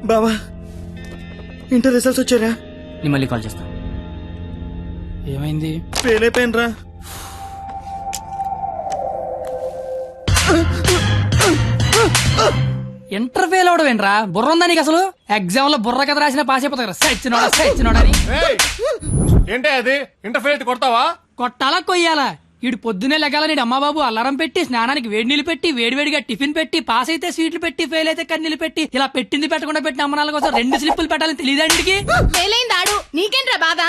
బావా inter results వచ్చారా? నేను మళ్ళీ కాల్ చేస్తా. ఏమైంది? ఫెయిల్ అయిపోయినరా. ఇంటర్ ఫెయిల్ అవడం ఏంట్రా? బుర్ర ఉందా నీకు అసలు? ఎగ్జామ్ లో బుర్ర కథ రాసిన పాస్ అయిపోతా సచ్చినోడని. ఏంటే అది ఇంటర్ ఫెయిల్ కొడతావా? కొట్టాలా కొయ్యాలా? ఈడు పొద్దునే లెగాల నీడు అమ్మబాబు అల్లారం పెట్టి స్నానానికి వేడి నీళ్ళు పెట్టి వేడివేడిగా టిఫిన్ పెట్టి పాస్ అయితే స్వీట్లు పెట్టి ఫెయిల్ అయితే కన్నీళ్ళు పెట్టి ఇలా పెట్టింది పెట్టకుండా పెట్టిన అమ్మనాల కోసం 2 స్లిప్పులు పెట్టాలని తెలియదండికి. ఫెయిలైందాడు నీకేంట్రా బాధ?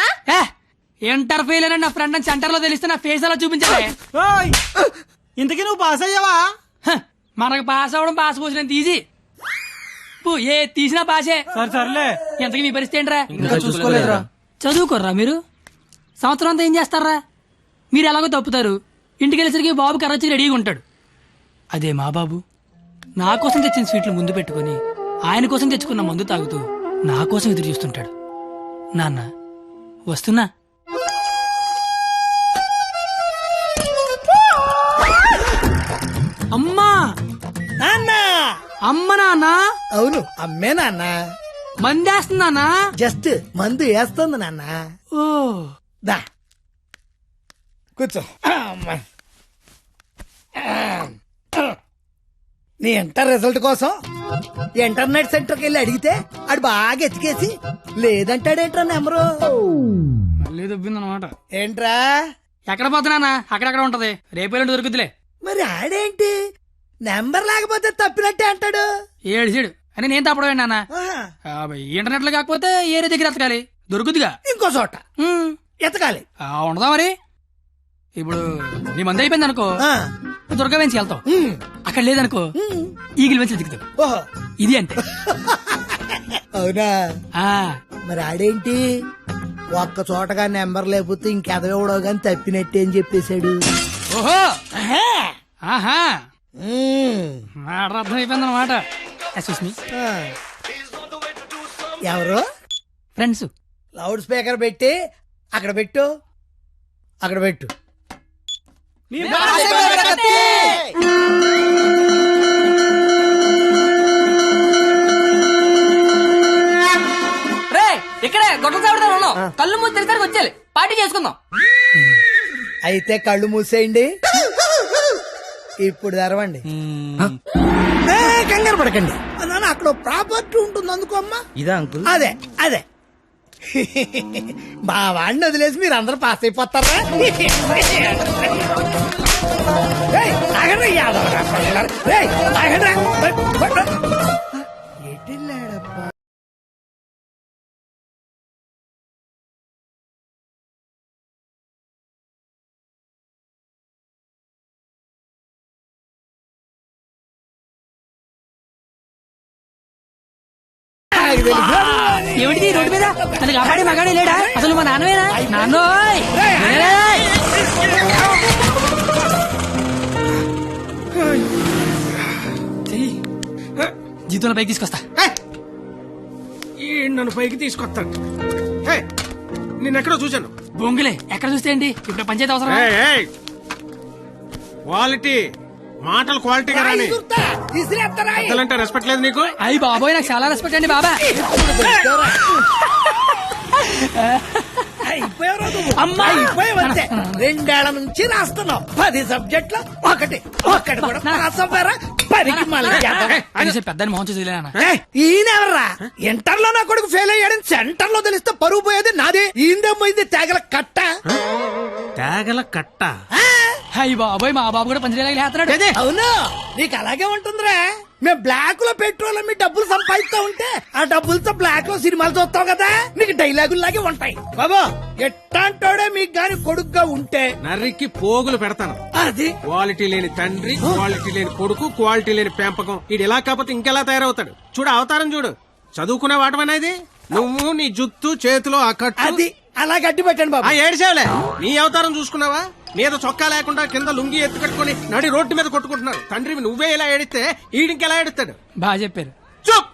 ఇంటర్ ఫెయిల్ అని నా ఫ్రెండ్ అని సెంటర్ లో తెలిస్తే నా ఫేస్ అలా చూపించాలి. ఇంతకీ నువ్వు పాస్ అయ్యావా? మనకు పాస్ అవడం పాస్ పోసినంత ఈజీ. ఏ తీసినా పాసే. సర్లే. ఎంతకీ మీ పరిస్థితి ఏంట్రా? చూసుకోలేదురా. చదువుకోర్రా మీరు? సంవత్సరం అంతా ఏం చేస్తారా? మీరు ఎలాగో తప్పుతారు, ఇంటికి వెళ్ళేసరికి బాబు కర్రొచ్చి రెడీగా ఉంటాడు. అదే మా బాబు నా కోసం తెచ్చిన స్వీట్లు ముందు పెట్టుకుని ఆయన కోసం తెచ్చుకున్న మందు తాగుతూ నా కోసం ఎదురు చూస్తుంటాడు. నాన్న వస్తున్నా. అమ్మా నాన్న. అమ్మ నాన్న. అవును అమ్మే నాన్న. మందేస్తున్నానా? జస్ట్ మందు వేస్తుంది నాన్న. ఓ దా కూర్చో. నీ ఇంటర్ రిజల్ట్ కోసం ఇంటర్నెట్ సెంటర్కి వెళ్ళి అడిగితే ఆడు బాగా ఎతికేసి లేదంటాడేంట్రా నెంబరు. మళ్ళీ దొబ్బిందనమాట. ఏంట్రా? ఎక్కడ పోతున్నానా? అక్కడక్కడ ఉంటది, రేపు దొరుకుతులే. మరి ఆడేంటి నెంబర్ లేకపోతే తప్పినట్టే అంటాడు. ఏడు అని నేను తప్పడం నాన్న. ఇంటర్నెట్ లో కాకపోతే ఏరే దగ్గర ఎతకాలి, దొరుకుతుగా ఇంకో చోట ఎతకాలి. ఉండదా మరి? ఇప్పుడు నీ మంది అయిపోయింది అనుకో, దుర్గా వెంచి వెళ్తావు. అక్కడ లేదనుకో ఈగిల్ వెంచి దిగుతావు. ఓహో ఇది అంతే. అవునా? ఆ మరి ఆడేంటి ఒక్క చోటగా నెంబర్ లేకపోతే ఇంకెదవడో గాని తప్పినట్టే అని చెప్పేశాడు. ఓహో ఆహా అర్థం అయిపోయింది అనమాట. ఎవరు? ఫ్రెండ్స్. లౌడ్ స్పీకర్ పెట్టి అక్కడ పెట్టు, అక్కడ పెట్టు. ఇక్కడే గొడవ చావడతా ఉన్నాం. కళ్ళు మూసి తెరిసరికి వచ్చేయాలి, పార్టీ చేసుకుందాం. అయితే కళ్ళు మూసేయండి, ఇప్పుడు తెరవండి. కంగారు పడకండి నాన్న, అక్కడ ప్రాపర్టీ ఉంటుంది అందుకో అమ్మా. ఇదా అంకుల్? అదే అదే. మా వాడిని వదిలేసి మీరు అందరూ పాస్ అయిపోతారా? ఎటెళ్ళాడప్పా? ఏమిటి రోడ్డు మీద అది కాపాడి మగాడే లేడా? అసలు మా నాన్నవేనా? నాన్నోయ్ జీతంలో పైకి తీసుకొస్తా. నన్ను పైకి తీసుకొస్తాను. నేనెక్కడో చూశాను. బొంగులే ఎక్కడ చూస్తే ఏంటి? ఇప్పుడు పంచాయతీ అవసరం. క్వాలిటీ మాటలు క్వాలిటీగా రాని. పెద్దలంటే రెస్పెక్ట్ లేదు నీకు? అయ్యి బాబోయ్ నాకు చాలా రెస్పెక్ట్ అండి బాబా. అయిపోయావంతే. 2 ఏళ్ల నుంచి రాస్తున్నావు 10 సబ్జెక్టులు, ఒకటి కూడా పాస్ అవ్వరా? 10కి మళ్ళీ పెద్దని మోహన్ చూసిలేనా? ఈయనెవర్రా? ఇంటర్ లో నా కొడుకు ఫెయిల్ అయ్యాడని సెంటర్ లో తెలిస్తే పరువు పోయేది నాది. ఈందేమైంది తేగల కట్ట. తేగల కట్ట? అయ్యి బాబోయ్ మా బాబు కూడా పంచలేస్తున్నాడు. అవును నీకు అలాగే ఉంటుందిరా. మేము బ్లాక్ లో పెట్రోల్ మీ డబ్బులు సంపాదిస్తా ఉంటే ఆ డబ్బులతో బ్లాక్ లో సినిమాలు చూస్తావు కదా, నీకు డైలాగుల్లాగే ఉంటాయి. బాబా ఎట్టాంటోడే మీకు గాని కొడుకుగా ఉంటే నర్రికి పోగులు పెడతాను. అది క్వాలిటీ లేని తండ్రి, క్వాలిటీ లేని కొడుకు, క్వాలిటీ లేని పెంపకం. ఇది ఎలా కాకపోతే ఇంకెలా తయారవుతాడు? చూడు అవతారం చూడు. చదువుకునే వాటమేనా ఇది? నువ్వు నీ జుత్తు చేతిలో ఆ కట్టు అది అలా గట్టి పెట్టండి బాబా. ఏడిసేవలే, నీ అవతారం చూసుకున్నావా? మీద చొక్కా లేకుండా కింద లుంగి ఎత్తు కట్టుకుని నడి రోడ్డు మీద కొట్టుకుంటున్నారు. తండ్రివి నువ్వే ఇలా ఏడిస్తే ఈడింకెలా ఏడుస్తాడు? బాగా చెప్పారు. చూప్.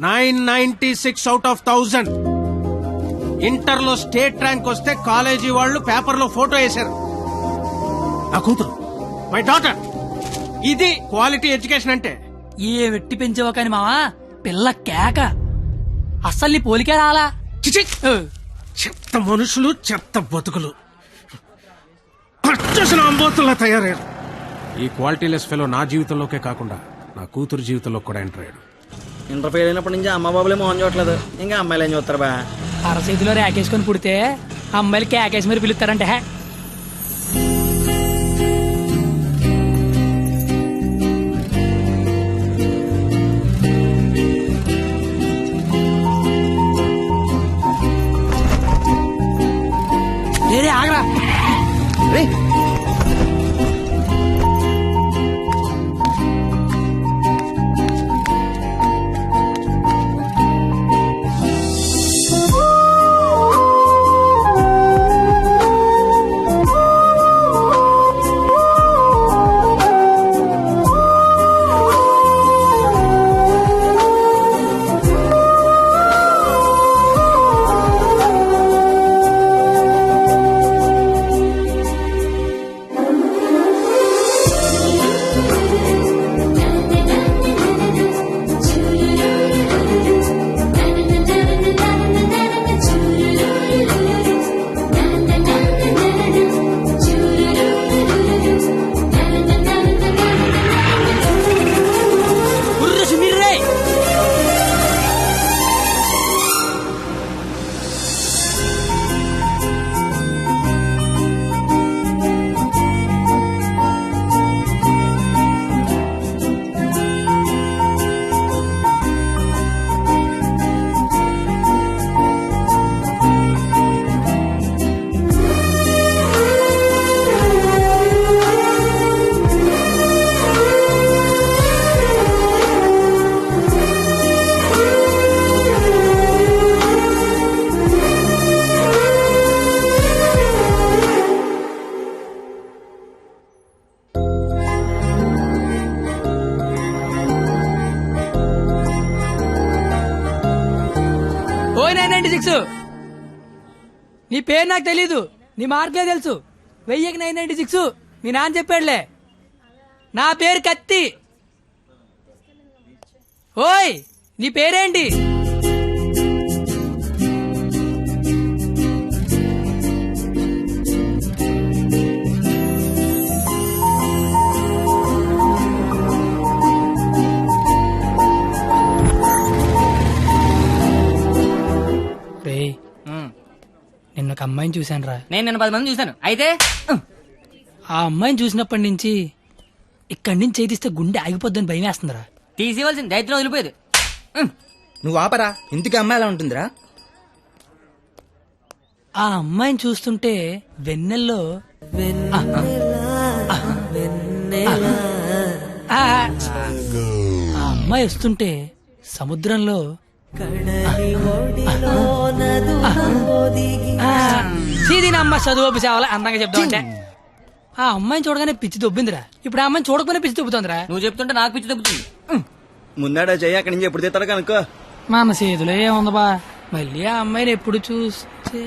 996 out of 1000 ఇంటర్ లో స్టేట్ ర్యాంక్ వస్తే కాలేజీ వాళ్ళు పేపర్ లో ఫోటో వేశారు. నా కూతురు, మై డాటర్ ఇది క్వాలిటీ ఎడ్యుకేషన్ అంటే. ఏ వెట్టి పెంచావో కాని మావా పిల్ల కేక అస్సలు నీ పోలికే రాలా. చిచి! చెత్త మనుషులు, చెత్త బతుకులు, పచ్చసిన అంబోతుల్లా తయారయ్యారు. ఈ క్వాలిటీలెస్ ఫెలో నా జీవితంలోకే కాకుండా నా కూతురు జీవితంలో కూడా ఎంటర్ అయ్యాడు. ఇంటర్ ఫెయిల్ అయినప్పటి నుంచి అమ్మ బాబులే మోహన్ చూడట్లేదు, ఇంకా అమ్మాయిలు ఏం చూస్తారు బా. అరచేతిలో రేకేసుకొని పుడితే అమ్మాయిలు కేకేసి మరి పిలుస్తారంటే హే. ఏరే ఆగరా. ఓయ్ 996 నీ పేరు నాకు తెలీదు, నీ మార్కులే తెలుసు. 1000కి 996 మీ నాన్న చెప్పాడులే. నా పేరు కత్తి. ఓయ్ నీ పేరేంటి? నిన్న ఒక అమ్మాయిని చూశాను రా. నేను నిన్న 10 మంది చూశాను. అయితే ఆ అమ్మాయిని చూసినప్పటి నుంచి ఇక్కడి నుంచి చేతిస్తే గుండె ఆగిపోద్దని భయం వేస్తుందిరా. తీసేవలసిన దైత్యం వదిలిపోయేది. నువ్వు ఆపరా, ఇంటికి అమ్మాయి ఎలా ఉంటుందిరా? ఆ అమ్మాయిని చూస్తుంటే వెన్నెల్లో ఆ అమ్మాయి వస్తుంటే సముద్రంలో సీదీనమ్మ చదువు సేవలు అందంగా చెప్తామంటే ఆ అమ్మాయిని చూడగానే పిచ్చి దొబ్బిందిరా. ఇప్పుడు ఆ అమ్మాయిని చూడకపోయినా పిచ్చి దొబ్బుతుందిరా. నువ్వు చెప్తుంటే నాకు పిచ్చి తగ్గుతుంది. ముందాడా చెయ్యి, అక్కడి నుంచి ఎప్పుడు తీస్తాడు కనుక్కో. మన చేతిలో ఏముంది బా, మళ్ళీ ఆ అమ్మాయిని ఎప్పుడు చూస్తే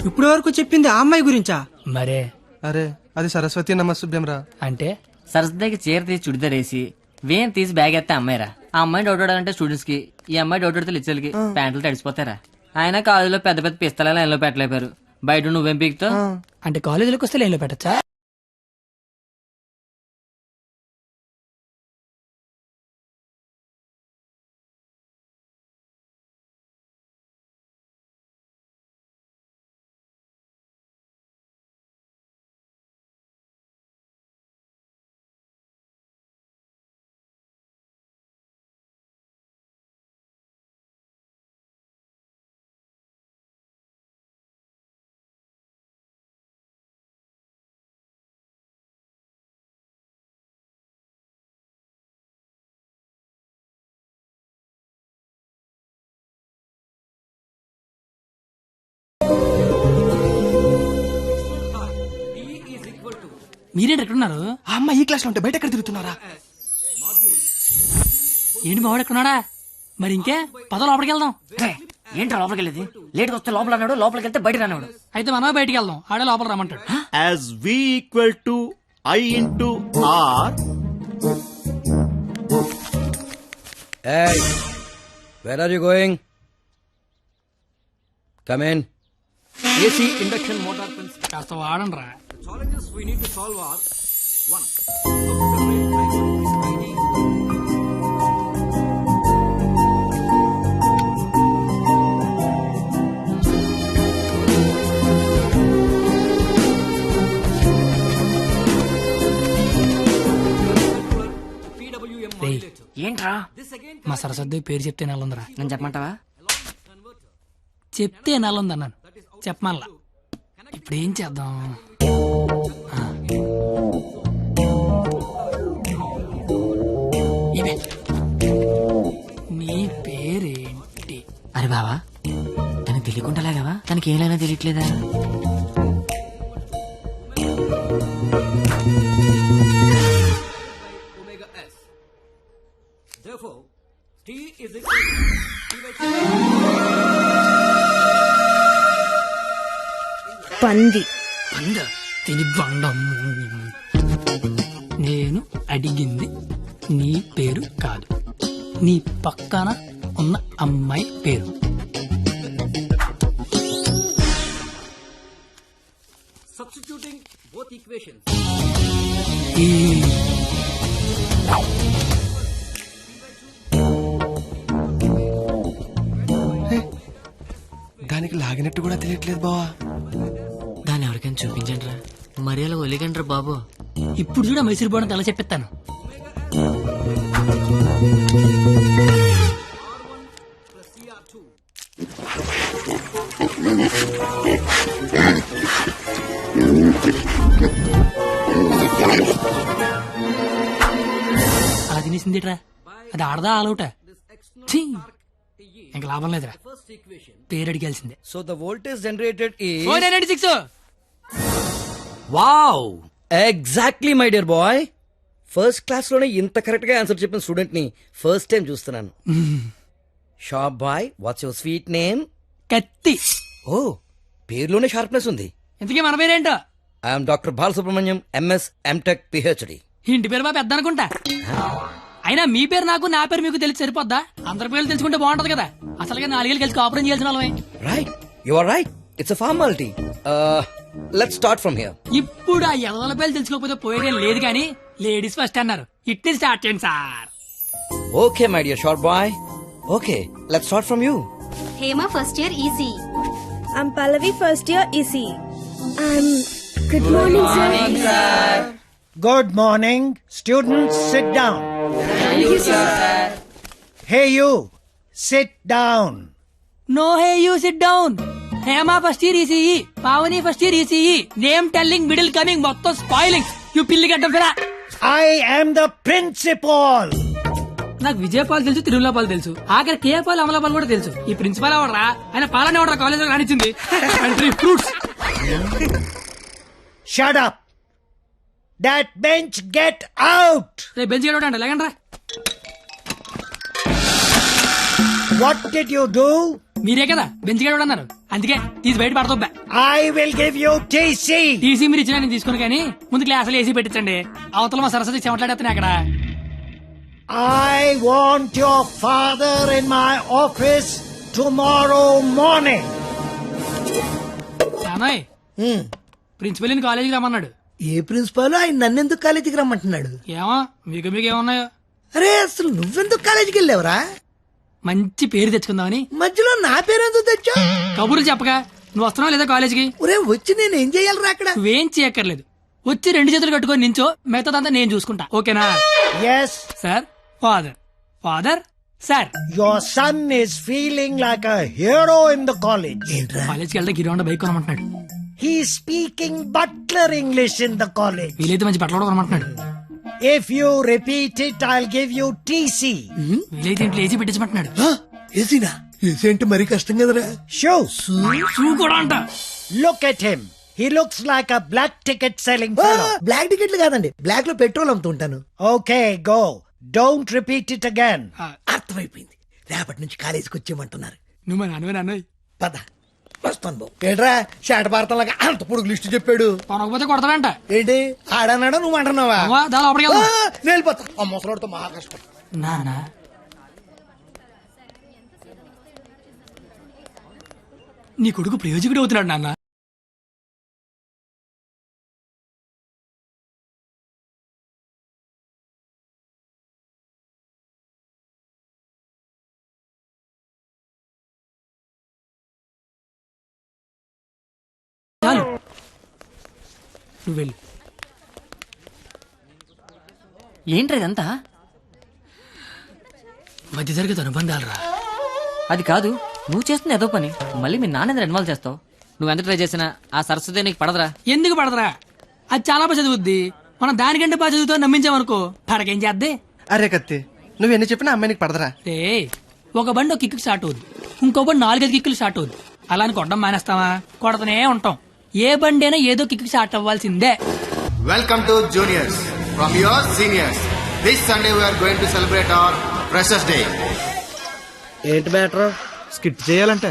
ఇప్పుడు వరకు చెప్పింది ఆ అమ్మాయి గురించా? మరే అరే అది సరస్వతి నమస్సుభ్యం రా. అంటే సరస్వతికి చీర తీసి చుడిదార్ వేసి వేన్ తీసి బ్యాగ్ ఎత్తే అమ్మాయిరా. ఆ అమ్మాయి డౌట్ అంటే స్టూడెంట్స్ కి, ఈ అమ్మాయి డౌట్ అడితే లిచ్చర్లకి ప్యాంట్లు తడిసిపోతారా. ఆయన కాలేజీలో పెద్ద పెద్ద పిస్తల లైన్లో పెట్టలేపారు. బయట నువ్వేం పీకుతావు? అంటే కాలేజీలోకి వస్తే లైన్లో పెట్టచ్చా? మీరేంటి ఎక్కడున్నారు? ఆ అమ్మాయి ఈ క్లాస్ లో ఉంటే బయట ఎక్కడ తిరుగుతున్నారా? ఏంటి మావాడు ఎక్కడున్నాడా? మరి ఇంకే పద లోపలికి వెళ్దాం. ఏంట్రా లోపలికి వెళ్ళేది? లేట్ వస్తే లోపల అన్నాడు, లోపలికి వెళ్తే బయట రానివాడు. అయితే మనమే బయటికి వెళ్దాం, ఆడే లోపల రమ్మంటాడు. as v equal to I into R. Hey, where are you going? Come in. AC induction motor principle. కాస్త వాడండి రా. Challenges we need to solve are 1. రేయ్, ఏంట్రా? మా సరస్వతి పేరు చెప్తే నెలందిరా. నేను చెప్పమంటావా? చెప్తే నెలంది అన్నాను, చెప్పమల్లా. ఇప్పుడు ఏం చేద్దాం? ఆ. ఇవే. నీ పేరేంటి? అరే బావా, తనకి తెలియకుండా లాగావా? తనకి ఏమైనా తెలియట్లేదా? పంది. పంద తిని బండం. నేను అడిగింది నీ పేరు కాదు, నీ పక్కన ఉన్న అమ్మాయి పేరు. ఈ దానికి లాగినట్టు కూడా తెలియట్లేదు బావా. దాన్ని ఎవరికైనా చూపించండి రా, మరి అలా ఒలిగండి రా బాబు. ఇప్పుడు చూడ మైసూర్ బోర్డు ఎలా చెప్పిస్తాను. అలా తినేసిందిట్రా, అది ఆడదా ఆలౌటా? ఇంకా లాభం లేదురా, పేరు అడిగాల్సిందే. So the voltage generated is 496. wow, exactly my dear boy. First class లోనే ఇంత కరెక్ట్ గా ఆన్సర్ చెప్పిన స్టూడెంట్ ని ఫస్ట్ టైం చూస్తున్నాను. Shop boy, what's your sweet name? Kathi. ఓ, పేరులోనే షార్ప్నెస్ ఉంది. ఇంతకీ మన పేరేంటో? I'm doctor Balasubrahmanyam, MS, MTech, PhD. ఇంటి పేరు మా పెద్ద అనుకుంటా. అయినా మీ పేరు నాకు, నా పేరు మీకు తెలిసి సరిపోద్దా? అందరి పేర్లు తెలుసుకుంటే బాగుంటది కదా. అసలుగా 4 ఏళ్ళు కలిసి కాపురం చేయాల్సిన వాళ్ళమే. Right, you are right, it's a formality. Let's start from here. ఇప్పుడు ఆ ఎదల పేర్లు తెలుసుకోకపోతే పోయేదేం లేదు కానీ లేడీస్ ఫస్ట్ అన్నారు, ఇట్ని స్టార్ట్ చేయండి sir. Okay my dear short boy, okay let's start from you. Hema first year EC. I'm Pallavi, first year EC. Good morning, sir. Good morning. Students, sit down. Thank you, sir. Hey, you. Sit down. No hey you sit down. Hema first year ECE, Pavani first year ECE. Name telling, middle coming, మొత్తం spoiling. You పిల్లి గడ్డం ఫిరా. I am the principal. నాకు విజయపాల్ తెలుసు, తిరుమలపాల్ తెలుసు, ఆఖరి కేపాల్, అమలాపాల్ కూడా తెలుసు. ఈ ప్రిన్సిపాల్ ఎవడరా? ఆయన పాలనే ఎవడరా కాలేజ్ లో రానిచ్చింది? Fruits. Shut up. That bench, get out. రేపు బెంచ్ గడవడండి, లేకండి రా. What did you do? మీరే కదా బెంచ్ గడవడన్నారు, అందుకే తీసి బయట పడతా. I will give you TC. TC మీరు ఇచ్చినా నేను తీసుకుని, కానీ ముందు క్లాసులు ఏసీ పెట్టించండి. అవతల మా సరస్వతి చెమట్లాడేస్తున్నాయి అక్కడ. I want your father in my office tomorrow morning. నానోయ్, ప్రిన్సిపల్ కాలేజీకి రమ్మన్నాడు. ఏ ప్రిన్సిపాల్ ఆయన నన్నెందుకు కాలేజీకి రమ్మంటున్నాడు? ఏమో మీకు ఏమన్నాయో. అరే అసలు నువ్వెందుకు కాలేజీకి వెళ్ళావురా? మంచి పేరు తెచ్చుకుందామని. మధ్యలో నా పేరెందుకు తెచ్చా? కబుర్లు చెప్పగా నువ్వు వస్తున్నావు లేదా కాలేజీకి? ఒరే వచ్చి నేను ఏం చెయ్యాలరా అక్కడ? నువ్వేం చేయక్కర్లేదు, వచ్చి 2 చేతులు కట్టుకొని నించో, మిగతాదంతా నేను చూసుకుంటా, ఓకేనా? Yes. Sir, father, father, sir. Your son is feeling like a hero in the college. కాలేజ్కి వెళ్తే గిరి bike కొనమంటున్నాడు. He's speaking butler English in the college. వీలైతే మంచి బట్టలు కూడా కొనమంటున్నాడు. If you repeat it, I'll give you TC. వీలైతే ఇంట్లో AC పెట్టించమంటున్నాడు. ఏసీనా? AC అంటే మరీ కష్టం కదరా. Shoes. షూ కూడా అంట. Look at him. He looks like a black ticket selling fellow. Black టికెట్లు కాదండి, బ్లాక్ లో పెట్రోల్ అమ్ముతుంటాను. Okay, go. Don't repeat it again. అర్థమైపోయింది, రేపటి నుంచి కాలేజీకి వచ్చేయమంటున్నారు. నువ్వు మా నాన్నవే పద వస్తాను బాబు. ఏంట్రా షాట భారతంలాగా అంత పొడుగు లిస్టు చెప్పాడు. కొనకపోతే కొడతాడంట. ఏంటి ఆడన్నాడా నువ్వు అంటున్నావా? దాని లోపలికి వెళ్దాం. నేను వెళ్ళిపోతా. ఆ ముసలాడితో మహా కష్టం. నానా నీ కొడుకు ప్రయోజకుడు అవుతున్నాడు నాన్న. చాలు నువ్వు వెళ్ళు. ఏంట్రా ఇదంతా? మధ్య తరగతి అనుబంధాలు రా. అది కాదు, నువ్వు చేస్తున్న ఏదో పని మళ్ళీ మీ నాన్న ఇన్వాల్వ్ చేస్తావు. నువ్వు ఎంత ట్రై చేసినా ఆ సరస్వతి నీకు పడదురా. ఎందుకు పడదరా? అది చాలా బాగా చదువుద్ది. మనం దానికంటే బాగా చదువుతో నమ్మించామనుకో పడకేం చేద్దే. అరే కత్తి, నువ్వు ఎన్ని చెప్పినా అమ్మాయికి పడదరా. రే ఒక బండి ఒక కిక్కు స్టార్ట్ అవుద్ది, ఇంకో బండి 4-5 కిక్కులు స్టార్ట్ అవుద్ది. అలా అని కొట్టడం మానేస్తావా? కొడతనే ఉంటాం. ఏ బండి అయినా ఏదో కిక్కు స్టార్ట్ అవ్వాల్సిందే. Welcome to juniors from your seniors. This Sunday we are going to celebrate our Freshers Day. ఏంటి మ్యాటర్? స్కిట్ చేయాలంటే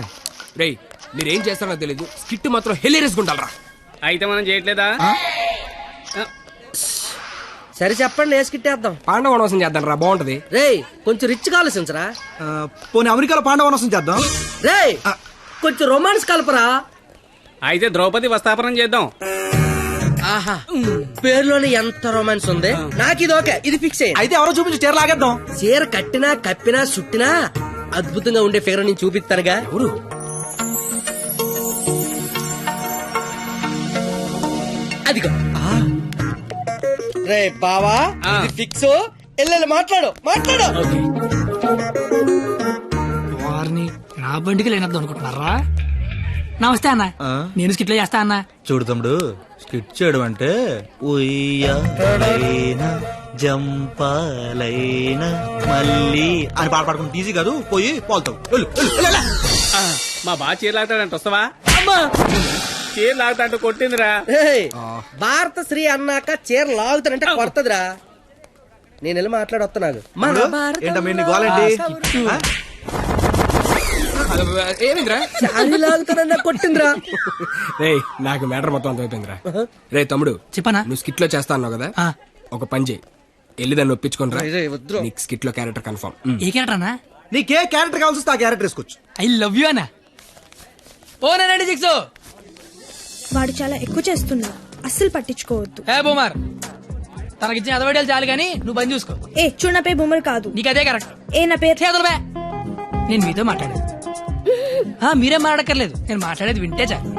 రేయ్ మీరేం చేస్తారో తెలీదు, స్కిట్ మాత్రం హెలీరియస్ గుండాలరా. అయితే మనం చేయట్లేదా? సరే చెప్పండి, వేసుకిట్టేద్దాం. పాండవ వనవాసం చేద్దాం రా, బాగుంటది. రేయ్ కొంచెం రిచ్ కావాల్సించరా. పోనీ అమెరికాలో పాండవ వనవాసం చేద్దాం. రేయ్ కొంచెం రొమాన్స్ కలపరా. అయితే ద్రౌపది వస్తాపనం చేద్దాం. ఆహా, పేరులోనే ఎంత రొమాన్స్ ఉంది. నాకు ఇది ఓకే, ఇది ఫిక్స్ అయ్యి. అయితే ఎవరో చూపించి చీర లాగేద్దాం. చీర కట్టినా కప్పినా చుట్టినా అద్భుతంగా ఉండే ఫిగర్ నేను చూపిస్తానుగా. ఎవరు? అదిగో రే బావా, ఇది ఫిక్స్. ఎల్లెల్లి మాట్లాడు మాట్లాడు. వారిని నా బండికి లేనద్దు అనుకుంటున్నారా? నమస్తే అన్న, నేను స్కిట్లో చేస్తా అన్న. చూడు తమ్ముడు, స్కిట్ చేయడం అంటే ఉయ్యాలైనా జంపాలైనా మళ్ళీ అని పాట పాడుకుంటే ఈజీ కాదు. పోయి పోల్తావు. మా బాగా చీర లాగుతాడంట, వస్తావా? చీర లాగుతాంటూ కొట్టిందిరా. ఏయ్, భారత శ్రీ అన్నాక చీర లాగుతానంటే కొడతదిరా. నేను వెళ్ళి మాట్లాడొస్తున్నాను. ఏంటమ్మా నీ గోలేంటి? ఏమిందిరా? అన్ని లాగుతానన్నా కొట్టిందిరా. రే నాకు మ్యాటర్ మొత్తం అంతమైపోయిందిరా. రే తమ్ముడు చెప్పనా? నువ్వు స్కిట్ లో చేస్తా అన్నావు కదా, ఆ. ఒక పని చేయి, వెళ్ళి దాన్ని ఒప్పించుకోనరా. రేయ్, వద్దురా. నీకు స్కిట్ లో క్యారెక్టర్ కన్ఫర్మ్. ఏ క్యారెక్టర్ అన్నా? నీకే క్యారెక్టర్ కావాల్సి వస్తే ఆ క్యారెక్టర్ వేసుకోవచ్చు. ఐ లవ్ యూ అన్నా. ఓ 96 వాడు చాలా ఎక్కువ చేస్తున్నాడు, అస్సలు పట్టించుకోవద్దు. ఏ బూమర్, తనకిచ్చిన అదవడాలు చాలు గానీ నువ్వు పని చూసుకో. ఏ చూడు, నా పేరు బొమ్మరు కాదు. నీకు అదే కరెక్ట్. ఏ నా పేరు చేతులు బే. నేను మీతో మాట్లాడేది. మీరేం మాట్లాడక్కర్లేదు, నేను మాట్లాడేది వింటే చాలు.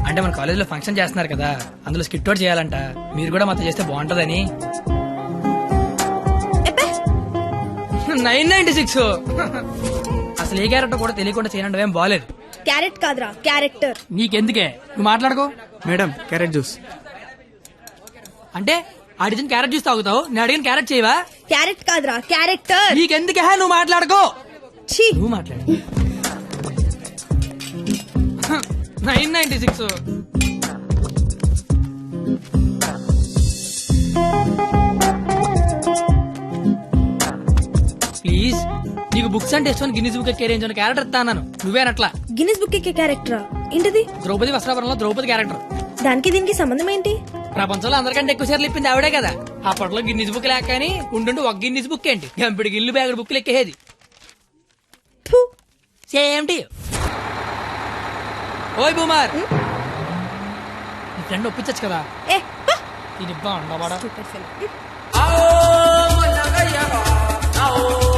అంటే మన కాలేజీలో ఫంక్షన్ చేస్తున్నారు కదా, అందులో స్కిట్ అవుట్ చేయాలంట. మీరు కూడా మాతో చేస్తే బాగుంటదని. 996 అసలు ఏ క్యారెక్టర్ కూడా తెలియకుండా చేయడం ఏం బాలేదు. క్యారెట్ కాదురా, క్యారెక్టర్. నీకెందుకే, నువ్వు మాట్లాడుకో. Madam carrot juice. అంటే అడిగిన క్యారెట్ జ్యూస్ తాగుతావు, నేను అడిగిన క్యారెట్ చేయవా? క్యారెట్ కాదురా, క్యారెక్టర్. నీకెందుకే, నువ్వు మాట్లాడుకో. ఛీ, నువ్వు మాట్లాడు. 996 ప్లీజ్. నీకు బుక్స్ అంటే ఇష్టం, గిన్నీస్ బుక్ కెరీర్ అని క్యారెక్టర్ ఇస్తాను. నువ్వేనట్లా. గిన్నిస్ బుక్ ఎక్కే క్యారెక్టరా? ఏంటిది? ద్రౌపది వస్త్రాభరణంలో ద్రౌపది క్యారెక్టర్. దానికి దీనికి సంబంధం ఏంటి? ప్రపంచంలో అందరికంటే ఎక్కువ సార్లు ఇప్పింది ఆవిడే కదా. అప్పట్లో గిన్నీస్ బుక్ లేక కానీ ఉండు ఒక గిన్నీస్ బుక్ ఏంటి, గంపిడి గిల్లు బ్యాగుడు బుక్లు ఎక్కేది. ఫు, సేమ్ టు యు. ఓయ్ బూమర్, నీ ఫ్రెండ్ ఒప్పించచ్చు కదా. ఏ పా. ఇది బాగుండవాడా? Stupid fellow.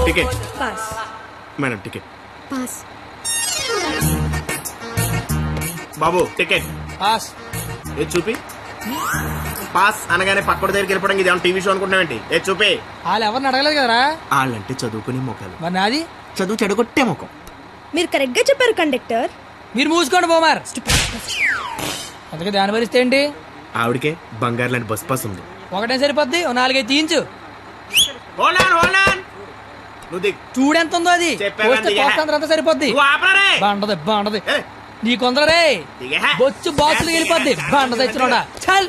Ticket pass. Madam, ticket. Pass. బాబు టికెట్. పాస్. ఏది చూపి. పాస్ అనగానే పక్కన దగ్గరికి వెళ్ళిపోవడం ఇది టీవీ షో అనుకుంటున్నావేంటి? ఏది చూపి. వాళ్ళు ఎవరిని అడగలేదు కదరా. వాళ్ళంటే చదువుకునే మొక్కలు, మరి నాది చదువు చెడగొట్టే ముఖం. మీరు కరెక్ట్ గా చెప్పారు కండక్టర్. మీరు మూసుకోండి బోమార్. అందుకే దాని భరిస్తే ఏంటి? ఆవిడకే బంగారు లాంటి బస్ పాస్ ఉంది. ఒకటే సరిపోద్ది, 4-5 తీయించు. నువ్వు దిగు. చూడెంత ఉందో అది. చెప్పాను పోస్తే అందుకే. పోస్తంత అంతా సరిపోద్ది. నువ్వు ఆపరా రే. బాగుంటది బాగుంటది. నీ కొందరే బొచ్చు బాక్సులు వెళ్ళిపోద్ది బండ తెచ్చినోడా చల్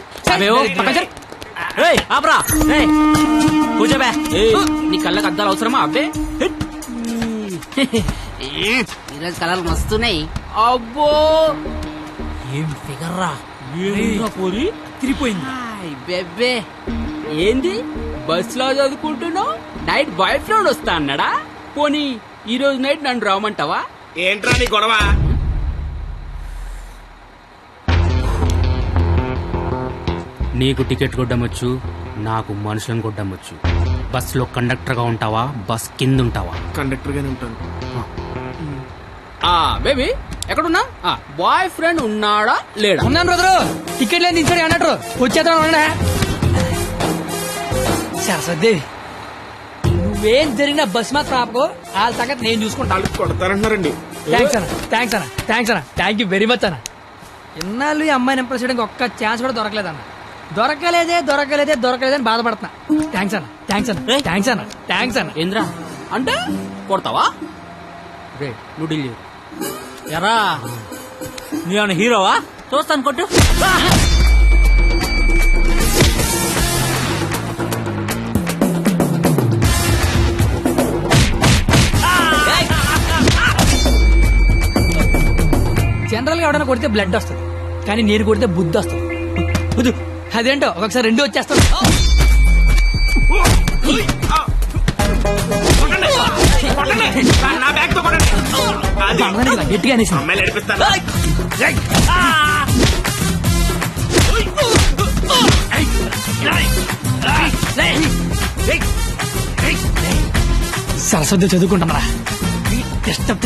కూర్చోబే నీ కళ్ళకి అద్దాలు అవసరమా అబ్బే ఈరోజు కలర్లు మస్తున్నాయి. అబ్బో ఏం ఫిగర్ రా పోరి తిరిగిపోయింది. బెబ్బే ఏంది బస్ లో చదువుకుంటున్నావు నైట్ బాయ్ ఫ్రెండ్ వస్తా అన్నాడా పోనీ ఈ రోజు నైట్ నన్ను రామంటావా ఏంట్రా నీ గొడవ? నీకు టికెట్ కొట్టమొచ్చు, నాకు మనుషులను కొట్టమొచ్చు. బస్ లో కండక్టర్ గా ఉంటావా, బస్ కింద ఉంటావా? కండక్టర్ గానే ఉంటాను. బేబీ ఎక్కడున్నా బాయ్ ఫ్రెండ్ ఉన్నాడా లేడా? ఉన్నాను బ్రదరు. టికెట్ లేదు తీసుకొని అన్నట్టు వచ్చేద్దాం. సరస్వదేవి నువ్వేం జరిగిన బస్ మాత్రం ఆపకు, వాళ్ళ సంగతి నేను చూసుకుంటాను. కొడతారంటున్నారండి. థ్యాంక్స్ అన్న థ్యాంక్ యూ వెరీ మచ్ అన్న. ఇన్నాళ్ళు ఈ అమ్మాయిని ఇంప్రెస్ చేయడానికి ఒక్క ఛాన్స్ కూడా దొరకలేదన్న. దొరకలేదని బాధపడుతున్నా. థ్యాంక్స్ అన్న. ఏంద్రా అంటే కొడతావా? రే నువ్వు డీల్ ఎరా నీ హీరోవా? చూస్తాను కొట్టు. జనరల్ గా ఎవడైనా కొడితే బ్లడ్ వస్తుంది, కానీ నేను కొడితే బుద్ధి వస్తుంది. అదేంటో ఒకసారి రెండు వచ్చేస్తాను. గట్టిగా అనేసి సరస్వతి చదువుకుంటామరా. డిస్టర్బ్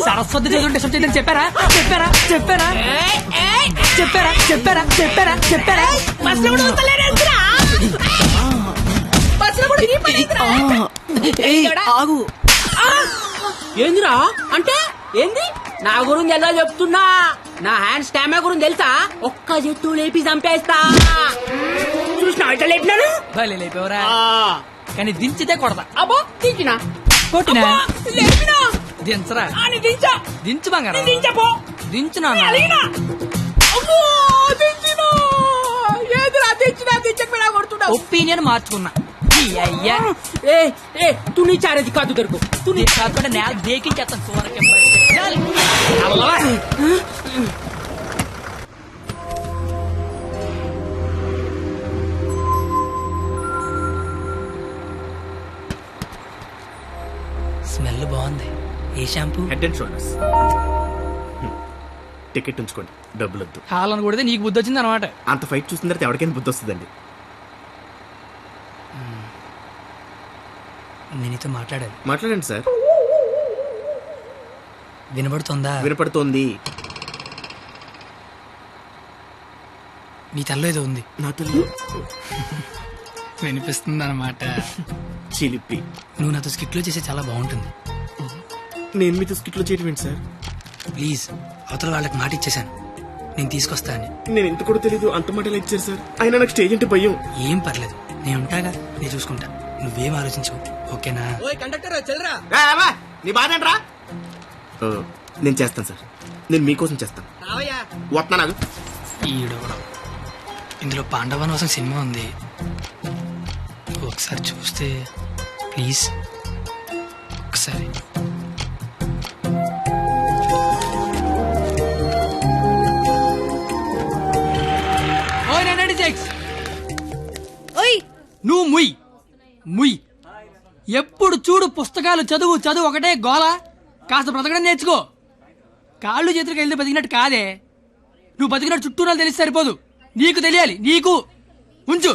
సరస్వతి చదువు డిస్టర్బ్ చేయదని చెప్పారా? ఆగు. ఏందిరా అంటే ఏంది? నా గురించి ఎలా చెప్తున్నా? నా హ్యాండ్ స్టామినా గురించి తెలుసా? ఒక్క చెట్టు లేపి చంపేస్తా. చూసినా ఎట్లా లేపినాను? లేపేవరా, కానీ దించితే కొడతా. అబ్బో దించినా కొట్టినా లేపినా దించరా? దించా దించు బంగారం. దించపో దించునా? ఒపీనియన్ మార్చుకున్నా. అయ్యా తు నీ చారేది కాదు దొరుకు. నీ కాకుండా నేల దేకించేస్తాను. స్మెల్ బాగుంది. ఏ shampoo? Head and shoulders. Ticket ఉంచుకోండి, డబ్బులు వద్దు. హాలను కొడితే నీకు బుద్ధి వచ్చింది అనమాట. అంత ఫైట్ చూసిన తర్వాత ఎవరికైనా బుద్ధి వస్తుందండి. నేను నీతో మాట్లాడాలి. మాట్లాడండి సార్. వినపడుతుందా? వినపడుతోంది. నీ తల్లో ఏదో ఉంది. నా తల్లి వినిపిస్తుంది అనమాట. చిలిపి. నువ్వు నాతో స్కిట్లో చేసే చాలా బాగుంటుంది. నేను మీతో స్కిట్లో చేయటం ఏంటి సార్? ప్లీజ్, అవతల వాళ్ళకి మాట ఇచ్చేసాను, నేను తీసుకొస్తా అని. నేను ఎంత కూడా తెలీదు, అంత మాటలు ఇచ్చారు సార్. అయినా నాకు స్టేజ్ అంటే భయం. ఏం పర్లేదు, నేను ఉంటాగా, నేను చూసుకుంటా. నువ్వేం ఆలోచించవు, ఓకేనా? నీ బాధ ఏంట్రా? నేను చేస్తాను సార్, నేను మీకోసం చేస్తాను. వస్తున్నా నాకు. ఈడు కూడా. ఇందులో పాండవనవసం సినిమా ఉంది, ఒకసారి చూస్తే ప్లీజ్. ఒకసారి నువ్వు ముయ్. ఎప్పుడు చూడు పుస్తకాలు చదువు ఒకటే గోల. కాస్త బ్రతకడం నేర్చుకో. కాళ్ళు చేతులకు వెళ్తే బతికినట్టు కాదే. నువ్వు బతికినట్టు చుట్టూ తెలిసి సరిపోదు, నీకు తెలియాలి. నీకు ఉంచు.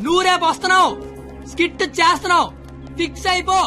నువ్వు రేపు వస్తున్నావు, స్కిట్ చేస్తున్నావు, ఫిక్స్ అయిపో.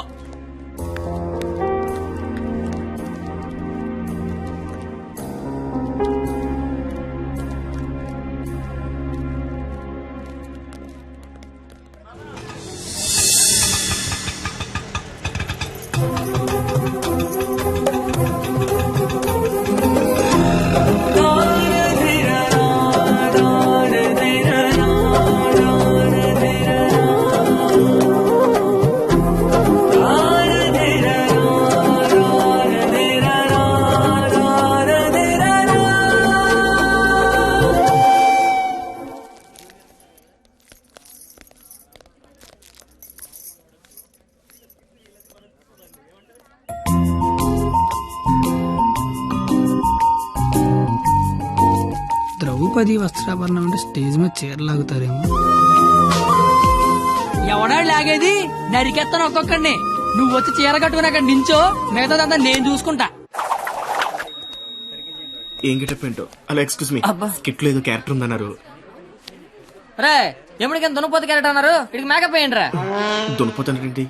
ద్రౌపది వస్త్రాభరణం అంటే స్టేజ్ మీద చీరలాగుతారేమో. ఎవడా లాగేది? నరికెత్తాను ఒక్కొక్కడిని. నువ్వు వచ్చి చీర కట్టుకుని అక్కడ నించో, మిగతాదంతా నేను చూసుకుంటా. ఏం గెటప్ ఏంటో. అలా ఎక్స్క్యూజ్ మీ, స్కిట్ లో ఏదో క్యారెక్టర్ ఉందన్నారు. రే ఎప్పటికైనా దున్నపోతు క్యారెక్టర్ అన్నారు, ఇక్కడికి మేకప్ వేయండి రా. దునిపోతానండి.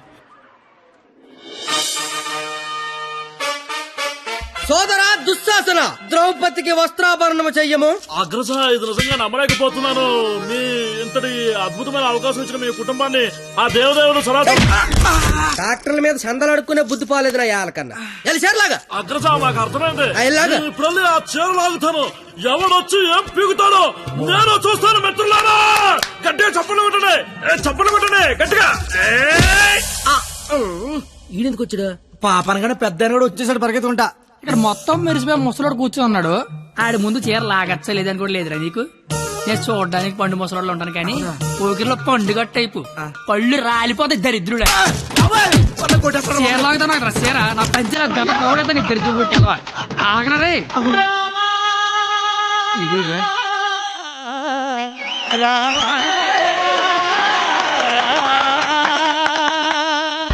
సోదరా దుశ్శాసన, ద్రౌపదికి వస్త్రాభరణము చెయ్యము. అగ్రస, ఇది నిజంగా నమ్మలేకపోతున్నాను. మీ ఇంతటి అద్భుతమైన అవకాశం ఇచ్చిన మీ కుటుంబాన్ని ఆ దేవదేవుడు సనాతన. డాక్టర్ల మీద చందలు అడుక్కునే బుద్ధి పోలేదు నా యాలకన్నా. ఎల్లాగా అగ్రస, మాకు అర్థమైంది. ఎల్లాగా ఇప్పుడు ఆ చీర లాగుతాను. ఎవడొచ్చి ఏం పీగుతాడో నేను చూస్తాను. మిత్రులారా, గట్టిగా చప్పట్లు పెట్టండి, చప్పట్లు పెట్టండి గట్టిగా. ఈడెందుకు వచ్చాడు? పాపనగానే పెద్ద కూడా వచ్చేసాడు పరిగెత్తుకుంటా. ఇక్కడ మొత్తం మెరిసిపోయి ముసలోడు కూర్చొని ఉన్నాడు. ఆడి ముందు చీర లాగచ్చా లేదని కూడా లేదురా నీకు. నేను చూడడానికి పండు ముసలోళ్ళు ఉంటాను కానీ పోకిరిలో పండుగ టైపు పళ్ళు రాలిపోతాయి దరిద్రుడా. చీర లాగుతా నాకు చీర నా పంచర గత పోగతా నీకు దరిద్రుడు పెట్టావా? ఆగనరే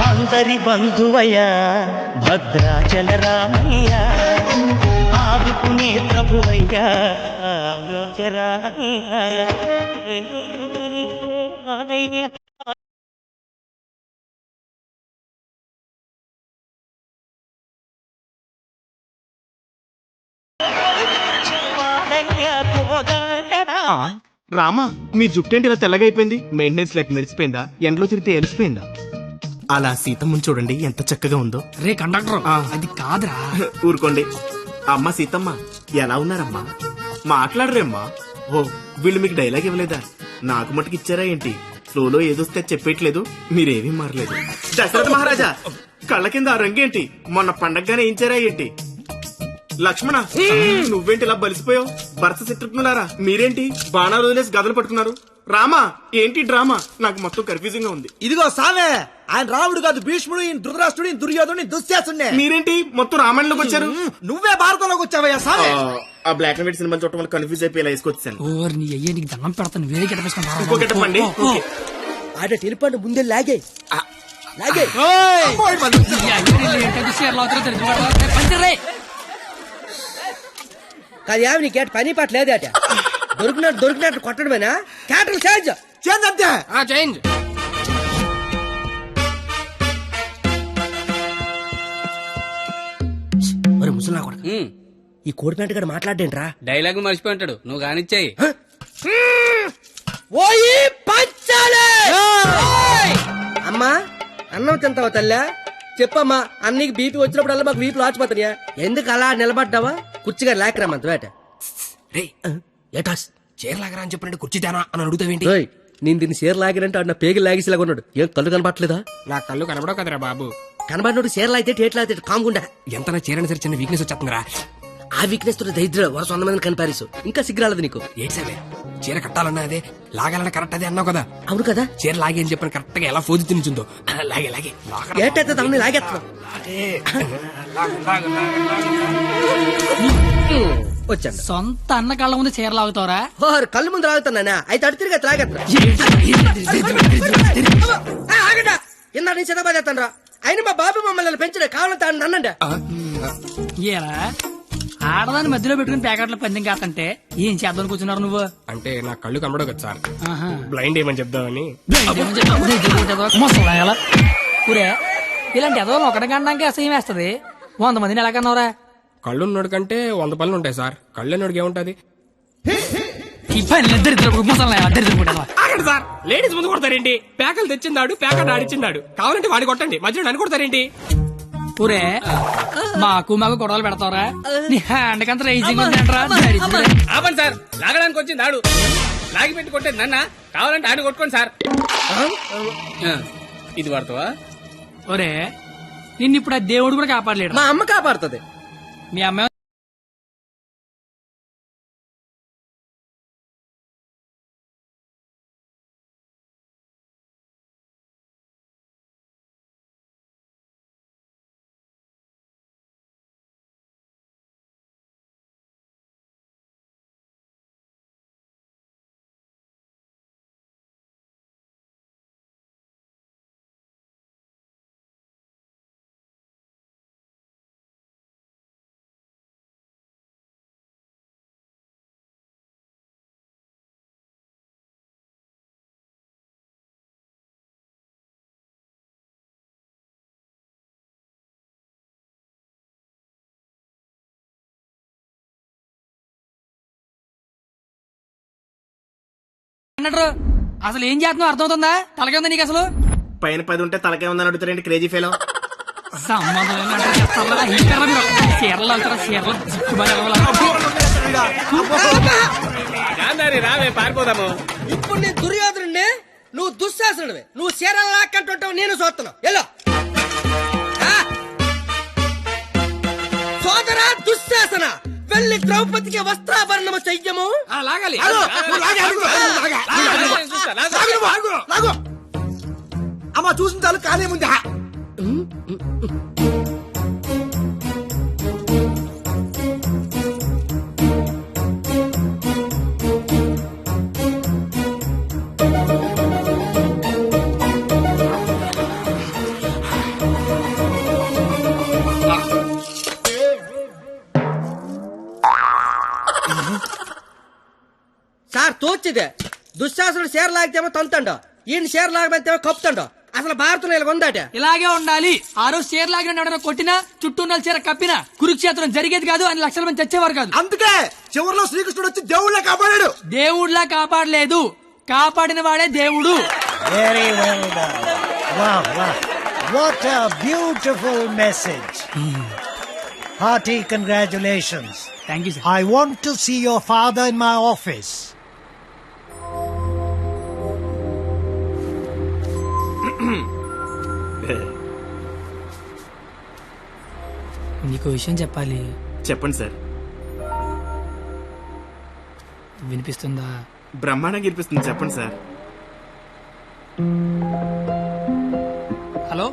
అందరి బంధువయ్యా భద్రాచల రామయ్య, ఆదుకునే ప్రభువయ్యా. రామా, మీ జుట్టు ఏంటి ఇలా తెల్లగా అయిపోయింది? మెయింటెనెన్స్ లేక మెరిసిపోయిందా? ఎండలో తిరిగితే ఎలిసిపోయిందా? అలా సీతమ్మని చూడండి ఎంత చక్కగా ఉందో. రే కండక్టర్, అది కాదురా. ఊరుకోండి. అమ్మ సీతమ్మ, ఎలా ఉన్నారమ్మా? మాట్లాడరేమ్మా? ఓ, వీళ్ళు మీకు డైలాగ్ ఇవ్వలేదా? నాకు మటుకు ఇచ్చారా ఏంటి? ఫ్లోలో ఏదొస్తే చెప్పేయట్లేదు, మీరేమీ మారలేదు. దశరథ మహారాజా, కళ్ళ కింద ఆ రంగేంటి? మొన్న పండగగానే ఏంచారా ఏంటి? లక్ష్మణ, నువ్వేంటి ఇలా బలిసిపోయావు? భరత శత్రుఘ్నులారా, మీరేంటి బాణాలు వదిలేసి గదలు పట్టుకున్నారు? రామా, ఏంటి డ్రామా? నాకు మొత్తం కన్ఫ్యూజింగ్ గా ఉంది. ఇదిగో సామే, ఆయన రాముడు కాదు, భీష్ముడు, ఈయన ధృతరాష్ట్రుడు, ఈయన దుర్యోధనుడు, దుశ్శాసుడే. మీరేంటి మొత్తం రామాయణంలోకి వచ్చారు? నువ్వే భారతంలోకి వచ్చావయ్యా సామే. ఆ బ్లాక్ అండ్ వైట్ సినిమా చూడటం వల్ల కన్ఫ్యూజ్ అయిపోయి ఇలా వేసుకొచ్చాను. ఓర్ నీ అయ్యే నీకు దండం పెడతాను. వేరే గిట్టపేసుకుంటా. ఇంకో గెటప్ అండి. ఓకే. ఆడ టెలిపండి ముందే లాగే లాగే. కాదు ఏమి నీ కేట పని పాట లేదట. దొరికినట్టు కొట్టడమేనా? క్యాటల్ చేంజ్ చేంజ్ అంతే. చేంజ్. మరి ముసలా కొడక, ఈ కోడిపేంట గడ మాట్లాడేంట్రా? డైలాగ్ మర్చిపోయి ఉంటాడు, నువ్వు కానిచ్చాయి. ఓయి పంచాలే. అమ్మా, అన్నం తింటావా తల్లా? చెప్పమ్మా, అన్నికి బీపీ వచ్చినప్పుడల్లా మాకు బీపీ లాచిపోతాయా? ఎందుకు అలా నిలబడ్డావా? కుర్చీగా లేకరామంత వేట. ఏటాస్ చీరలాగరా అని చెప్పినట్టు కుర్చీ తేనా అని అడుగుతావేంటి? నేను దీన్ని చీర లాగినంటే ఆడు నా పేగి లాగేసేలాగా ఉన్నాడు. ఏం కళ్ళు కనపట్లేదా? నా కళ్ళు కనబడవు కదరా బాబు. కనబడినోడు చీరలు అయితే టేట్లు అయితే కాముకుండా. ఎంత నా చీరని సరే చిన్న వీక్నెస్ వచ్చేస్తుందిరా. ఆ వీక్నెస్ తో దరిద్ర వరుస 100 మందిని కనిపారేసు. ఇంకా సిగ్గురాలదు నీకు. ఏంటి సార్ చీర కట్టాలన్నా అదే, లాగాలన్నా కరెక్ట్ అదే అన్నావు కదా. అవును కదా. చీర లాగే అని చెప్పిన కరెక్ట్ గా ఎలా ఫోజు తినిచుందో లాగే లాగే ఏటైతే తమని లాగేస్తున్నావు. వచ్చాను. సొంత అన్న కళ్ళ ముందు చీర లాగుతావరా? కళ్ళు ముందు లాగుతున్నానా? అయితే అడు తిరిగి లాగేస్తున్నా. ఇందా నేను చిన్నబాద్ చేస్తాను రా. అయినా మా బాబు మమ్మల్ని పెంచడే, కావాలంటే అన్నండి. ఏరా ఆడదాన్ని మధ్యలో పెట్టుకుని ప్యాకెట్ల పందెం కాకంటే ఏం చేద్దాం కూర్చున్నారు నువ్వు? అంటే నా కళ్ళు కనబడవు కదా సార్, ఆహా. బ్లైండ్ ఏమని చెప్దామని. ఊరే ఇలాంటి ఎదవలు ఒకటి కనడానికి అసహ్యం వేస్తది. 100 మందిని ఎలా కన్నావురా? కళ్ళు ఉన్నోడు కంటే 100 పనులు ఉంటాయి సార్. కళ్ళు ఉన్నోడికి ఏముంటది? ఆగండి సార్, లేడీస్ ముందు కొడతారేంటి? ప్యాకలు తెచ్చిందాడు, ప్యాకెట్ ఆడిచ్చిందాడు. కావాలంటే వాడి కొట్టండి, మధ్యలో నన్ను కొడతారేంటి? ఊరే మాకు గొడవలు పెడతావరా? నీ హ్యాండ్ కంత రైజింగ్ ఉందంటరా? ఆపండి సార్, లాగడానికి వచ్చింది ఆడు, లాగి పెట్టి కొట్టేది నన్న. కావాలంటే ఆడి కొట్టుకోండి సార్. ఇది వాడతావా? ఒరే నిన్ను ఇప్పుడు ఆ దేవుడు కూడా కాపాడలేడు. మా అమ్మ కాపాడుతుంది. మీ అమ్మ అన్నట్టు అసలు ఏం చేస్తున్నావు అర్థమవుతుందా? తలకే ఉందా నీకు అసలు? పైన 10 ఉంటే తలకే ఉందని అడుగుతారండి క్రేజీ ఫెలో. సంబంధం లేని అట్లా చేస్తారా? ఈ కర్ర మీరు చీరలు వెళ్తారా? చీరలు జిక్కుమని రావే పారిపోదాము. ఇప్పుడు నేను దుర్యోధనుడిని, నువ్వు దుశ్శాసనుడివి. నువ్వు చీరలు లాక్కంటుంటావు, నేను చూస్తున్నావు. ఎల్లో సోదరా దుశ్శాసన, వెళ్ళి ద్రౌపదికి వస్త్రాభరణము చెయ్యము. లాగాలి. అమ్మ చూసిన చాలు కానీ ముందు సార్ తోచిదే, దుశ్శాసనుడు చీర లాగితేమో తంతండో, ఈయన చీర లాగమంతేమో కప్పుతండో. అసలు భారతంలో ఇలా ఉందాట. ఇలాగే ఉండాలి. ఆ రోజు చీర లాగిన ఎవడైనా కొట్టినా, చుట్టూ ఉన్న చీర కప్పినా కురుక్షేత్రం జరిగేది కాదు, అని లక్షల మంది చచ్చేవారు కాదు. అందుకే చివరిలో శ్రీకృష్ణుడు వచ్చి దేవుళ్ళ కాపాడాడు. దేవుడిలా కాపాడలేదు, కాపాడిన వాడే దేవుడు. Very well done. Wow, wow. What a beautiful message. Hearty congratulations. Thank you sir. I want to see your father in my office. నీకు విషయం చెప్పాలి. చెప్పండి సార్. వినిపిస్తుందా? బ్రహ్మాండంగా వినిపిస్తుంది, చెప్పండి sir. Hello,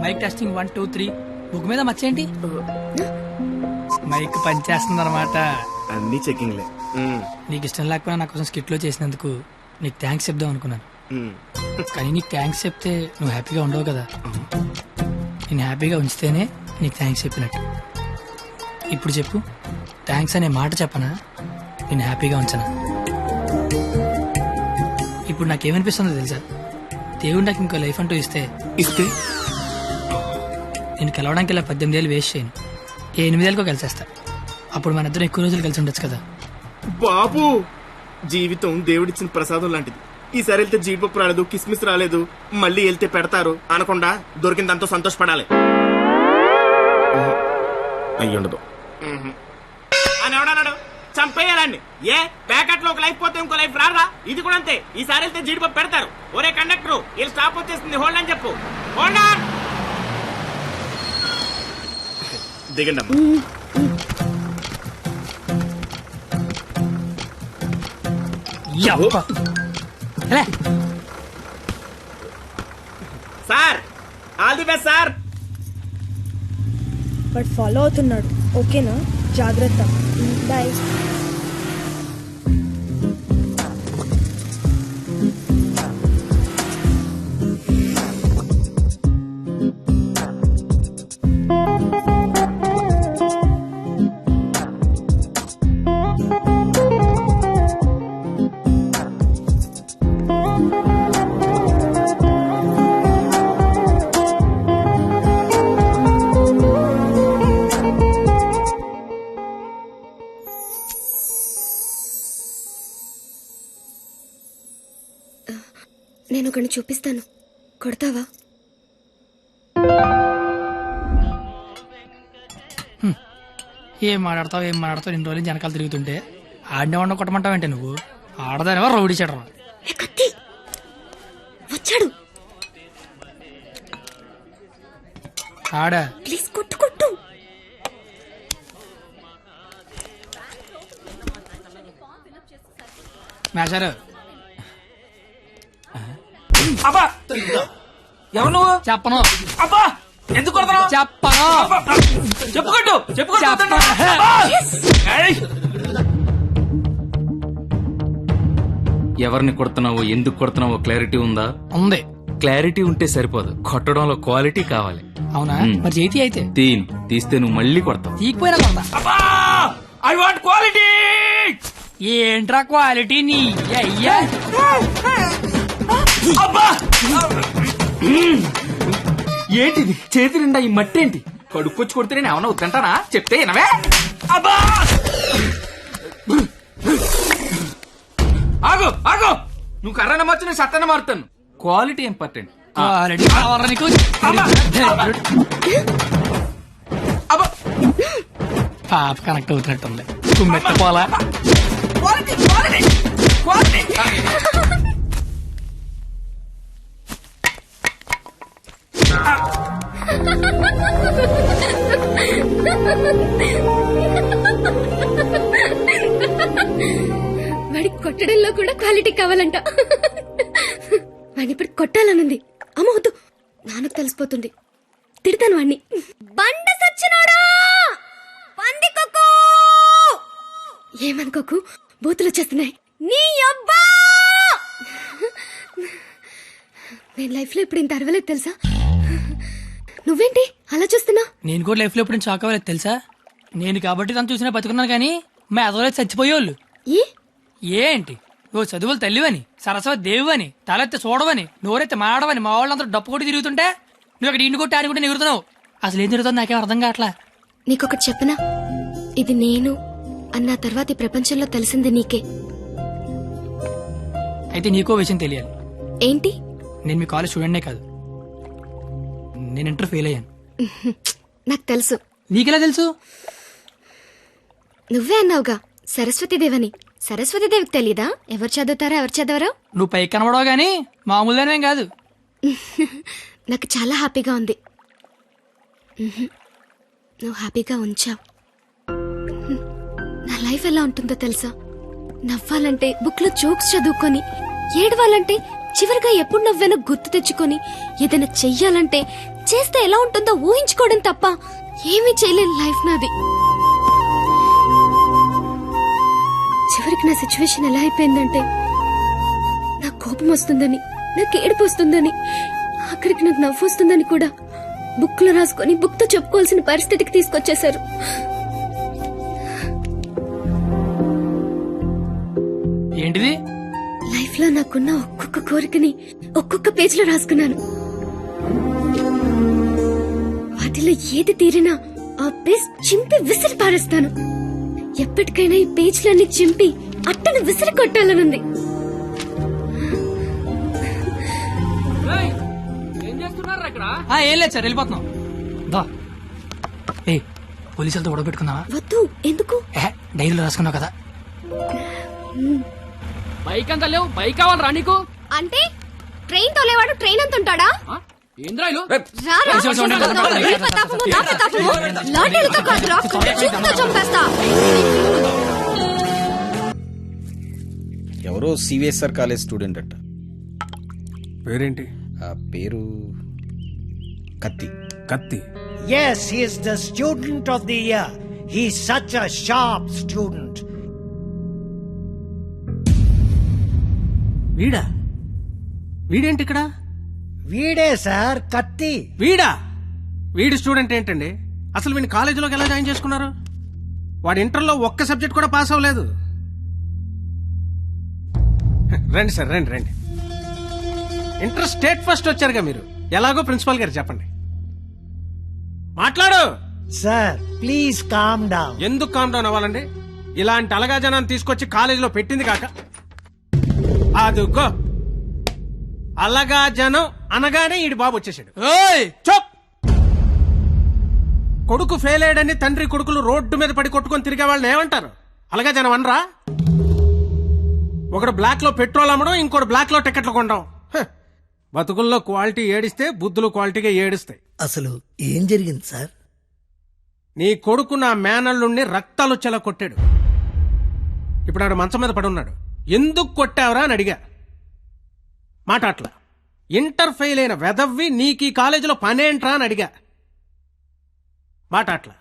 mic testing 1 2 3. Book మీద మర్చేంటి? మైక్ పనిచేస్తుంది అనమాట. అన్ని చెకింగ్లే. నీకు ఇష్టం లేకపోయినా నా కోసం స్కిట్ లో చేసినందుకు నీకు థ్యాంక్స్ చెప్దాం అనుకున్నాను. కానీ నీకు థ్యాంక్స్ చెప్తే నువ్వు హ్యాపీగా ఉండవు కదా. నేను హ్యాపీగా ఉంచితేనే నీకు థ్యాంక్స్ చెప్పినట్టు. ఇప్పుడు చెప్పు, థ్యాంక్స్ అనే మాట చెప్పనా, నేను హ్యాపీగా ఉంచనా? ఇప్పుడు నాకేమనిపిస్తుందో తెలుసా? దేవుడు నాకు ఇంకో లైఫ్ అంటూ ఇస్తే నేను కలవడానికి ఇలా 18 ఏళ్ళు వేస్ట్ చేయను, 8 ఏళ్ళకో కలిసేస్తా. అప్పుడు మన ఇద్దరు ఎక్కువ రోజులు కలిసి ఉండొచ్చు కదా. బాబు, జీవితం దేవుడిచ్చిన ప్రసాదం లాంటిది. ఈసారి వెళ్తే జీడిపప్పు రాలేదు, కిస్మిస్ రాలేదు, మళ్ళీ వెళ్తే పెడతారు అనకుండా దొరికిందంతో సంతోషపడాలి. అయ్యుండదు అని ఎవడన్నాడు? చంపేయాలండి. ఏ ప్యాకెట్ లో ఒక లైఫ్ పోతే ఇంకో లైఫ్ రారా? ఇది కూడా అంతే. ఈసారి వెళ్తే జీడిపప్పు పెడతారు. ఒరే కండక్టర్, వీళ్ళు స్టాప్ వచ్చేస్తుంది, హోల్డ్ అని చెప్పు. Hold on. దిగండి అమ్మా. Sir, all the best sir. But follow అవుతున్నాడు. ఓకేనా? జాగ్రత్త. బాయ్. నేను ఒకరిని చూపిస్తాను, కొడతావా? ఏం మాట్లాడతావు ఇన్ని రోజులు వెనకాల తిరుగుతుంటే ఆడినే ఉండ కొట్టమంటావంటే నువ్వు ఆడదానివా రౌడీ చెడరా? వచ్చాడు. ఆడా ప్లీజ్ కొట్టు కొట్టు. మేషారు. అబ్బా, ఎవరు నువ్వు? చెప్పను. అబ్బా, ఎందుకు కొడుతున్నావు? చెప్పను. చెప్పుకోట్టు చెప్పుకోట్టు. ఎవరిని కొడుతున్నావో, ఎందుకు కొడుతున్నావో క్లారిటీ ఉందా? ఉంది. క్లారిటీ ఉంటే సరిపోదు, కొట్టడంలో క్వాలిటీ కావాలి. అవునా? మరి చేతి అయితే తీస్తే నువ్వు మళ్ళీ కొడతావు. తీకపోయినా కొడతా. అబ్బా, ఐ వాంట్ క్వాలిటీ. ఏంట్రా క్వాలిటీ నీ అయ్యా? అబ్బా, ఏంటిది చేతి నిండా ఈ మట్టి ఏంటి? కడుక్కొచ్చి కొడితే నేను ఏమన్నా వద్దంటానా? చెప్తే వినవే. అబ్బా, ఆగు ఆగు, నువ్వు కర్రన మార్చు నేను సత్తన మారుతాను. Quality important. ఆల్రెడీ కావాలా నీకు? పాప కనెక్ట్ అవుతున్నట్టుంది. కుమ్మెత్త పోలా. వాడికి కొట్టడంలో కూడా క్వాలిటీ కావాలంట. వాడిని ఇప్పుడు కొట్టాలనుంది. అమ్మ వద్దు, నాన్నకు తెలిసిపోతుంది. తిడతాను వాణ్ణి. బండ సచ్చినోడా, పందికొక్కు. ఏమనుకోకు, బూతులు వచ్చేస్తున్నాయి. నీ అబ్బా, నేను లైఫ్ లో ఇప్పుడు ఇంత అరవలేదు తెలుసా? నువ్వేంటి అలా చూస్తున్నా? నేను కూడా లైఫ్ లో ఎప్పుడు షాక్ అవ్వలేదు తెలుసా? నేను కాబట్టి తను చూసినా బతుకున్నాను కానీ మా అదవలేదు చచ్చిపోయేవాళ్ళు. ఏంటి ఓ చదువులు తల్లివని, సరస్వతి దేవువని, తలెత్తి చూడవని, నోరెత్తి మాడవని మా వాళ్ళందరూ డప్పు కొట్టి తిరుగుతుంటే నువ్వు అక్కడ ఇంటి కొట్టి ఆడుకుంటే ఎగురుతున్నావు. అసలు ఏం జరుగుతుంది నాకేం అర్థం కావట్లా. నీకొకటి చెప్పనా? ఇది నేను అన్న తర్వాత ఈ ప్రపంచంలో తెలిసింది నీకే. అయితే నీకో విషయం తెలియాలి. ఏంటి? నేను మీ కాలేజ్ స్టూడెంట్నే కాదు, నేను ఇంటర్ ఫెయిల్ అయ్యాను. నాకు తెలుసు. నీకెలా తెలుసు? నువ్వే అన్నావుగా సరస్వతీదేవని. సరస్వతీదేవికి తెలీదా ఎవరు చదువుతారా ఎవరు చదవరా? నువ్వు పైకి కనబడవు గానీ మామూలుగానేం కాదు. నాకు చాలా హ్యాపీగా ఉంది. నువ్వు హ్యాపీగా ఉంచావు. నా లైఫ్ ఎలా ఉంటుందో తెలుసా? నవ్వాలంటే బుక్ లో జోక్స్ చదువుకొని, ఏడవాలంటే చివరిగా ఎప్పుడు నవ్వానో గుర్తు తెచ్చుకొని, ఏదైనా చెయ్యాలంటే చేస్తే ఎలా ఉంటుందో ఊహించుకోవడం తప్ప ఏమీ చేయలేని లైఫ్ నాది. చివరికి నా సిచ్యువేషన్ ఎలా అయిపోయిందంటే, నాకు కోపం వస్తుందని, నాకు ఏడుపు వస్తుందని, ఆఖరికి నాకు నవ్వు వస్తుందని కూడా బుక్ లో రాసుకొని బుక్ తో చెప్పుకోవాల్సిన పరిస్థితికి తీసుకొచ్చేశారు. ఏంటిది? లైఫ్ లో నాకున్న ఒక్కొక్క కోరికని ఒక్కొక్క పేజ్ లో రాసుకున్నాను. వాటిలో ఏది తీరినా ఆ పేజ్ చింపి విసిరి పారేస్తాను. ఎప్పటికైనా ఈ పేజ్లన్నీ చింపి అట్టను విసిరి కొట్టాలనుంది. ఏం లేదు సార్, వెళ్ళిపోతున్నాం. ఏ పోలీసులతో గొడవ పెట్టుకున్నావా? వద్దు. ఎందుకు? డైరీలో రాసుకున్నావు కదా. బైక్ అంతా లేవు, బైక్ కావాలరా నీకు? అంటే ట్రైన్ తోలేవాడు ట్రైన్ అంత ఉంటాడా? ఏంద్రాయిలు ఎవరో సివిఎస్ఆర్ కాలేజ్ స్టూడెంట్ అంట. పేరేంటి? ఆ పేరు కత్తి. కత్తి. Yes, he is the student of the year. He's such a sharp student. వీడా? వీడేంటి ఇక్కడ? వీడే సార్ కత్తి. వీడా? వీడి స్టూడెంట్ ఏంటండి? అసలు వీడిని కాలేజీలోకి ఎలా జాయిన్ చేసుకున్నారు? వాడి ఇంటర్లో ఒక్క సబ్జెక్ట్ కూడా పాస్ అవ్వలేదు. రండి సార్, రండి రండి. ఇంటర్ స్టేట్ ఫస్ట్ వచ్చారుగా మీరు, ఎలాగో ప్రిన్సిపాల్ గారు చెప్పండి. మాట్లాడు సార్. Please calm down. ఎందుకు కామ్ డౌన్ అవ్వాలండి? ఇలాంటి అలగా జనాన్ని తీసుకొచ్చి కాలేజీలో పెట్టింది కాక అదుగో అలగా జనం అనగానే ఈడి బాబు వచ్చేసాడు. చోప్! కొడుకు ఫెయిల్ అయ్యాడని తండ్రి కొడుకులు రోడ్డు మీద పడి కొట్టుకొని తిరిగే వాళ్ళని ఏమంటారు? అలగా జనం అనరా? ఒకడు బ్లాక్ లో పెట్రోల్ అమ్మడం, ఇంకోటి బ్లాక్ లో టికెట్లు కొనడం. బతుకుల్లో క్వాలిటీ ఏడిస్తే బుద్ధులు క్వాలిటీగా ఏడుస్తాయి. అసలు ఏం జరిగింది సార్? నీ కొడుకు నా మేనల్లుణ్ణి రక్తాలు వచ్చేలా కొట్టాడు. ఇప్పుడు ఆడు మంచం మీద పడున్నాడు. ఎందుకు కొట్టావురా అని అడిగా. మాట అట్లా. ఇంటర్ ఫెయిల్ అయిన వెదవ్వి నీకు ఈ కాలేజీలో పనేంట్రా అని అడిగా. మాట అట్లా.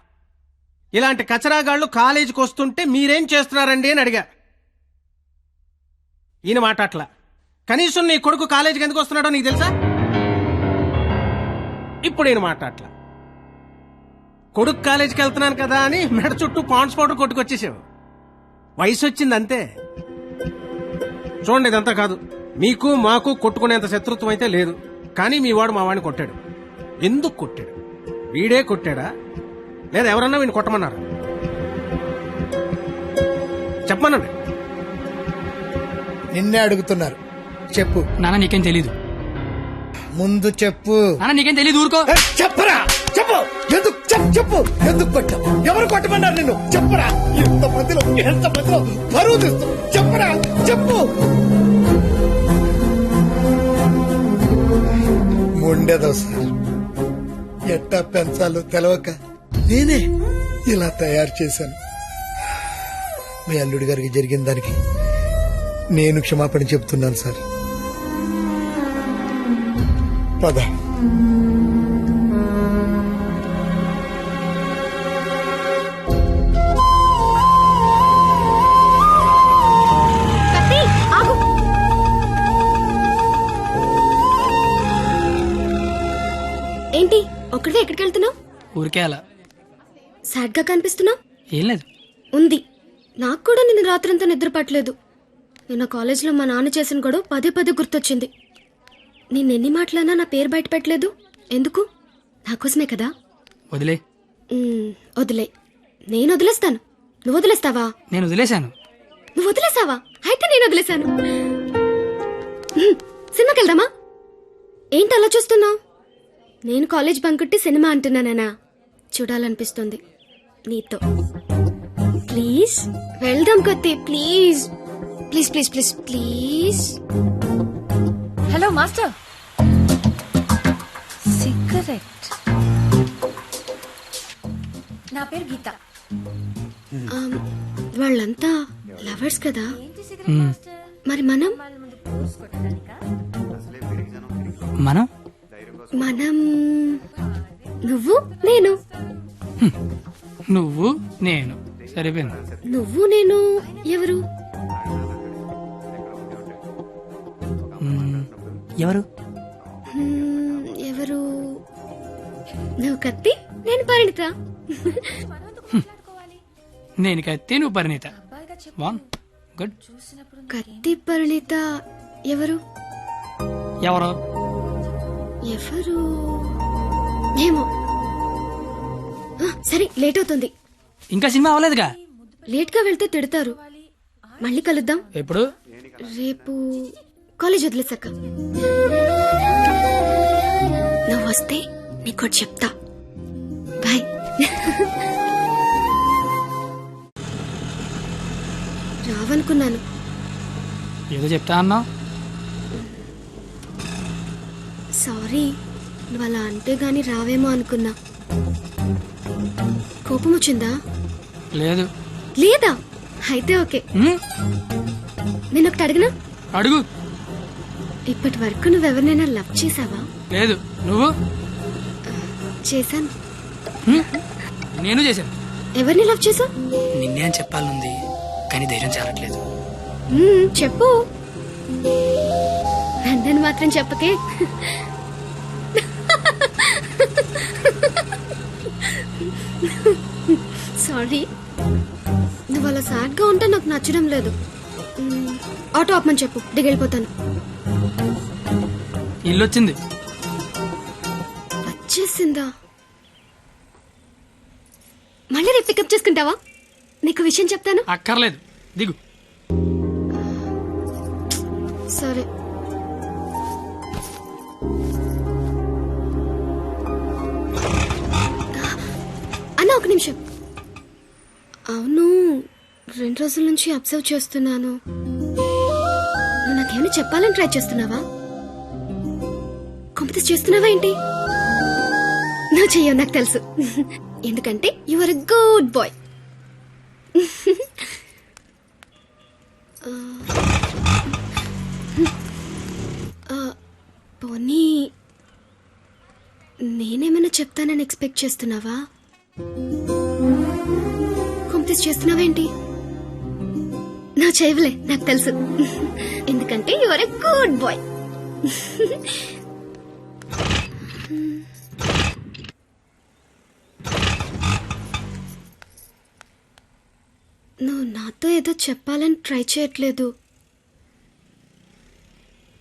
ఇలాంటి కచరాగాళ్లు కాలేజీకి వస్తుంటే మీరేం చేస్తున్నారండి అని అడిగా. ఈయన మాట అట్లా. కనీసం నీ కొడుకు కాలేజీకి ఎందుకు వస్తున్నాడో నీకు తెలుసా? ఇప్పుడు ఈయన మాట అట్లా. కొడుకు కాలేజీకి వెళ్తున్నాను కదా అని మెడ చుట్టూ పాండ్స్ పౌడర్ కొట్టుకొచ్చేసావు. వయసు వచ్చింది అంతే. చూడండి, ఇదంతా కాదు. మీకు మాకు కొట్టుకునేంత శత్రుత్వం అయితే లేదు. కానీ మీ వాడు మా వాడిని కొట్టాడు. ఎందుకు కొట్టాడు? వీడే కొట్టాడా లేదా ఎవరన్నా వీడిని కొట్టమన్నారా? చెప్పమనండి. నిన్నే అడుగుతున్నారు. చెప్పు. నాన్న నీకేం తెలీదు. ముందు చెప్పు. నాన్న నీకేం తెలీదు, ఊరుకో. చెప్పరా, చెప్పు. ఎందుకు చెప్పు, ఎందుకు కొట్టావు? ఎవరు కొట్టమన్నారు నిన్ను? చెప్పరా. ఎంత మందిలో బరువు తీస్తావు? చెప్పరా, చెప్పు. ఉండేదో సార్, ఎట్టా పెంచాలో తెలవక నేనే ఇలా తయారు చేశాను. మీ అల్లుడి గారికి జరిగిన దానికి నేను క్షమాపణ చెప్తున్నాను సార్. పద. ఏంటి ఒక్కడే ఎక్కడికి వెళ్తున్నావు? ఊరికే అలా. సాడ్ గా కనిపిస్తున్నావు. ఏం లేదు. ఉంది. నాకు కూడా నిన్న రాత్రంతా నిద్ర పట్టలేదు. నిన్న కాలేజీలో మా నాన్న చేసిన గొడవ పదే పదే గుర్తొచ్చింది. నిన్నెన్ని మాటలన్నా నా పేరు బయట పెట్టలేదు. ఎందుకు? నాకోసమే కదా. వదిలే. వదిలే. నేను వదిలేస్తాను. నువ్వు వదిలేస్తావా? నేను వదిలేశాను. నువ్వు వదిలేసావా? అయితే నేను వదిలేశాను. సినిమాకి వెళ్దామా? ఏంటి అలా చూస్తున్నావు? నేను కాలేజ్ బంకుట్టి సినిమా అంటున్నానా? చూడాలనిపిస్తుంది నీతో. ప్లీజ్ వెళ్దాం కత్తి. Please please please please please. Hello master. Cigarette. నా పేరు గీత. వాళ్ళంతా లవర్స్ కదా, మరి మనం మనం మనం నువ్వు నేను. నువ్వు నేను సరిపోయింది. నువ్వు నేను ఎవరు? ఎవరు? ఎవరు? నువ్వు కత్తి, నేను పరిణిత. నేను కత్తి, నువ్వు పరిణిత. గుడ్. కత్తి పరిణిత ఎవరు? ఎవరు? ఎవరు ఏమో. సరే, లేట్ అవుతుంది. ఇంకా సినిమా అవ్వలేదుగా. లేట్ గా వెళ్తే తిడతారు. మళ్ళీ కలుద్దాం. ఎప్పుడు? రేపు కాలేజ్ వదిలేసాక. నువ్వు వస్తే నీకు చెప్తా. బాయ్. రావనుకున్నాను. ఏదో చెప్తా అన్నా. సారీ, నువ్వు అలా అంటే గాని రావేమో అనుకున్నా. కోపం వచ్చిందా? లేదు. లేదా? అయితే ఓకే. నేను ఒకటి అడిగినా? అడుగు. ఇప్పటి వరకు నువ్వెవరినైనా లవ్ చేసావా? లేదు. నువ్వు? చేశాను. నేను చేశాను. ఎవరిని లవ్ చేసా? నిన్నే అని చెప్పాలనుంది, కానీ ధైర్యం చాలట్లేదు. చెప్పు. నందని మాత్రం చెప్పకే. సారీ. నువ్వు అలా సాడ్ గా ఉంటే నాకు నచ్చడం లేదు. ఆటో ఆపమని చెప్పు, దిగెళ్ళిపోతాను. ఇల్లు వచ్చింది. వచ్చేసిందా? మళ్ళీ రేపు పికప్ చేసుకుంటావా? నీకు విషయం చెప్తాను. అక్కర్లేదు, దిగు. సరే. అన్న, ఒక నిమిషం. అవును, 2 రోజుల నుంచి అబ్జర్వ్ చేస్తున్నాను. నువ్వు నాకేమైనా చెప్పాలని ట్రై చేస్తున్నావా? కాంపిటీస్ చేస్తున్నావా ఏంటి? నువ్వు చెయ్యవు, నాకు తెలుసు. ఎందుకంటే you are a good boy. పోనీ నేనేమైనా చెప్తానని ఎక్స్పెక్ట్ చేస్తున్నావా? కాంపిటీస్ చేస్తున్నావేంటి? నా చేయవులే, నాకు తెలుసు. ఎందుకంటే you are a good boy. నువ్వు నాతో ఏదో చెప్పాలని ట్రై చేయట్లేదు.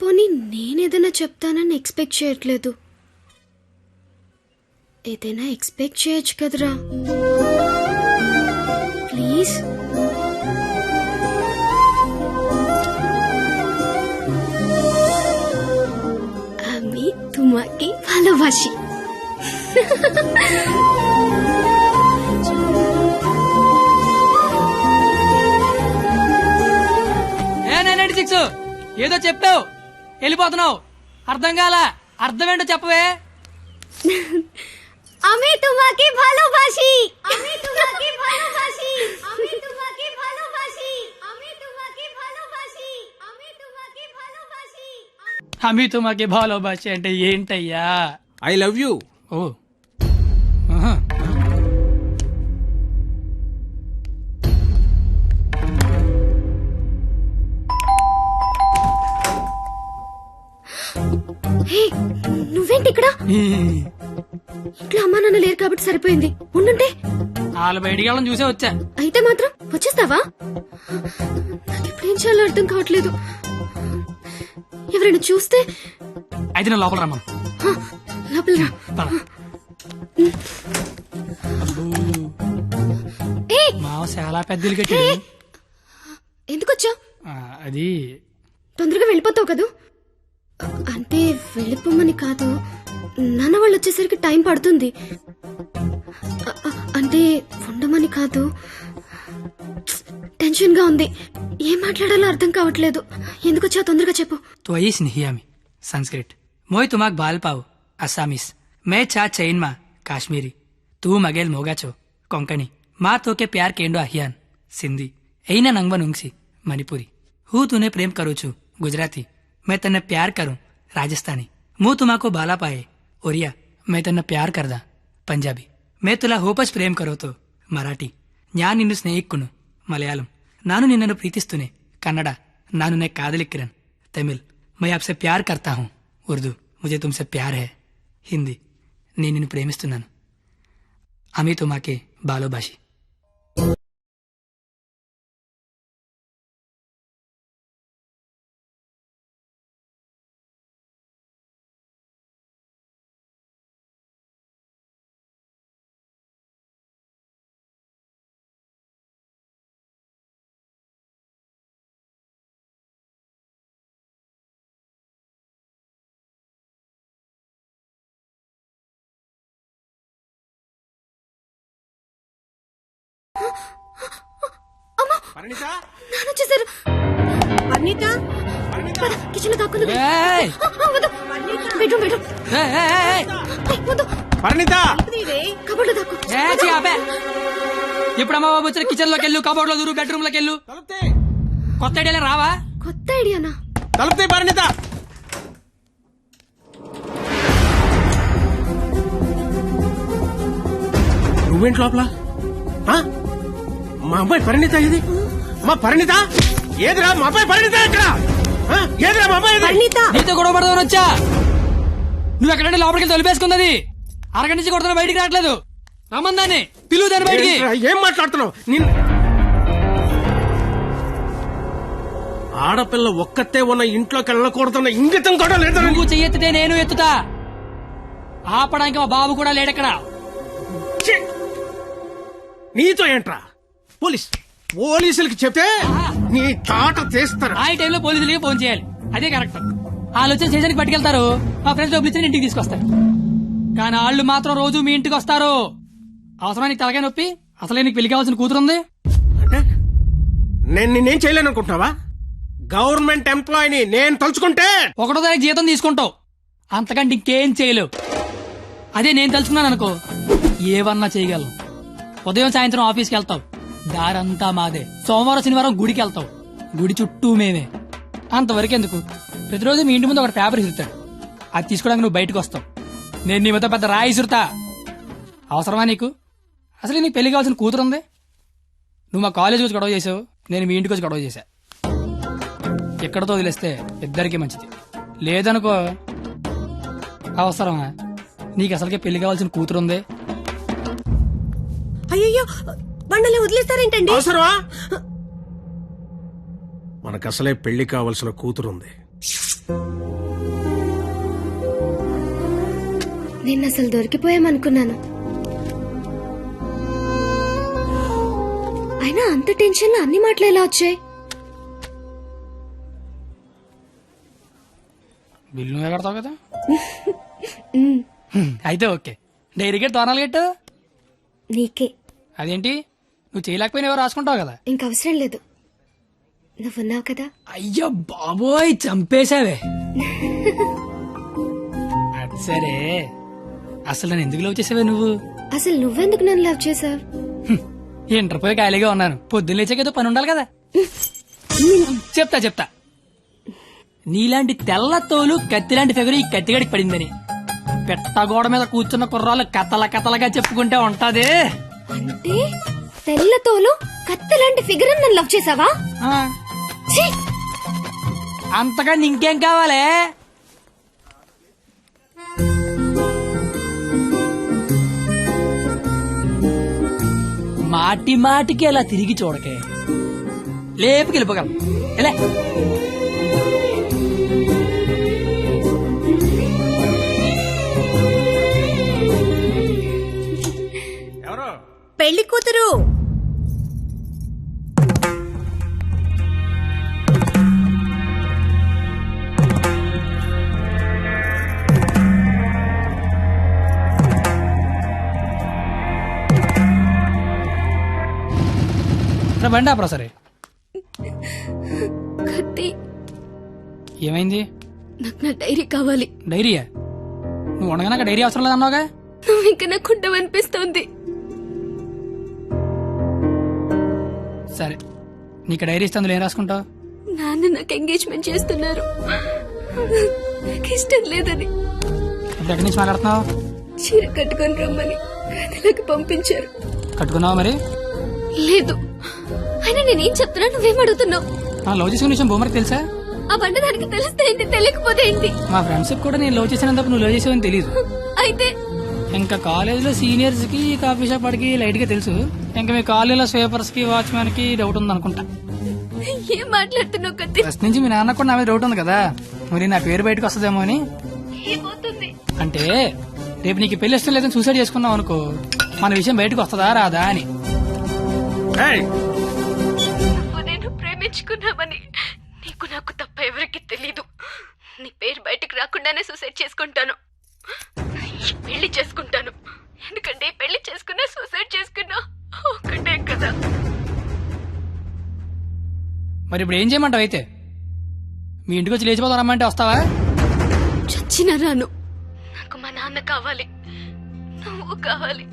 పోనీ నేనేదైనా చెప్తానని ఎక్స్పెక్ట్ చేయట్లేదు. ఏదైనా ఎక్స్పెక్ట్ చేయొచ్చు కదరా. ప్లీజ్. তোমাকে ভালোবাসি। ఏ 996 ఏదో చెప్పావు వెళ్ళిపోతున్నావు, అర్థం కాల, అర్థం ఏంటో చెప్పవే. আমি তোমাকে ভালোবাসি, আমি তোমাকে ভালোবাসি, আমি তোমাকে ভালোবাসি, আমি তোমাকে ভালোবাসি, আমি তোমাকে ভালোবাসি। అమి తుమాకి భాలోబాసి అంటే ఏంటయ్యా? I love you. ఓ ఆహా. హే, నువ్వేంటి ఇక్కడ? ఇంట్లో అమ్మా నాన్న లేరు కాబట్టి సరిపోయింది, ఉండుంటే. వాళ్ళు బయటికి వెళ్ళడం చూసే వచ్చా. అయితే మాత్రం వచ్చేస్తావా? నాకు ఇప్పుడు ఏం చేయాలో అర్థం కావట్లేదు. ఎవరైనా చూస్తే? అయితే నేను లోపల రమ్మను. లోపల రా. పద. ఏయ్, మావ చాలా పెద్దలు కట్టాడు. ఎందుకొచ్చా? అది తొందరగా వెళ్ళిపోతావు కదూ? అంటే వెళ్ళిపోమని కాదు, నాన్న వాళ్ళు వచ్చేసరికి టైం పడుతుంది. అంటే ఉండమని కాదు, టెన్షన్ గా ఉంది, ఏం మాట్లాడాలో అర్థం కావట్లేదు. ఎందుకొచ్చా తొందరగా చెప్పు. तो आई स्नेहियामी संस्कृत मोय तुमाक बाल पाव असामीस मैं चा चैन मा काश्मीरी तू मगेल मोगाचो कोंकणी माँ तो के प्यार केंडो अहियान सिंधी ऐना नंगवा नुंगसी मणिपुरी हूँ तूने प्रेम करू छू गुजराती मैं तन्ने प्यार करूं राजस्थानी मुँह तुमाको बाला पाए ओरिया मैं तन्ने प्यार करदा पंजाबी मैं तुला होपस प्रेम करो तो मराठी न्या निन्नु स्नेहिक्कुनु मलयालम नानु निन्ननु प्रीतिस्तुने कन्नड नानु ने कादलिक्किरन तमिल मैं आपसे प्यार करता हूँ उर्दू मुझे तुमसे प्यार है हिंदी నేను నిన్ను ప్రేమిస్తున్నాను అమీ తుమాకే బాలోబాషి నాన్న వచ్చేసారు. పద, కిచెన్ లో దాక్కుంది. ఏయ్! Bedroom bedroom. వద్దు. కబోర్డ్ లో దాక్కు. ఇప్పుడు అమ్మ బాబు వచ్చిన కిచెన్ లోకి వెళ్ళు, కబోర్డ్ లో దూరు, బెడ్రూమ్ లోకి వెళ్ళు. కొత్త ఐడియాలో రావా? కొత్త ఐడియానా? తలుపుతే పరిణిత. నువ్వేంటి లోపల? మా అమ్మాయి పరిణిత ఇది? మా పరిణిత ఏదిరా? మా అమ్మాయి పరిణిత ఎక్కడ? ఏదిరా మా అమ్మాయి? నీతో గొడవ పడదామని వచ్చా. నువ్వు ఎక్కడంటే లోపలికి వెళ్ళి తొలిపేసుకున్నది. అరగంట నుంచి కొడుతున్నా, బయటికి రావట్లేదు. రమ్మందాన్ని పిలువు దాన్ని బయటికి. ఏం మాట్లాడుతున్నావు? ఆడపిల్ల ఒక్కతే ఉన్న ఇంట్లోకి వెళ్ళకూడదన్న ఇంగితం కూడా లేదు. నువ్వు చెయ్యెత్తితే నేను ఎత్తుతా. ఆపడానికి మా బాబు కూడా లేడక్కడ. నీతో ఏంట్రా? పోలీసులకి చెప్తే నీ తాట తీస్తారు. ఆ టైంలో పోలీసులకి ఫోన్ చేయాలి, అదే కరెక్ట్. వాళ్ళు వచ్చి స్టేషన్కి పట్టుకెళ్తారు, మా ఫ్రెండ్స్ డబ్బులు ఇచ్చి ఇంటికి తీసుకొస్తారు. కానీ వాళ్ళు మాత్రం రోజు మీ ఇంటికి వస్తారు. అవసరమా నీకు తలకాయ నొప్పి? అసలే నీకు పెళ్లి కావాల్సిన కూతురుంది. అంటే నేను నిన్నేం చేయలేను అనుకుంటున్నావా? గవర్నమెంట్ ఎంప్లాయీని నేను తలుచుకుంటే 1వ తారీఖు జీతం తీసుకుంటావు, అంతకంటే ఇంకేం చేయలేవు. అదే నేను తలుచుకున్నాను అనుకో, ఏవన్నా చేయగలను. ఉదయం సాయంత్రం ఆఫీస్కి వెళ్తావు, దారంతా మాదే. సోమవారం శనివారం గుడికి వెళ్తావు, గుడి చుట్టూ మేమే. అంతవరకు ఎందుకు, ప్రతిరోజు మీ ఇంటి ముందు ఒక పేపర్ ఇస్తాడు, అది తీసుకోవడానికి నువ్వు బయటకు వస్తావు. నేను నీ మీద పెద్ద రాయి ఇసురుతా. అవసరమా నీకు? అసలు నీకు పెళ్లి కావాల్సిన కూతురుంది. నువ్వు మా కాలేజ్ వచ్చి గొడవ చేసావు, నేను మీ ఇంటికి వచ్చి గొడవ చేశా. ఎక్కడతో వదిలేస్తే ఇద్దరికీ మంచిది. లేదనుకో, అవసరమా? నీకు అసలుకే పెళ్లి కావాల్సిన కూతురుంది. అయ్యో, బండలే వదిలేస్తారేంటండి? అవసరమా? మనకు అసలే పెళ్లి కావాల్సిన కూతురుంది. నేను అసలు దొరికిపోయామనుకున్నాను. అయినా అంత టెన్షన్ లో అన్ని మాటలు ఎలా వచ్చాయి? బిల్లు నువ్వే కడతావు కదా. అయితే ఓకే. డైరీ గెట్ తోనాలు గెట్టు. నీకే. అదేంటి నువ్వు చేయలేకపోయినా ఎవరు రాసుకుంటావు కదా. ఇంకవసరం లేదు, నువ్వున్నావు కదా. అయ్యో బాబోయ్ చంపేశావే. అది సరే, అసలు నన్ను ఎందుకు లవ్ చేసావే నువ్వు? అసలు నువ్వెందుకు నన్ను లవ్ చేసావు? ఇంటర్ పోయి ఖాళీగా ఉన్నాను, పొద్దున్న లేచాకేదో పని ఉండాలి కదా. చెప్తా నీలాంటి తెల్ల తోలు కత్తిలాంటి ఫిగర్ ఈ కత్తిగడికి పడిందని పెట్టగోడ మీద కూర్చున్న కుర్రాలు కథలగా చెప్పుకుంటే ఉంటది. అంటే తెల్లతోలు కత్తిలాంటి ఫిగర్ నన్ను లవ్ చేసావా? ఛీ! అంతగా ఇంకేం కావాలే? మాటికి అలా తిరిగి చూడకే, లేపుకి వెళ్ళిపోగలం. ఎలా పెళ్లి కూతురు. బండి ఆపరా. సరే కత్తి, ఏమైంది? నాకు నా డైరీ కావాలి. డైరీయా? నువ్వు ఉండగా డైరీ అవసరం లేదన్నావుగా. నువ్వు ఇంకా నాకు ఉండవనిపిస్తోంది. సరే నీకు డైరీ ఇస్తే అందులో ఏం రాసుకుంటావు? నాన్న నాకు ఎంగేజ్మెంట్ చేస్తున్నారు, నాకు ఇష్టం లేదని. ఇప్పుడు ఎక్కడి నుంచి మాట్లాడుతున్నావు? చీర కట్టుకొని రమ్మని గదిలోకి పంపించారు. కట్టుకున్నావా మరి? లేదు. అయినా నేనేం చెప్తున్నా, నువ్వేం అడుగుతున్నావు? లవ్ చేసుకునే విషయం బొమ్మకి తెలుసా? ఆ బండ దానికి తెలిస్తే ఏంటి, తెలియకపోతే ఏంటి? మా ఫ్రెండ్స్ కూడా నేను లవ్ చేసినందుకు నువ్వు లవ్ చేసావని తెలియదు. అయితే ఇంకా కాలేజీలో సీనియర్స్ కి కాఫీ షాప్ వాడికి లైట్ గా తెలుసు. ఇంకా మీ కాలేజీలో స్వీపర్స్ కి వాచ్మెన్ కి డౌట్ ఉంది అనుకుంటా. ఏం మాట్లాడుతున్నావు కత్తి? ఫస్ట్ నుంచి మీ నాన్న కూడా నా మీద డౌట్ ఉంది కదా, మరి నా పేరు బయటకు వస్తుందేమో అని. ఏమవుతుంది అంటే రేపు నీకు పెళ్లి ఇష్టం లేదని సూసైడ్ చేసుకున్నావు అనుకో, మన విషయం బయటకు వస్తుందా రాదా అని. నువ్వు నేను ప్రేమించుకున్నామని నీకు నాకు తప్ప ఎవరికి తెలీదు. నీ పేరు బయటకు రాకుండానే సూసైడ్ చేసుకుంటాను, పెళ్లి చేసుకుంటాను. ఎందుకంటే పెళ్లి చేసుకున్నా సూసైడ్ చేసుకున్నా ఒకటే కదా. మరి ఇప్పుడు ఏం చేయమంటావు? అయితే మీ ఇంటికి వచ్చి లేచిపోతావు రమ్మంటే వస్తావా? చచ్చినా రాను. నాకు మా నాన్న కావాలి, నువ్వు కావాలి.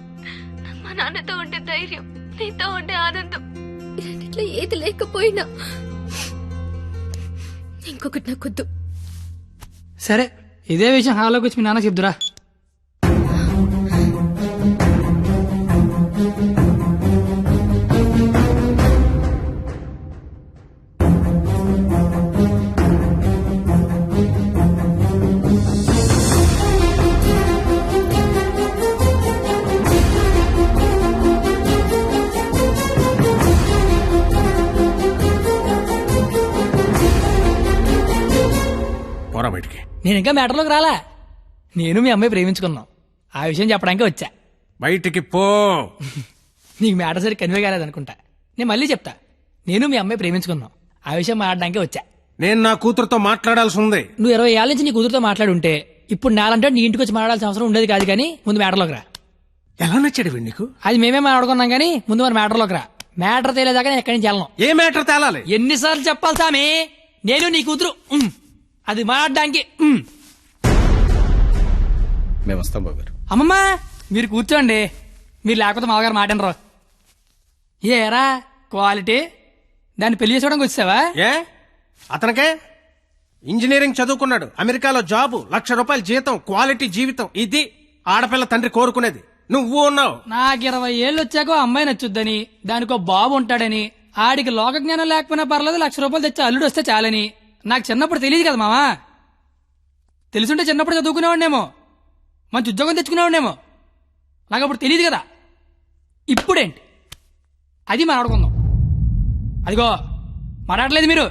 నాకు మా నాన్నతో ఉండే ధైర్యం, నీతో ఉండే ఆనందం, రెండిట్లో ఏది లేకపోయినా ఇంకొకటి నాకొద్దు. సరే ఇదే విషయం హాల్లోకి వచ్చి మీ నాన్న చెప్దురా. బయటికి. నేను ఇంకా మ్యాటర్లోకి రాలా. నేను మీ అమ్మాయి ప్రేమించుకున్నాం, ఆ విషయం చెప్పడానికి వచ్చా. బయటికి పో. నీకు మ్యాటర్ సరి కన్వే కాలేదనుకుంటా. నేను మళ్ళీ చెప్తా, నేను మీ అమ్మాయి ప్రేమించుకున్నాం, ఆ విషయం మాట్లాడడానికి వచ్చా. నేను నా కూతురుతో మాట్లాడాల్సి ఉంది. నువ్వు 20 ఏళ్ళ నుంచి నీ కూతురుతో మాట్లాడుంటే ఇప్పుడు నాలంటే నీ ఇంటికి వచ్చి మాట్లాడాల్సిన అవసరం ఉండేది కాదు. కానీ ముందు మ్యాటర్లోకి రా. ఎలా నచ్చాడు వీడు నీకు? అది మేమే మాట్లాడుకున్నాం, కానీ ముందు మన మ్యాటర్లోకి రా. మ్యాటర్ తేలేదాకా నేను ఎక్కడి నుంచి వెళ్ళను. ఏ మ్యాటర్ తేలాలి? ఎన్నిసార్లు చెప్పాలి సామి? నేను నీ కూతురు అది మాట్లాడడానికి. మేము వస్తాం బాబు. అమ్మమ్మ మీరు కూర్చోండి, మీరు లేకపోతే మామగారు మాటనరు. ఏరా క్వాలిటీ, దాన్ని పెళ్లి చేసుకోవడానికి వచ్చావా? ఏ అతనికే ఇంజనీరింగ్ చదువుకున్నాడు, అమెరికాలో జాబు, ₹1,00,000 జీతం, క్వాలిటీ జీవితం. ఇది ఆడపిల్ల తండ్రి కోరుకునేది. నువ్వు ఉన్నావు. నాకు 20 ఏళ్ళు వచ్చాక అమ్మాయి నచ్చుద్దని, దానికో బాబు ఉంటాడని, ఆడికి లోక జ్ఞానం లేకపోయినా పర్లేదు ₹1,00,000 తెచ్చి అల్లుడు వస్తే చాలని నాకు చిన్నప్పుడు తెలియదు కదా మామా. తెలుసుంటే చిన్నప్పుడు చదువుకునేవాడినేమో, మంచి ఉద్యోగం తెచ్చుకునేవాడినేమో. నాకు అప్పుడు తెలియదు కదా. ఇప్పుడేంటి అది మాట్లాడుకుందాం. అదిగో మాట్లాడలేదు మీరు.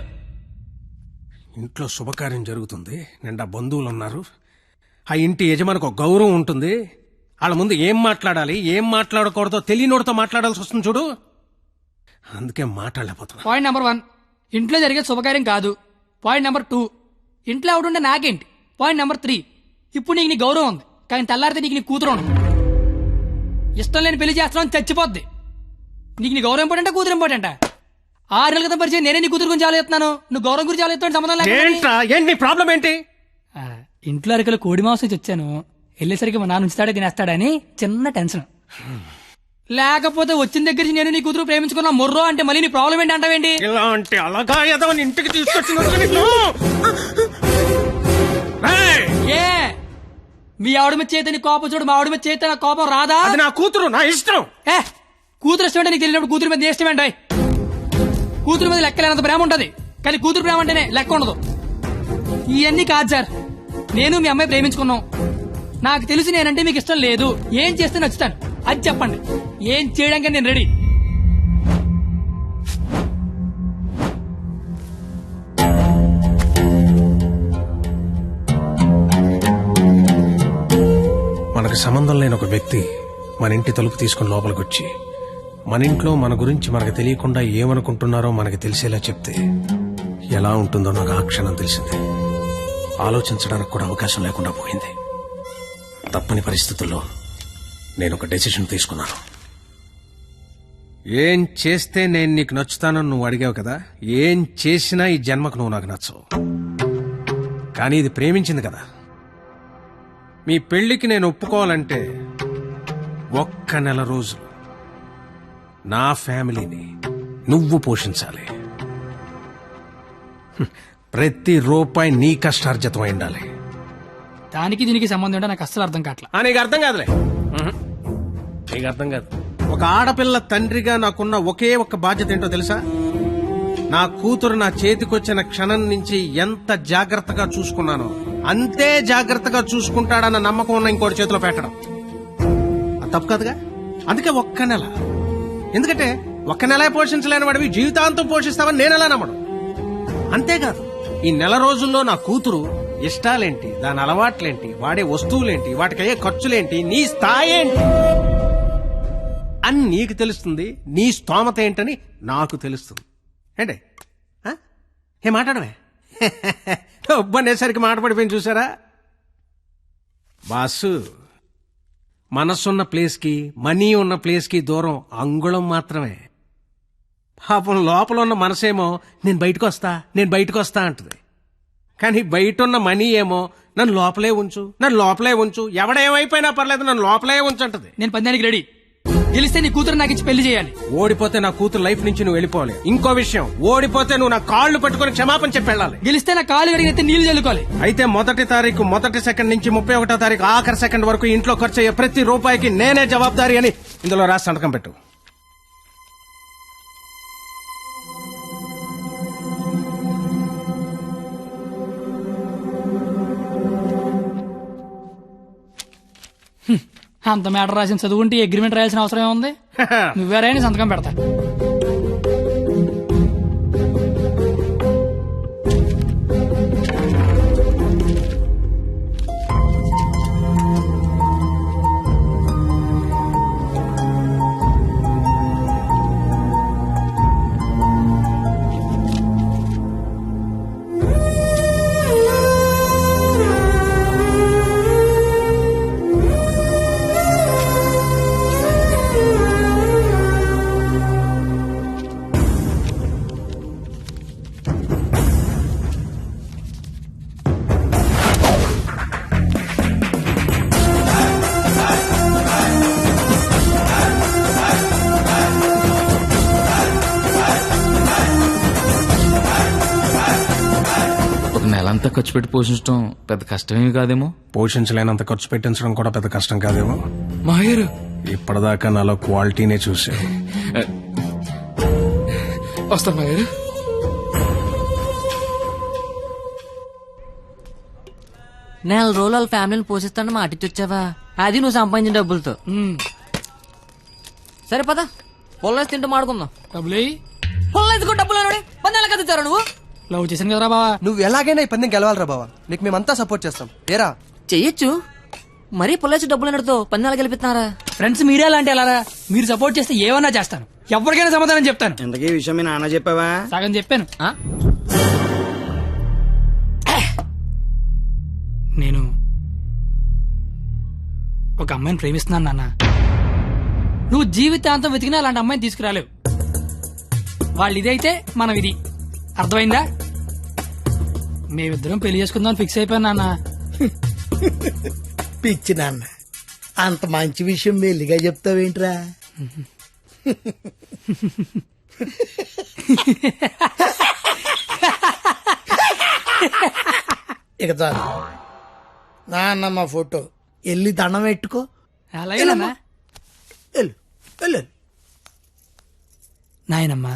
ఇంట్లో శుభకార్యం జరుగుతుంది, నిండా బంధువులు ఉన్నారు. ఆ ఇంటి యజమానికి ఒక గౌరవం ఉంటుంది. వాళ్ళ ముందు ఏం మాట్లాడాలి ఏం మాట్లాడకూడదో తెలియనోడితో మాట్లాడాల్సి వస్తుంది చూడు. అందుకే మాట్లాడలేకపోతున్నా. పాయింట్ నెంబర్ 1, ఇంట్లో జరిగే శుభకార్యం కాదు. పాయింట్ నెంబర్ 2, ఇంట్లో ఎవడుండే నాకేంటి. పాయింట్ నెంబర్ 3, ఇప్పుడు నీకు నీ గౌరవం ఉంది, కానీ తెల్లారితే నీకు నీ కూతురు ఉండదు. ఇష్టం లేని పెళ్లి చేస్తున్నావు చచ్చిపోద్ది. నీకు నీ గౌరవం ఇంపార్టెంటా కూతురు ఇంపార్టెంటా? 6 నెలల క్రితం పరిచయం నేనే నీ కూతురు గురించి ఆలోచిస్తున్నాను, నువ్వు గౌరవం గురించి ఆలోచిస్తాను. సంబంధం లేదు. ఏంటి ప్రాబ్లం ఏంటి? ఇంట్లో అరకలు కోడి మాంసం తెచ్చాను, వెళ్ళేసరికి మా నాన్న ఉంచుతాడే తినేస్తాడని చిన్న టెన్షన్. లేకపోతే వచ్చిన దగ్గర నేను నీ కూతురు ప్రేమించుకున్నా మొర్రో అంటే మళ్ళీ నీ ప్రాబ్లం ఏంటి అంటావేంటి? ఇలాంటి అలాగా ఏదో ఇంటికి తీసుకొచ్చిన ఏ మీ ఆవిడ మీద చేత నీ కోపం చూడు, మా ఆవిడ మీద చేత నా కోపం రాదా? అది నా కూతురు, నా ఇష్టం. కూతురు ఇష్టం అంటే నీకు తెలియనప్పుడు కూతురు మీద ఇష్టం ఏంటి? కూతురు మీద లెక్కలేనంత ప్రేమ ఉంటది, కానీ కూతురు ప్రేమ అంటేనే లెక్క ఉండదు. ఇవన్నీ కాదు సార్, నేను మీ అమ్మాయి ప్రేమించుకున్నాం. నాకు తెలిసి నేనంటే మీకు ఇష్టం లేదు, ఏం చేస్తే నచ్చుతాను అది చెప్పండి. ఏం చేయడానికి నేను రెడీ. మనకు సంబంధం లేని ఒక వ్యక్తి మన ఇంటి తలుపు తీసుకుని లోపలికి వచ్చి మన ఇంట్లో మన గురించి మనకు తెలియకుండా ఏమనుకుంటున్నారో మనకి తెలిసేలా చెప్తే ఎలా ఉంటుందో నాకు ఆ క్షణం తెలిసింది. ఆలోచించడానికి కూడా అవకాశం లేకుండా పోయింది. తప్పని పరిస్థితుల్లో నేను ఒక డెసిషన్ తీసుకున్నాను. ఏం చేస్తే నేను నీకు నచ్చుతానని నువ్వు అడిగావు కదా, ఏం చేసినా ఈ జన్మకు నువ్వు నాకు నచ్చవు. కానీ ఇది ప్రేమించింది కదా. మీ పెళ్లికి నేను ఒప్పుకోవాలంటే 1 నెల రోజులు నా ఫ్యామిలీని నువ్వు పోషించాలి. ప్రతి రూపాయి నీ కష్టార్జితం అయి ఉండాలి. దానికి దీనికి సంబంధం ఏంటో నాకు అస్సలు అర్థం కావట్లా. నీకు అర్థం కాదులే, నీకు అర్థం కాదు. ఒక ఆడపిల్ల తండ్రిగా నాకున్న ఒకే ఒక్క బాధ్యత ఏంటో తెలుసా? నా కూతురు నా చేతికొచ్చిన క్షణం నుంచి ఎంత జాగ్రత్తగా చూసుకున్నానో అంతే జాగ్రత్తగా చూసుకుంటాడన్న నమ్మకం ఉన్న ఇంకోటి చేతిలో పెట్టడం. అది తప్పు కాదుగా. అందుకే 1 నెల. ఎందుకంటే 1 నెల పోషించలేని వాడివి జీవితాంతం పోషిస్తావని నేను ఎలా నమ్మడం. అంతేకాదు, ఈ నెల రోజుల్లో నా కూతురు ఇష్టాలేంటి, దాని అలవాట్లేంటి, వాడే వస్తువులేంటి, వాటికయ్యే ఖర్చులేంటి, నీ స్థాయి ఏంటి అని నీకు తెలుస్తుంది. నీ స్తోమత ఏంటని నాకు తెలుస్తుంది. ఏంటి ఏ మాట్లాడమే ఒబ్బనేసరికి మాట పడిపోయింది చూసారా? బాసు, మనసున్న ప్లేస్కి మనీ ఉన్న ప్లేస్కి దూరం అంగుళం మాత్రమే. పాపం లోపల ఉన్న మనసేమో నేను బయటకు వస్తా అంటుంది. కానీ బయట ఉన్న మనీ ఏమో నన్ను లోపలే ఉంచు, ఎవడేమైపోయినా పర్లేదు నన్ను లోపలే ఉంచు అంటది. నేను పందానికి రెడీ. గెలిస్తే నీ కూతురు నాకు ఇచ్చి పెళ్లి చేయాలి. ఓడిపోతే నా కూతురు లైఫ్ నుంచి నువ్వు వెళ్ళిపోవాలి. ఇంకో విషయం, ఓడిపోతే నువ్వు నా కాళ్ళు పట్టుకుని క్షమాపణ చెప్పి వెళ్ళాలి. గెలిస్తే నా కాళ్ళు కడిగితే నీళ్లు చల్లుకోవాలి. అయితే 1వ తారీఖు 1వ సెకండ్ నుంచి 31వ తారీఖు ఆఖరి సెకండ్ వరకు ఇంట్లో ఖర్చు అయ్యే ప్రతి రూపాయికి నేనే జవాబుదారి అని ఇందులో రాసి సంతకం పెట్టు. అంత మ్యాటర్ రాసిన చదువుకుంటే అగ్రిమెంట్ రాయాల్సిన అవసరం ఏముంది? నువ్వేరైనా సంతకం పెడతా. నెలంతా ఖర్చు పెట్టి పోషించడం పెద్ద కష్టమేమి కాదేమో. పోషించలేనంత ఖర్చు పెట్టించడం కూడా పెద్ద కష్టం కాదేమో. మాయరు ఇప్పటిదాకా నాలో క్వాలిటీనే చూసావు. వస్తాను మాయరు. నెల రోజులు వాళ్ళ ఫ్యామిలీని పోషిస్తాను మాట ఇచ్చొచ్చావా? అది నువ్వు సంపాదించిన డబ్బులతో. సరే పద, పొల్లేసి తింటూ మాడుకుందాం. పొల్లేసుకో డబ్బులు పందాల కదా ఇచ్చారా నువ్వు? లవ్ చేశాను కదరా బావా. నువ్వు ఎలాగైనా ఈ పందెం గెలవాలరా బావా. నీకు మేమంతా సపోర్ట్ చేస్తాం. ఏరా చెయ్యొచ్చు, మరీ పొల్లేసి డబ్బులు అన్నతో పందాలు గెలిపిస్తున్నారా? ఫ్రెండ్స్ మీరే అలాంటి అలారా. మీరు సపోర్ట్ చేస్తే ఏమన్నా చేస్తాను, ఎవరికైనా సమాధానం చెప్తాను. ఇంతకీ ఈ విషయం మీ నాన్న చెప్పావా? సగం చెప్పాను. నేను ఒక అమ్మాయిని ప్రేమిస్తున్నాను నాన్న. నువ్వు జీవితాంతం వెతికినా అలాంటి అమ్మాయిని తీసుకురాలేవు. వాళ్ళు ఇదైతే మనం ఇది. అర్థమైందా? మేమిద్దరం పెళ్లి చేసుకుందాం ఫిక్స్ అయిపోయాను నాన్న. పిచ్చి నాన్న, అంత మంచి విషయం మెల్లిగా చెప్తావేంట్రా? ఇక చాలు నాన్న, మా ఫోటో వెళ్ళి దండం పెట్టుకో. అలాగే నాన్న. నాయనమ్మా,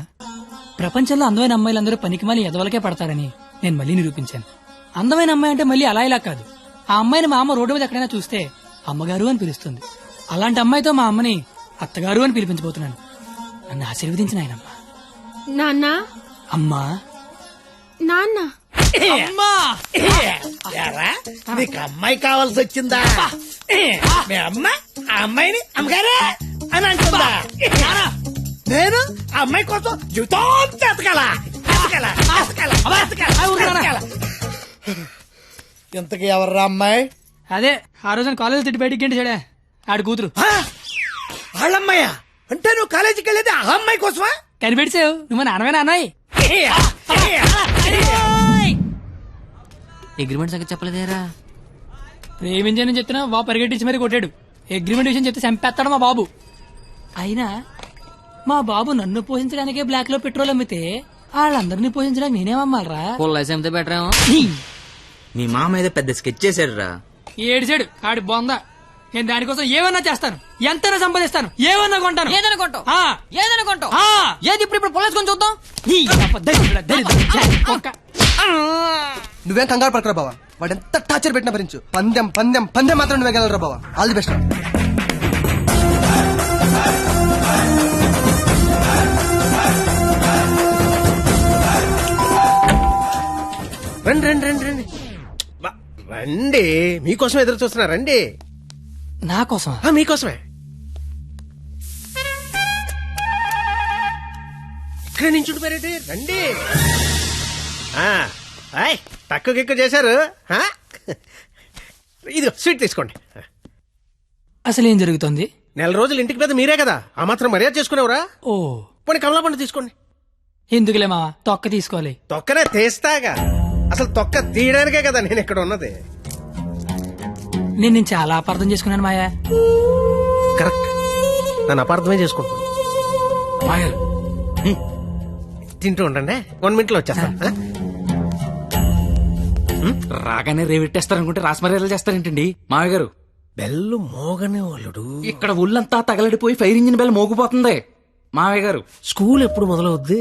ప్రపంచంలో అందమైన అమ్మాయిలందరూ పనికిమాలి ఎదవలకే పడతారని నేను మళ్ళీ నిరూపించాను. అందమైన అమ్మాయి అంటే మళ్ళీ అలా ఇలా కాదు. ఆ అమ్మాయిని మా అమ్మ రోడ్డు మీద ఎక్కడైనా చూస్తే అమ్మగారు అని పిలుస్తుంది. అలాంటి అమ్మాయితో మా అమ్మని అత్తగారు అని పిలిపించబోతున్నాను. నన్ను ఆశీర్వదించిన ఆయనమ్మా. నాన్న, అమ్మా, నాన్న, అమ్మా. ఏరా, నీకు అమ్మాయి కావాల్సి వచ్చిందా? మీ అమ్మ ఆ అమ్మాయిని అమ్మగారే అని అంటుందా? నేను ఆ అమ్మాయి కోసం జీవితం ఎతకాల. ఇంతకీ ఎవర్రా అమ్మాయి? అదే ఆ రోజున కాలేజ్ తిట్టి బయటికి గంట చెడే ఆడి కూతురు. వాళ్ళమ్మాయా? అంటే నువ్వు కాలేజీకి వెళ్ళేది ఆ అమ్మాయి కోసమా? కనిపెడిసావు నువ్వు నాన్నమే అన్నాయి. అగ్రిమెంట్ సంగతి చెప్పలేదేరా? ప్రేమించని చెప్తున్నా బాబు పరిగెట్టించి మరీ కొట్టాడు. అగ్రిమెంట్ విషయం చెప్తే చంపేస్తాడు మా బాబు. అయినా మా బాబు నన్ను పోషించడానికే బ్లాక్ లో పెట్రోల్ అమ్మితే వాళ్ళందరినీ పోషించడానికి నేనేమమ్మాలరా? పొల్లైతే బెటర్ ఏమో. మీ మామ ఏదో పెద్ద స్కెచ్ చేశాడు రా. ఏడిసాడు ఆడి బొంద. నేను దానికోసం ఏమన్నా చేస్తాను, ఎంతైనా సంపాదిస్తాను, ఏమన్నా కొంటాను. ఏదైనా కొంటావు? ఆ. ఏదైనా కొంటావు? ఆ. ఏది ఇప్పుడు పొలేసుకొని చూద్దాం. నువ్వేం కంగారు పడకరా బావా, వాడు ఎంత టార్చర్ పెట్టినా భరించు. పందెం పందెం పందెం మాత్రం నువ్వే గెలరా బావా. All the best. రండి రండి రండి రండి రండి, మీకోసం ఎదురు చూస్తున్నా. రండి. నా కోసం? మీకోసమే. ఇక్కడ నుంచి మరేంటి? రండి. తక్కువ ఎక్కువ చేశారు. ఇది స్వీట్ తీసుకోండి. అసలు ఏం జరుగుతుంది? నెల రోజులు ఇంటికి పెద్ద మీరే కదా, ఆ మాత్రం మర్యాద చేసుకునేవరా? ఓ పోనీ కమలా పండు తీసుకోండి. ఎందుకులే మావా, తొక్క తీసుకోవాలి. తొక్కనే తీస్తాగా, అసలు తొక్క తీయడానికే కదా నేను ఇక్కడ ఉన్నది. నేను చాలా అపార్థం చేసుకున్నాను మాయా. కరెక్ట్, నన్ను అపార్థమే చేసుకుంటాను. మాయా తింటూ ఉండండి, 1 minute లో వచ్చేస్తా. రాగానే రేవెట్టేస్తారనుకుంటే రాస్మర్యాలు చేస్తారేంటండి మామయ్య గారు? బెల్లు మోగనే వాళ్ళుడు. ఇక్కడ ఒళ్ళంతా తగలడిపోయి ఫైర్ ఇంజిన్ బెల్ మోగిపోతుంది మామయ్య గారు. స్కూల్ ఎప్పుడు మొదలవుద్ది?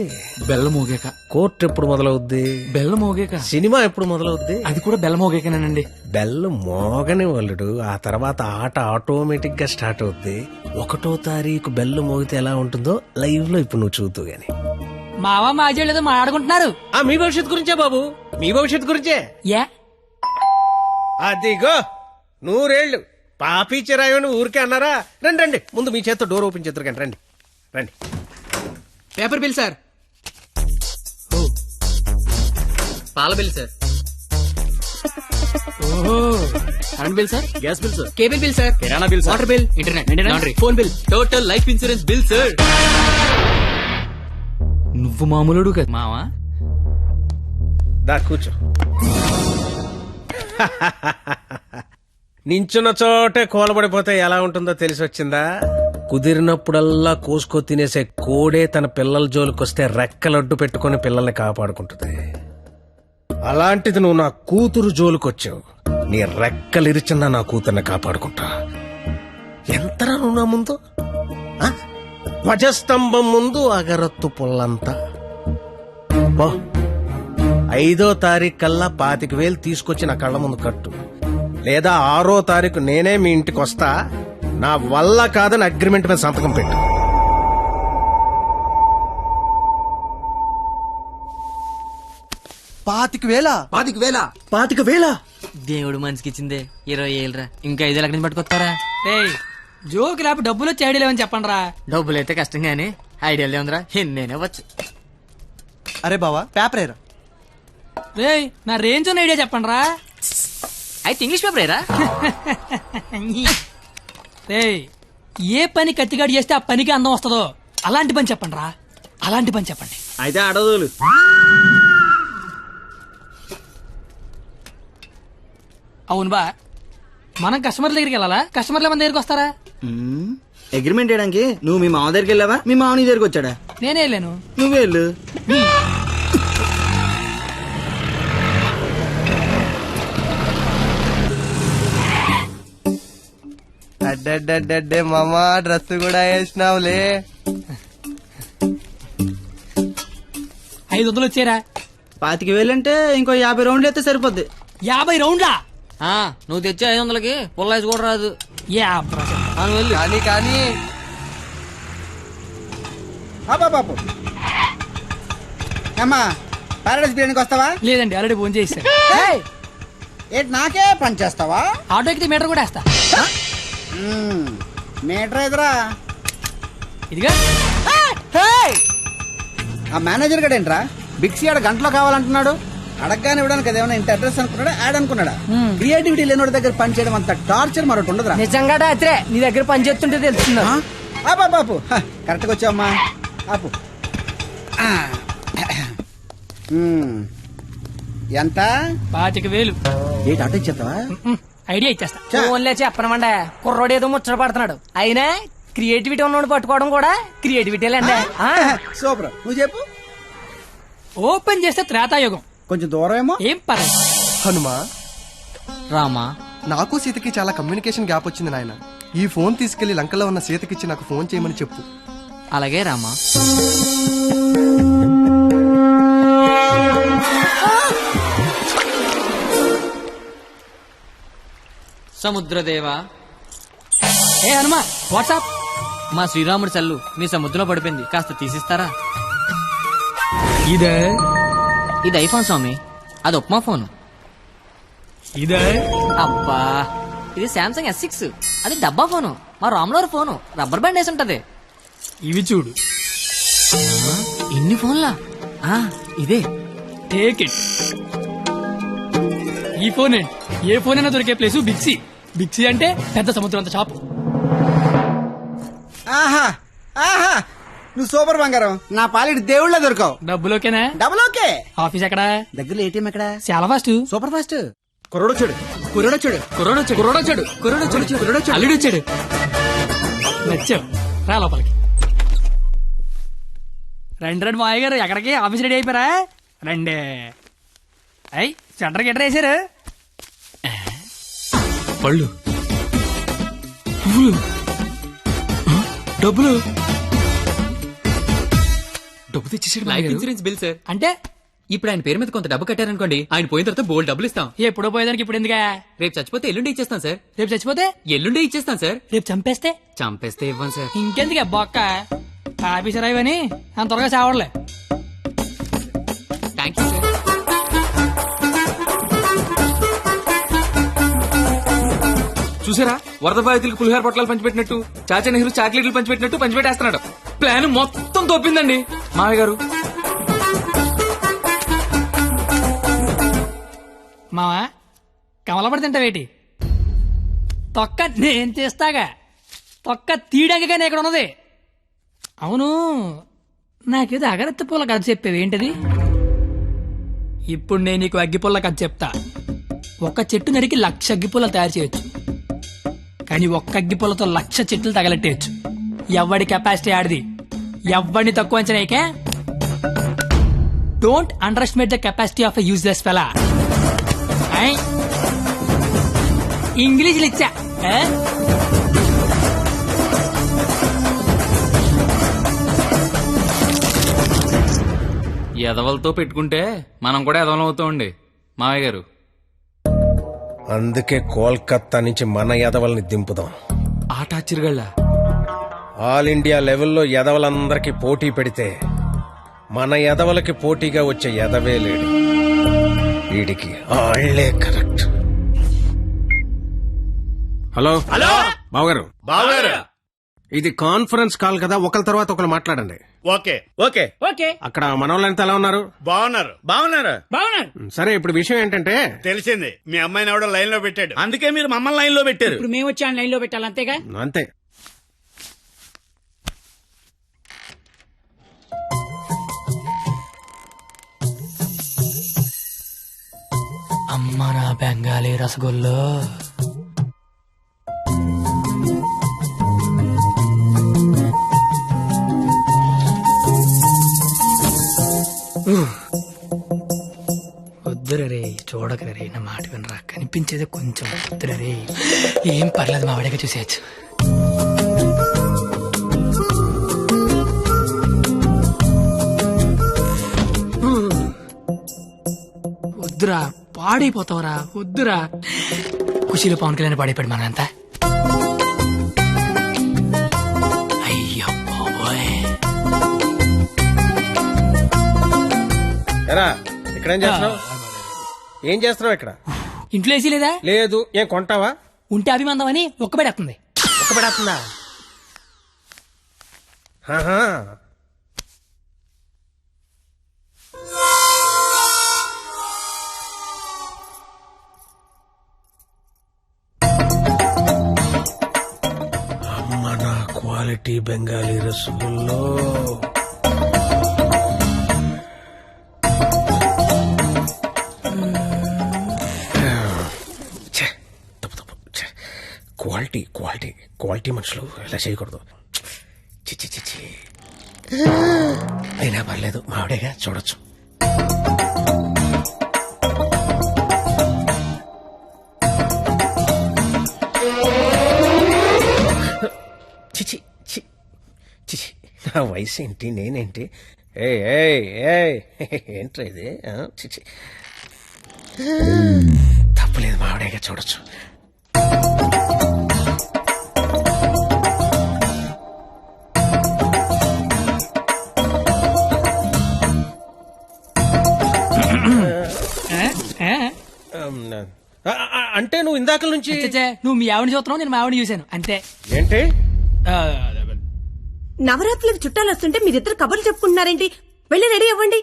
బెల్ల మోగాక. కోర్టు ఎప్పుడు మొదలవుద్ది? బెల్ల మోగాక. సినిమా ఎప్పుడు మొదలవుద్ది? అది కూడా బెల్ల మోగాకనేనండి. బెల్లు మోగని వాళ్ళుడు, ఆ తర్వాత ఆట ఆటోమేటిక్ గా స్టార్ట్ అవుద్ది. 1వ తారీఖు బెల్లు మోగితే ఎలా ఉంటుందో లైవ్ లో ఇప్పుడు నువ్వు చూద్దు గాని. మావా మాజీ లేదో మాట్లాడుకుంటున్నారు. మీ భవిష్యత్తు గురించే బాబు, మీ భవిష్యత్తు గురించే. అదిగో 100 ఏళ్ళు పాపి చిరాయని ఊరికే అన్నారా? రండి రండి, ముందు మీ చేత్తో డోర్ ఓపెన్ చేద్దరు కానీ. రండి రండి. Paper bill sir. పాల bill sir. Current bill sir. Gas bill sir. Cable bill sir. కిరాణా bill sir. Water bill. Internet, laundry, phone bill, total life insurance bill sir. నువ్వు మామూలుడు కదా మావా. దా కూర్చో. నించున్న చోటే కూలబడిపోతే ఎలా ఉంటుందో తెలిసి వచ్చిందా? కుదిరినప్పుడల్లా కోసుకో తినేసే కోడే తన పిల్లల జోలికొస్తే రెక్కలడ్డు పెట్టుకుని పిల్లల్ని కాపాడుకుంటుంది. అలాంటిది నువ్వు నా కూతురు జోలికొచ్చావు, నీ రెక్కలిరిచినా నా కూతుర్ని కాపాడుకుంటా. ఎంతరా నువ్వు నా ముందు? ధ్వజస్తంభం ముందు అగరత్తు పుల్లంతా. 5వ తారీఖు కల్లా 25,000 తీసుకొచ్చి నా కళ్ళ ముందు కట్టు, లేదా 6వ తారీఖు నేనే మీ ఇంటికి వస్తా. నా వల్ల కాదని అగ్రిమెంట్ మీద సంతకం పెట్టు. పాతిక వేల దేవుడు మనిషికి ఇచ్చిందే 20 ఏళ్ళరా, ఇంకా 5 లక్షలు పట్టుకొస్తారా? జోకి లేపు డబ్బులు వచ్చి ఐడియా లేవని చెప్పండి రా. డబ్బులు అయితే కష్టం గానీ ఐడియా ఉందిరా, నేనే వచ్చు. అరే బావా పేపర్ ఏరా. రే నా రేంజ్ ఉన్న ఐడియా చెప్పండి రా. అయితే ఇంగ్లీష్ పేపర్ ఏరా. ఏయ్, ఏ పని కత్తిగాడు చేస్తే ఆ పనికి అందం వస్తుందో అలాంటి పని చెప్పండి రా, అలాంటి పని చెప్పండి. అయితే అడదులు. అవును బా, మనం కస్టమర్ల దగ్గరికి వెళ్ళాలా, కస్టమర్ల మన దగ్గరికి వస్తారా? అగ్రిమెంట్ చేయడానికి నువ్వు మీ మామ దగ్గరికి వెళ్ళావా, మీ మామ నీ దగ్గరికి వచ్చాడా? నేనే వెళ్ళాను. నువ్వే వెళ్ళు. అడ్డే మామా డ్రెస్ కూడా వేసినావులే. 500 వచ్చారా? 25,000 అంటే ఇంకో 50 రౌండ్లు అయితే సరిపోద్ది. 50 రౌండ్లా? నువ్వు తెచ్చే 500కి పుల్లాయిస్ కూడా రాదు. కానీ కానీ బాబు అమ్మా పారాడైస్ బిర్యానీకి వస్తావా? లేదండి, ఆల్రెడీ ఫోన్ చేశాను. ఏంటి నాకే పని చేస్తావా? ఆటో ఎక్కితే మీటర్ కూడా వేస్తా. మీటర్ ఎదురా ఇదిగా. ఆ మేనేజర్ గడ ఏంట్రా బిక్సీ ఆడ గంటలో కావాలంటున్నాడు. అడగగానే ఇవ్వడానికి అదేమన్నా ఇంత అడ్రస్ అనుకున్నాడా, యాడ్ అనుకున్నాడా? క్రియేటివిటీ లేనివాడి దగ్గర పని చేయడం అంత టార్చర్ మరొకటి ఉండదురా. నిజంగా రాత్రే నీ దగ్గర పని చేస్తుంటే తెలుస్తుందా? బాపు కరెక్ట్గా వచ్చావమ్మా. ఆపు. ఎంత? 25,000. ఏంటి ఆటో ఇచ్చేస్తావా? ఐడియా ఇచ్చేస్తా. ఫోన్లే చెప్పనమండే, కుర్రోడు ఏదో ముచ్చట పడుతున్నాడు. అయినా క్రియేటివిటీ ఉన్నోడు పట్టుకోవడం కూడా క్రియేటివిటీలేండి. సూపర్, నువ్వు చెప్పు. ఓపెన్ చేస్తే త్రేతాయుగం. కొంచెం దూరం ఏమో. ఏం పర్లేదు. హనుమా రామా, నాకు సీతకి చాలా కమ్యూనికేషన్ గ్యాప్ వచ్చింది నాయన. ఈ ఫోన్ తీసుకెళ్లి లంకలో ఉన్న సీతకిచ్చి నాకు ఫోన్ చేయమని చెప్పు. అలాగే రామా. సముద్రదేవా. ఏ హనుమా, వాట్సాప్. మా శ్రీరాముడి సెల్లు మీ సముద్రంలో పడిపోయింది, కాస్త తీసిస్తారా? ఇదే ఇది ఐఫోన్ స్వామి, అది ఉప్మా ఫోన్. ఇదే అబ్బా, ఇది శాంసంగ్ S6, అది డబ్బా ఫోను. మా రాములవారి ఫోను రబ్బర్ బ్యాండ్ వేసి ఉంటది. ఇవి చూడు. ఇన్ని ఫోన్లా? ఇదే. Take it. ఈ ఫోన్ ఏంటి? ఏ ఫోన్ అయినా దొరికే ప్లేసు బిక్సీ. బిక్సీ అంటే పెద్ద సముద్రం అంత షాప్. ఆహా ఆహా, నువ్వు సూపర్ బంగారం. నా పాలిటి దేవుళ్ళ దొరకవు. డబ్బులోకేనా? Double okay. ఆఫీస్ ఎక్కడ? దగ్గరలో ఏటీఎం ఎక్కడ? చాలా ఫాస్ట్. Super fast. కుర్రోడొచ్చాడు. అల్లుడొచ్చాడు. నచ్చావు, రా లోపలికి. రండి మాయ గారు, ఎక్కడికి? ఆఫీస్ రెడీ అయిపోయారా? రండి. అయ్యి సెంటర్ గిట్టర్ వేసారు. పళ్ళు, పువ్వులు, డబ్బులు. డబ్బు తెచ్చేసాడు. Life insurance bill sir. అంటే ఇప్పుడు ఆయన పేరు మీద కొంత డబ్బు కట్టారనుకోండి, ఆయన పోయిన తర్వాత బోల్డ్ డబ్బులు ఇస్తాం. ఎప్పుడో పోయేదానికి ఇప్పుడు ఎందుగా? రేపు చచ్చిపోతే ఎల్లుండి ఇచ్చేస్తాం సార్. రేపు చచ్చిపోతే ఎల్లుండి ఇచ్చేస్తాం సార్. రేపు చంపేస్తే చంపేస్తే ఇవ్వం సార్. ఇంకెందుకు బొక్క? ఆఫీసర్ అయ్యని అంత త్వరగా చావడలే. Thank you sir. చూసారా, వరద బాధితులకు పులిహార పొట్లాలు పంచిపెట్టినట్టు చాచా నెహ్రూ చాక్లెట్లు పంచిపెట్టినట్టు పంచిపెట్టేస్తున్నాడు. ప్లాన్ మొత్తం తోపిందండి మావయ్య గారు. మావా, కమలపడి తింటావేటి? తొక్క నేను తీస్తాగా. తొక్క తీయడానికి కానీ ఇక్కడ ఉన్నది. అవును, నాకేదో అగరత్తి పూల కథ చెప్పేవి ఏంటది? ఇప్పుడు నేను నీకు అగ్గిపుల్ల కథ చెప్తా. ఒక చెట్టు నరికి 1,00,000 అగ్గిపుల్లలు తయారు చేయొచ్చు, కానీ ఒక్క అగ్గిపుల్లతో 1,00,000 చెట్లు తగలెట్టేయచ్చు. ఎవడి కెపాసిటీ ఆడిది. ఎవడిని తక్కువ అంచనాయికే. Don't underestimate the capacity of a useless fellow. ఇంగ్లీష్లు ఇచ్చా. ఎదవలతో పెట్టుకుంటే మనం కూడా ఎదవలం అవుతామండి మావయ్య గారు. అందుకే కోల్కత్తా నుంచి మన ఎదవల్ని దింపుదాం. ఆట ఆశ్చర్యగళ్ళ ఆల్ ఇండియా లెవెల్లో ఎదవలందరికీ పోటీ పెడితే మన ఎదవలకి పోటీగా వచ్చే ఎదవే లేడు. వీడికి ఆళ్లే కరెక్ట్. హలో హలో బావగారు, బావగారు, ఇది కాన్ఫరెన్స్ కాల్ కదా, ఒకరి తర్వాత ఒకరు మాట్లాడండి. Okay okay okay. అక్కడ మనోళ్ళంతా ఎలా ఉన్నారు? బాగున్నారు బాగున్నారు బాగున్నారు. సరే, ఇప్పుడు విషయం ఏంటంటే తెలిసింది, మీ అమ్మాయిని ఎవడో లైన్ లో పెట్టాడు, అందుకే మీరు మమ్మల్ని లైన్ లో పెట్టారు. ఇప్పుడు మేము వచ్చి లైన్ లో పెట్టాలి అంతేగా? అంతే. అమ్మ నా బెంగాలీ రసగుల్లో. వద్దురే, చూడకరే, నా మాట వినరా, కనిపించేది కొంచెం వద్దురే. ఏం పర్లేదు, మా వాడిగా చూసేయచ్చు. వద్దురా, పాడైపోతావురా, వద్దురా. ఖుషీలో పవన్ కళ్యాణ్ పాడైపోయాడు మనంతా. అయ్యో బాబోయ్. ఎరా, ఇక్కడ ఏం చేస్తున్నావు? ఏం చేస్తున్నావు ఇక్కడ? ఇంట్లో వేసి లేదా? లేదు. ఏం కొంటావా? ఉంటే అభిమందం అని ఒక్కబడేస్తుంది. ఒక్కబడేస్తుందా? అమ్మ నా క్వాలిటీ బెంగాలీ రసగుల్లో. క్వాలిటీ క్వాలిటీ క్వాలిటీ మనుషులు ఇలా చేయకూడదు. చిచ్చి చిచ్చి. అయినా పర్లేదు, మావిడేగా, చూడొచ్చు. చిచి చిచి, నా వయసు ఏంటి, నేనేంటి? ఏంట్రా ఇది? చిచి, తప్పలేదు, మావిడేగా, చూడొచ్చు. అంటే నువ్వు ఇందాక నుంచి నువ్వు మీ ఆవిడ చూస్తున్నావు, నేను మా ఆవిడ చూశాను అంతే. ఏంటి? నవరాత్రులకు చుట్టాలు వస్తుంటే మీరిద్దరు కబుర్లు చెప్పుకుంటున్నారేంటి? వెళ్ళి రెడీ అవ్వండి.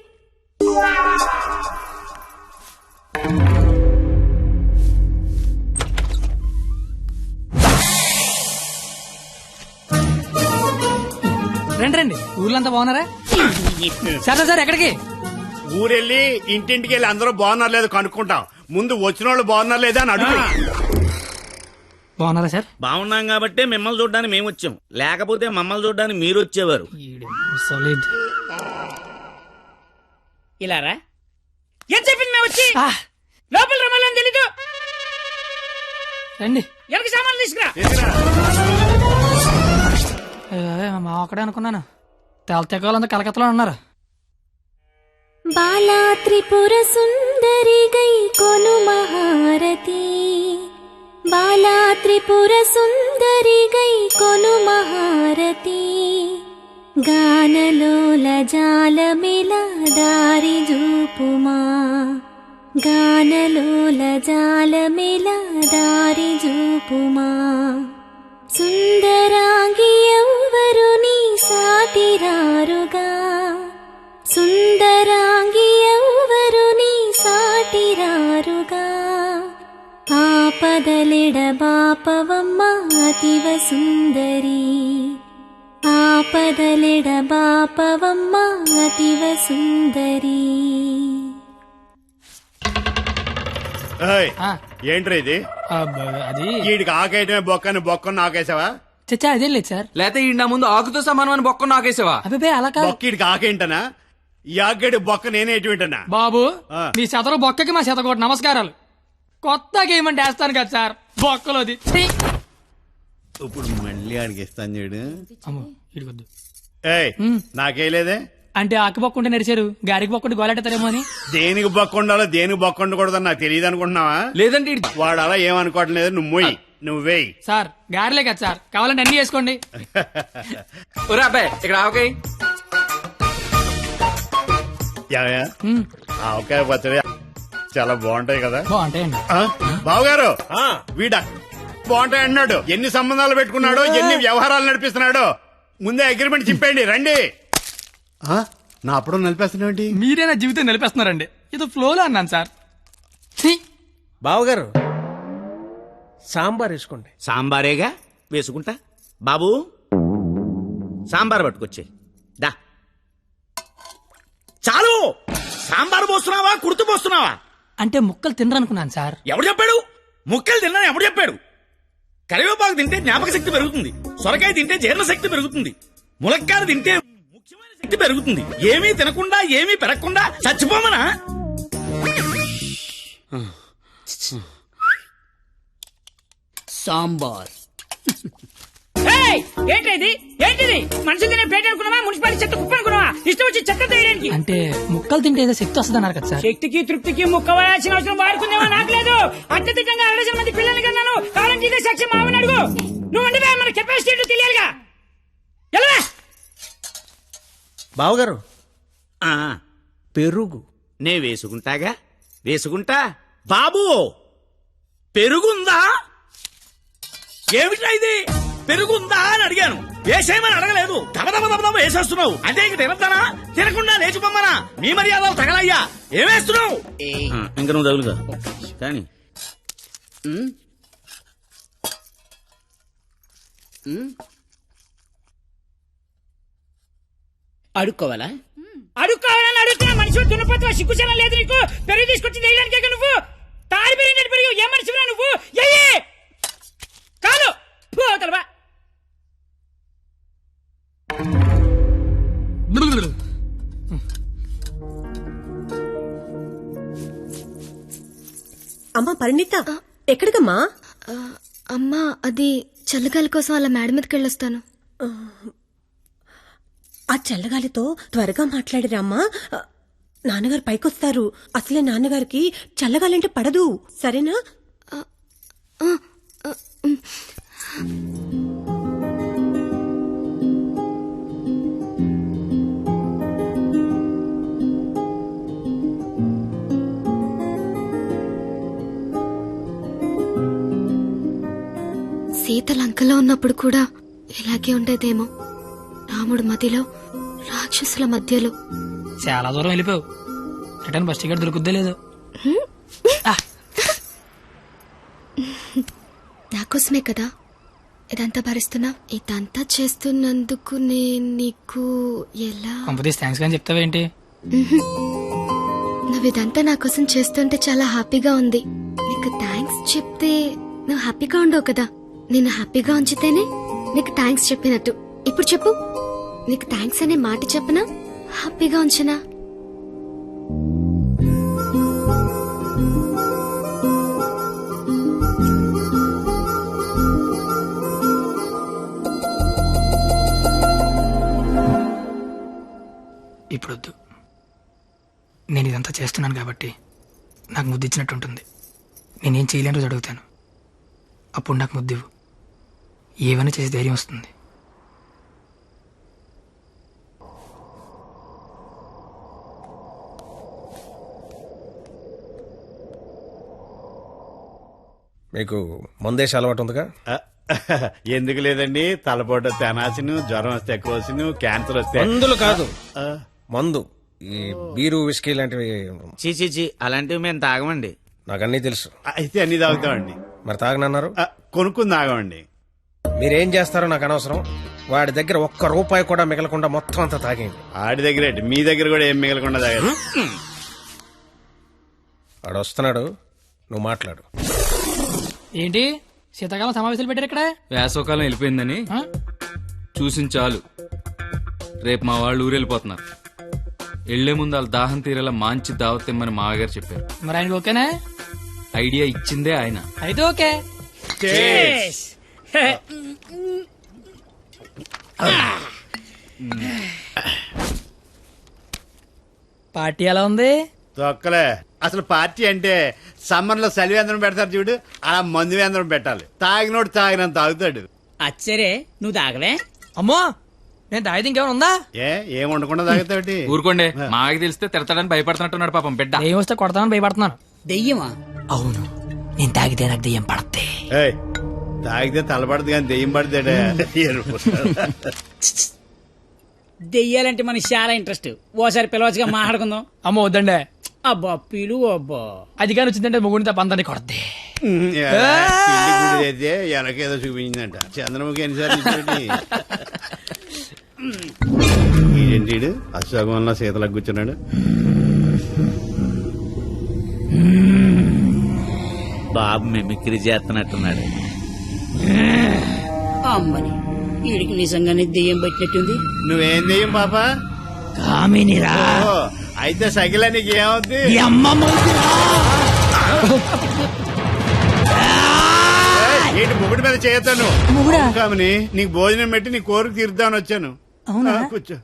రండి రండి, ఊర్లంతా బాగున్నారా? సరే సార్, ఎక్కడికి? ఊరెళ్ళి ఇంటింటికి వెళ్ళి అందరూ బాగున్నారు లేదు కనుక్కుంటాం. ముందు వచ్చిన వాళ్ళు బాగున్నారు లేదా అని అడుగు. బాగున్నారా సార్? బాగున్నాం కాబట్టి మిమ్మల్ని చూడడానికి మేము వచ్చాం, లేకపోతే మమ్మల్ని చూడడానికి మీరు వచ్చేవారు. ఇలారా ఏం చెప్పింది? మేము వచ్చి లోపల రమ్మాలని తెలీదు. రండి, ఎవరికి సామాన్లు తీసుకురా. మా ఒక్కడే అనుకున్నాను, తెలతెక్కలంతా కలకత్తలో ఉన్నారు. బాలా త్రిపుర సుందరి గై కొను మహారతి, బాలా త్రిపుర సుందరి గై కొను మహారతి, గానలోల జాలమిల దారి జూపుమా, గానలోల జాలమిల దారి జూపుమా, సుందరాంగి ఎవ్వరు నీ సాటిరారుగా, సుందరాంగి ఎవ్వరు నీ సాటిరారుగా, ఆపదలెడ బాపవమ్మ అతివ సుందరి, ఆపదలెడ బాపవమ్మ అతివ సుందరి. ఏంట్రా ఇది? అది వీడికి ఆకేయటమే బొక్కని బొక్కను నాకేసావా? చచ్చా, అదేం లేదు సార్. లేకపోతే ఈ నా ముందు ఆకుతో సమానం అని బొక్క నాకేసావా? అబ్బే అలా కాదు. బొక్కీడికి ఆకేంటనా? ఈ ఆకేడు బొక్క నేనేటివింటనా? బాబు, మీ శతరు బొక్కకి మా శతకోటి నమస్కారాలు. కొత్త గేమ్ అంటే వేస్తాను కదా సార్, బొక్కలోది. ఇప్పుడు మళ్ళీ అడిగిస్తాను చూడు. ఇడికొద్దు. నాకేలేదే అంటే ఆకి బొక్క ఉంటే నడిచారు, గారికి బొక్కుంటే గోలెట్టారేమో అని. దేనికి బొక్క ఉండాలో దేనికి బొక్క ఉండకూడదని నాకు తెలియదు అనుకుంటున్నావా? లేదంటే వాడు అలా ఏమనుకోవట్లేదు. నువ్వు నువ్వేయి సార్. గారిలే కదా సార్, కావాలంటే అన్ని చేసుకోండి. అబ్బాయి ఇక్కడ ఆవకాయ, ఆవకాయ పచ్చడి చాలా బాగుంటాయి కదా. బాగుంటాయండి. బావగారు, వీడ బాగుంటాయి అన్నాడు. ఎన్ని సంబంధాలు పెట్టుకున్నాడో, ఎన్ని వ్యవహారాలు నడిపిస్తున్నాడో. ముందే అగ్రిమెంట్ చింపేయండి, రండి. నా అప్పుడు నడిపేస్తున్నాండి. మీరే నా జీవితం నిలిపేస్తున్నారండి. ఇది ఫ్లోలో అన్నాను సార్. బావగారు సాంబార్ వేసుకోండి. సాంబారేగా వేసుకుంటా. బాబు సాంబార్ పట్టుకొచ్చే. దా. చాలు. సాంబార్ పోస్తున్నావా, కుర్తు పోస్తున్నావా? అంటే ముక్కలు తినరనుకున్నాను సార్. ఎవడు చెప్పాడు? ముక్కలు తిన్నా ఎవడు చెప్పాడు? కరివేపాకు తింటే జ్ఞాపక శక్తి పెరుగుతుంది, సొరకాయ తింటే జీర్ణ శక్తి పెరుగుతుంది, ములక్కాయ తింటే ముఖ్యమైన శక్తి పెరుగుతుంది. ఏమీ తినకుండా ఏమీ పెరగకుండా చచ్చిపోమనా? సాంబార్ ఏంటిది? ఏంటిది? మనుషులు తినే ప్లేట్ అనుకున్నావా, మున్సిపాలిటీ చెత్త కుప్ప అనుకున్నావా? ఇష్టం వచ్చి చెత్త తీయడానికి. అంటే ముక్కలు తింటే ఏదో శక్తి వస్తుంది అన్నారు కదా సార్. శక్తికి తృప్తికి ముక్క వేయాల్సిన అవసరం వాడుకుందేమో నాకు లేదు. అత్యధికంగా 60 మంది పిల్లల్ని కన్నాను. కావాలంటే ఇదే సాక్షి మామని అడుగు. నువ్వు అంటే మన కెపాసిటీ తెలియాలిగా. ఎలా బావగారు పెరుగు నే వేసుకుంటాగా, వేసుకుంటా. బాబు పెరుగుందా? ఏమిటా ఇది? పెరుగుందా అని అడిగాను, వేసేయమని అడగలేదు. దబదబ వేసేస్తున్నావు. అంటే ఇంక తినద్దానా? తినకుండా లేచిపోమ్మనా? మీ మర్యాదలు తగలయ్యా. ఏమేస్తున్నావు? ఇంక నువ్వు తగులుగా కానీ. అడుక్కోవాలా? అడుక్కోవాలని అడుగుతున్నా. మనిషి దున్నపోతున్నా, సిగ్గుచనం లేదు నీకు. పెరుగు తీసుకొచ్చి వేయడానికే నువ్వు తాడి పెరిగినట్టు పెరుగు. ఏ మనిషిరా నువ్వు? కాదు పోతలవా. అమ్మా పరిణిత, ఎక్కడికమ్మా? అమ్మా అది చల్లగాలి కోసం అలా మేడ మీదకి వెళ్ళొస్తాను. ఆ చల్లగాలితో త్వరగా మాట్లాడిరామ్మా. నాన్నగారు పైకొస్తారు. అసలే నాన్నగారికి చల్లగాలంటే పడదు, సరేనా? సీత లంకలో ఉన్నప్పుడు కూడా ఇలాగే ఉండేదేమో. రాముడు మదిలో, రాక్షసుల మధ్యలో. చాలా దూరం వెళ్ళిపోయావు. రిటర్న్ బస్ టికెట్ దొరుకుద్దే లేదు. నాకోసమే కదా ఇదంతా భరిస్తున్నా. ఇదంతా చేస్తున్నందుకు నేను నీకు ఎలా కంపెనీస్ థ్యాంక్స్ కానీ చెప్తావేంటి? నువ్వు ఇదంతా నా కోసం చేస్తుంటే చాలా హ్యాపీగా ఉంది. నీకు థ్యాంక్స్ చెప్తే నువ్వు హ్యాపీగా ఉండవు కదా. నేను హ్యాపీగా ఉంచితేనే నీకు థ్యాంక్స్ చెప్పినట్టు. ఇప్పుడు చెప్పు, నీకు థ్యాంక్స్ అనే మాట చెప్పనా, హ్యాపీగా ఉంచనా? ఇప్పుడొద్దు. నేను ఇదంతా చేస్తున్నాను కాబట్టి నాకు ముద్దు ఇచ్చినట్టు ఉంటుంది. నేనేం చేయలేని రోజు అడుగుతాను, అప్పుడు నాకు ముద్దివ్వు. ఏమైనా చేసి ధైర్యం వస్తుంది. మీకు మందేసి అలవాటు ఉందిగా? ఎందుకు లేదండి. తలపోటు తెనాసిను, జ్వరం వస్తే ఎక్కువ, క్యాన్సర్ వస్తే. మందులు కాదు, మందు. ఈ బీరు, విస్కీ లాంటివి. చీ అలాంటివి మేము తాగమండి. నాకు అన్నీ తెలుసు. అయితే అన్ని తాగుతామండి. మరి తాగనన్నారు? కొనుక్కుని తాగమండి. మీరేం చేస్తారో నాకు అనవసరం. వాడి దగ్గర ఒక్క రూపాయి కూడా మిగలకుండా మొత్తం అంతా తాగేయండి. ఆడి దగ్గర మీ దగ్గర కూడా ఏం మిగలకుండా తాగారు. వాడు వస్తున్నాడు, నువ్వు మాట్లాడు. ఏంటి శీతాకాలం సమావేశాలు పెట్టారు ఇక్కడ? వేసవకాలం వెళ్ళిపోయిందని చూసిన చాలు. రేపు మా వాళ్ళు ఊరెళ్ళిపోతున్నారు. వెళ్లే ముందు వాళ్ళ దాహం తీరేలా మంచి దావత్ ఇమ్మని మామగారు చెప్పారు. మరి ఆయనకి ఓకేనా? ఐడియా ఇచ్చిందే ఆయన. అయితే ఓకే. పార్టీ ఎలా ఉంది? తొక్కలే. అసలు పార్టీ అంటే సమ్మర్ లో సలివేంద్రం పెడతారు చూడు, అలా మందు వేంద్రం పెట్టాలి. తాగినోడు తాగినంత తాగుతాడు. అచ్చరే నువ్వు తాగలే? అమ్మో, నేను తాగితే ఇంకేమైనా ఉందా? ఏం ఉండకుండా తాగుతాడు. ఊరుకోండి, మాకి తెలిస్తే తిడతాడని భయపడుతున్నట్టున్నాడు పాపం బిడ్డ. దెయ్యం వస్తే కొడతామని భయపడుతున్నాను. దెయ్యమా? అవును, నేను తాగితే నాకు దెయ్యం పడతాయి. తాగితే తలపడదు కానీ దెయ్యం పడతాడే. దెయ్యాలంటే మనకి చాలా ఇంట్రెస్ట్. ఓసారి పిలవచ్చుగా మాట్లాడుకుందాం. అమ్మ వద్దండే. అబ్బా పిలు అబ్బా. అది కానీ వచ్చిందంటే ముగ్గురిని తప్ప అందరినీ కొడతే. అయితే ఎనకేదో చూపించిందంట. చంద్రముఖి ఎన్నిసార్లు ఏంటి అశోకంలో శీతలకు కూర్చున్నాడు. బాబు మిమిక్రీ చేస్తున్నట్టున్నాడు. అమ్మని వీడికి నిజంగానే దెయ్యం పట్టినట్టుంది. నువ్వేం దెయ్యం పాప? కామినిరా. అయితే సగిల నీకు ఏమవుద్ది? ఏంటి ముగుడి మీద చేయతాను కామని నీకు భోజనం పెట్టి నీ కోరిక తీర్దామని వచ్చాను. కూర్చో.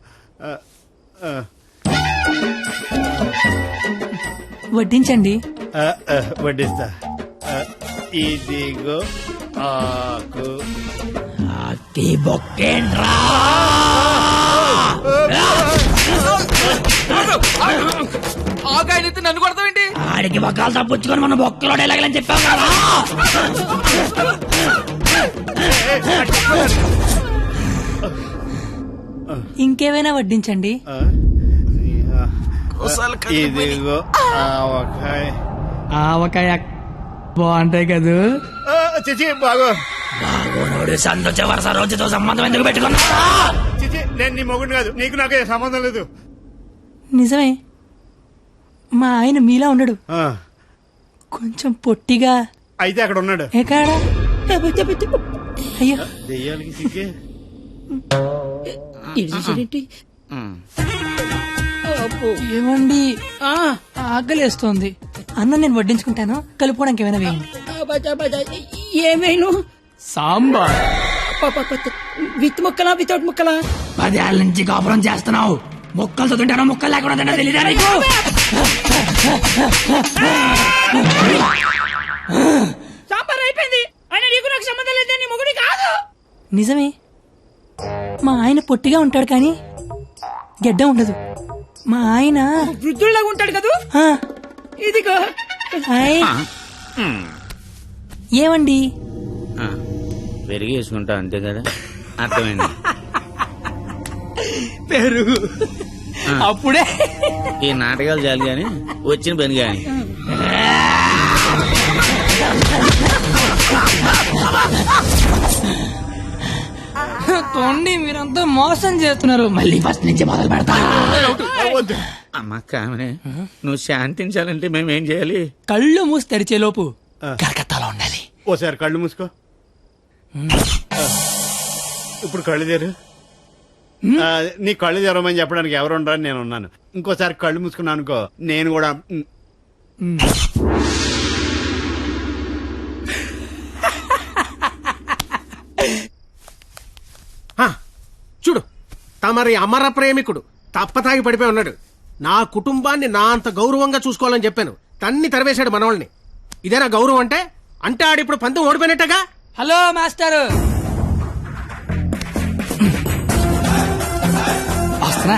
వడ్డించండి. వడ్డిస్తా. ఇదిగో ఆకు. ఆకాయనైతే నన్ను కొడతావేంటి? ఆడికి బొక్కలు తప్పించుకొని మన బొక్కలో ఎలాగలని చెప్పాం కదా. ఇంకేమైనా వడ్డించండి. ఇదిగో ఆవకాయ. ఆవకాయ బాగుంటాయి కదా. చిచి బాగో. సంతోష వరుస రోజుతో సంబంధం ఎందుకు పెట్టుకున్నా? చిచి నేను నీ మొగుడు కాదు. నీకు నాకు సంబంధం లేదు. నిజమే, మా ఆయన మీలా ఉండడు, కొంచెం పొట్టిగా. అయితే అక్కడ ఉన్నాడు. ఎక్కడ? అయ్యో దెయ్యాలకి సిగ్గే. ఏమండి ఆకలేస్తోంది. అన్నం నేను వడ్డించుకుంటాను, కలుపుకోవడానికి ఏమైనా వేయండి. ఏమైనా సాంబార్ విత్ ముక్కలా వితౌట్ ముక్కలా? 10 ఏళ్ళ నుంచి కాపురం చేస్తున్నావు. ముక్కలు చదువుంటానో ముక్కలు లేకుండా తింటా తెలీదా నీకు? సాంబార్ అయిపోయింది. అయినా నీకు నాకు సంబంధం లేదు. నీ మొగుడి కాదు. నిజమే, మా ఆయన పొట్టిగా ఉంటాడు కానీ గెడ్డ ఉండదు. మా ఆయన వృద్ధుల్లాగా ఉంటాడు కదా. ఇదిగో ఏమండి పెరిగి వేసుకుంటా అంతే కదా. అర్థమైంది. పెరుగు అప్పుడే. ఈ నాటకాలు చాలు గాని వచ్చిన పని గాని. తోండి మీరంతా మోసం చేస్తున్నారు. మళ్ళీ ఫస్ట్ నుంచి మొదలు పెడతా. అమ్మ కామనే, నువ్వు శాంతించాలంటే మేమేం చేయాలి? కళ్ళు మూసి తెరిచే లోపు కలకత్తాలో ఉండాలి. ఓసారి కళ్ళు మూసుకో. ఇప్పుడు కళ్ళు తెరు. నీ కళ్ళు తెరవమని చెప్పడానికి ఎవరు ఉండరని నేను ఉన్నాను. ఇంకోసారి కళ్ళు మూసుకున్నాను అనుకో, నేను కూడా. చూడు, తమరి అమర ప్రేమికుడు తప్పతాగి పడిపోయి ఉన్నాడు. నా కుటుంబాన్ని నా అంత గౌరవంగా చూసుకోవాలని చెప్పాను. తన్ని తరివేశాడు మనవాళ్ళని. ఇదేనా గౌరవం అంటే? అంటే ఆడిప్పుడు పంతం ఓడిపోయినట్టగా. హలో మాస్టర్, వస్తున్నా.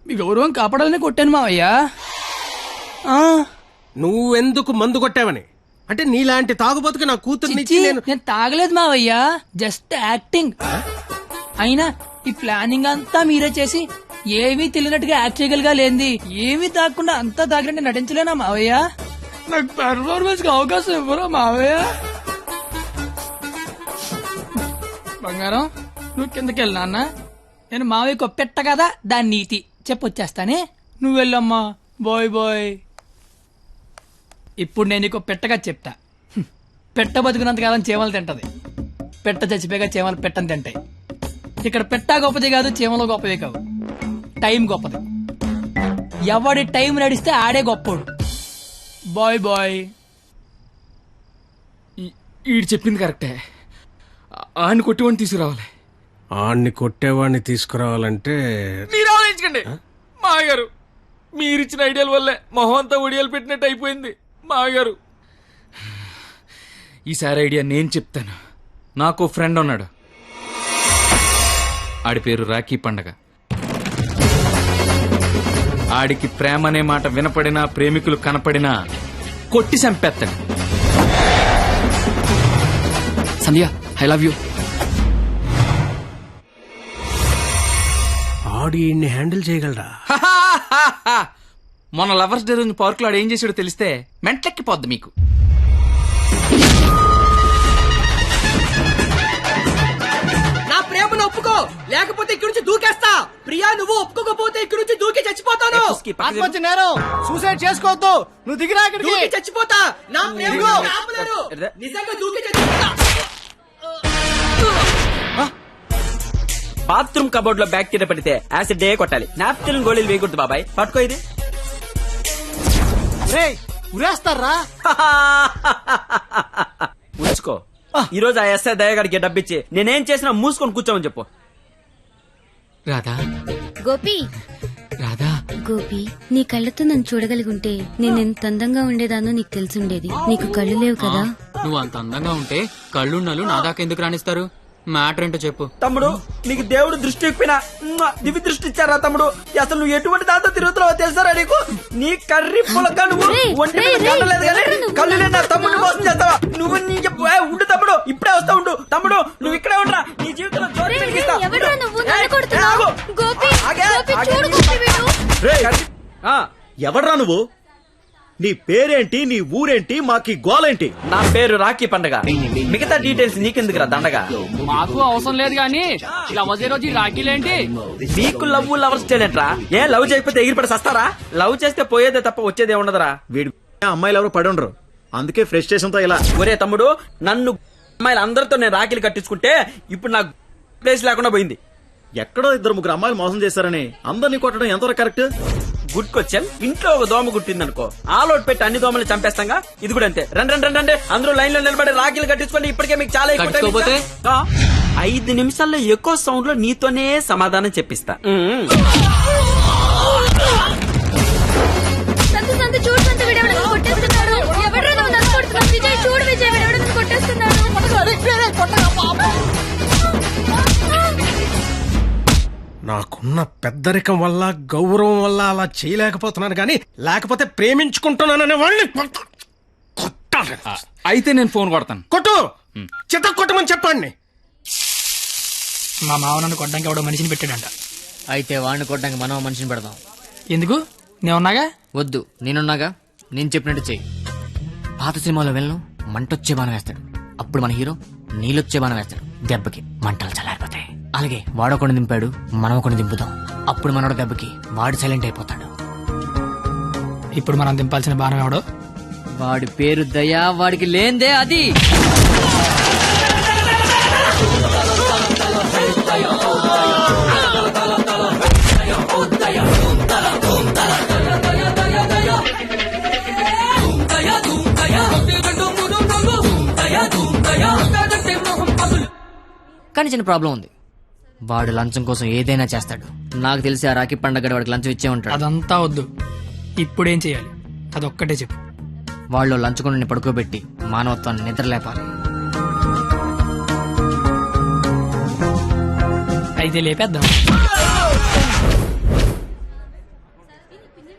మీ గౌరవం కాపాడాలని కొట్టాను మావయ్యా. నువ్వెందుకు మందు కొట్టావని? అంటే నీలాంటి తాగుబోతుకి నా కూతుర్ని నేను తాగలేదు మావయ్యా, జస్ట్ యాక్టింగ్. అయినా ఈ ప్లానింగ్ అంతా మీరే చేసి ఏమీ తెలియనట్టుగా యాక్ట్ చేయగలిగా లేంది. ఏమీ తాగకుండా అంతా తాగినట్టు నటించలేనా మావయ్య? నాకు పెర్ఫార్మెన్స్ కి అవకాశం ఇవ్వరా మావయ్య? బంగారం, నువ్వు కిందకి వెళ్ళి నాన్న. నేను మావయ్యకు పెట్ట కదా, దాని నీతి చెప్పొచ్చేస్తానే. నువ్వు వెళ్ళమ్మా. Bye bye. ఇప్పుడు నేను నీకు పెట్టగా చెప్తా. పెట్ట బతుకున్నంతకాలం చీమలు తింటది, పెట్ట చచ్చిపోయాక చీమలు పెట్టని తింటాయి. ఇక్కడ పెట్ట గొప్పది కాదు, చీమలు గొప్పది కావు, టైం గొప్పది. ఎవడి టైం నడిస్తే ఆడే గొప్పోడు. Bye bye. ఈడు చెప్పింది కరెక్టే. ఆడిని కొట్టేవాడిని తీసుకురావాలి. ఆడిని కొట్టేవాడిని తీసుకురావాలంటే మీరు ఆలోచించండి మాగారు. మీరిచ్చిన ఐడియాల వల్లే మొహం అంతా ఒడియాలు పెట్టినట్టు అయిపోయింది మాగారు. ఈసారి ఐడియా నేను చెప్తాను. నాకు ఫ్రెండ్ ఉన్నాడు, ఆడి పేరు రాఖీ పండగ. ఆడికి ప్రేమ అనే మాట వినపడినా, ప్రేమికులు కనపడినా కొట్టి చంపేస్తాడు. Sandhya I love you. ఆడి హ్యాండిల్ చేయగలరా? మొన్న లవర్స్ డే రోజు పార్క్ లో ఏం చేసాడో తెలిస్తే మెంట్లెక్కిపోద్ది మీకు. నా ప్రేమను ఒప్పుకో, లేకపోతే ఇక్కడి నుంచి దూకేస్తా. ప్రియా, నువ్వు ఒప్పుకోకపోతే ఇక్కడి నుంచి దూకి చచ్చిపోతాను. ఆత్మహత్య నేరం, సూసైడ్ చేసుకోవద్దు. నువ్వు దిగిరా, దూకి చచ్చిపోతా. నా ప్రేమను ఆపలేరు. నిజంగా దూకి చచ్చిపోతా. బాత్రూమ్ కబోర్డ్ లో బ్యాక్టీరియా పడితే యాసిడ్ డే కొట్టాలి. నాప్కిన్ గోళీలు వేయకూడదు బాబాయ్. పట్టుకో ఇది. ఉరేస్తారా? ఉంచుకో. ఈ రోజు ఆ ఎస్ఐ దయగాడికి డబ్బిచ్చి నేనేం చేసినా మూసుకొని కూర్చోమని చెప్పు. రాధా, గోపి, రాధా, గోపి, నీ కళ్ళతో నన్ను చూడగలిగి ఉంటే నేను ఎంత అందంగా ఉండేదానో నీకు తెలిసుండేది. నీకు కళ్ళు లేవు కదా. నువ్వు అంత అందంగా ఉంటే కళ్ళున్నాలు నా దాకా ఎందుకు రాణిస్తారు? మ్యాటర్ ఏంటో చెప్పు. తమ్ముడు, నీకు దేవుడు దృష్టి ఇప్పినా దివి దృష్టి ఇచ్చారా తమ్ముడు? అసలు నువ్వు ఎటువంటి దాంతో తిరుగుతున్నావో తెలుసారా నీకు? నీ కర్రీ పులక నువ్వు ఒంటి మీద కళ్ళలేదు కానీ కళ్ళు లేని తమ్ముడు మోసం చేస్తావా నువ్వు? నీ ఉండు తమ్ముడు, ఇప్పుడే వస్తా ఉండు. తమ్ముడు నువ్వు ఇక్కడే ఉండరా, నీ జీవితంలో జోరు వెలిగిస్తా. ఎవడ్రా నువ్వు? నీ పేరేంటి, నీ ఊరేంటి, మాకి గోలేంటి? నా పేరు రాఖీ పండగ. మిగతా డీటెయిల్స్ నీకెందుకురా దండగా? మాకు అవసరం లేదు గానీ లవ్ రోజు రాఖీలేంటి? మీకు లవ్ లవర్స్ చేయలేంట్రా? ఏ లవ్ చేయకపోతే ఎగిరిపడి సస్తారా? లవ్ చేస్తే పోయేదే తప్ప వచ్చేదే ఉండదురా. వీడి అమ్మాయిలు ఎవరు పడి ఉండరు, అందుకే ఫ్రస్ట్రేషన్ తో ఇలా. ఒరే తమ్ముడు, నన్ను అమ్మాయిలు అందరితో నేను రాఖీలు కట్టించుకుంటే ఇప్పుడు నాకు ప్లేస్ లేకుండా పోయింది. ఎక్కడో 2-3 అమ్మాయిలు మోసం చేశారని అందరినీ కొట్టడం ఎంతవరకు కరెక్ట్? Good question. ఇంట్లో ఒక దోమ గుట్టిందనుకో, ఆలోట్ పెట్టి అన్ని దోమలు చంపేస్తాగా. ఇది కూడా అంతే. రండి అందరూ లైన్ లో నిలబడి రాఖీలు కట్టించుకోండి. ఇప్పటికే మీకు చాలా ఎక్కువ. 5 నిమిషాల్లో ఎక్కువ సౌండ్ లో నీతోనే సమాధానం చెప్పిస్తా. నాకున్న పెద్దరికం వల్ల, గౌరవం వల్ల అలా చేయలేకపోతున్నాను గానీ, లేకపోతే ప్రేమించుకుంటున్నాననే వాళ్ళని కొట్టాలి. అయితే నేను ఫోన్ కొడతాను. కొట్టు, చిత్త కొట్టమని చెప్పండి. మా మావ నన్ను కొట్టడానికి ఎవడో మనిషిని పెట్టాడంట. అయితే వాడిని కొట్టడానికి మనం మనిషిని పెడదాం. ఎందుకు? నేనున్నాగా. వద్దు, నేనున్నాగా. నేను చెప్పినట్టు చెయ్యి. పాత సినిమాలో వెళ్ళను మంటొచ్చే బాణం వేస్తాడు, అప్పుడు మన హీరో నీళ్ళొచ్చే బాణం వేస్తాడు. దెబ్బకి మంటలు చల్లారిపోతాయి. అలాగే వాడొకడిని దింపాడు, మనం ఒకటి దింపుదాం. అప్పుడు మనోడు దెబ్బకి వాడు సైలెంట్ అయిపోతాడు. ఇప్పుడు మనం దింపాల్సిన బాణం ఎవడో? వాడి పేరు దయా, వాడికి లేందే అది. కానీ చిన్న ప్రాబ్లం ఉంది. వాడు లంచం కోసం ఏదైనా చేస్తాడు. నాకు తెలిసి ఆ రాఖీ పండగ వాడికి లంచం ఇచ్చే ఉంటాడు. అదంతా వద్దు, ఇప్పుడేం చేయాలి అదొక్కటే చెప్పు. వాళ్ళు లంచుకొని పడుకోబెట్టి మానవత్వాన్ని నిద్రలేపాలి. అయితే లేపేద్దాం.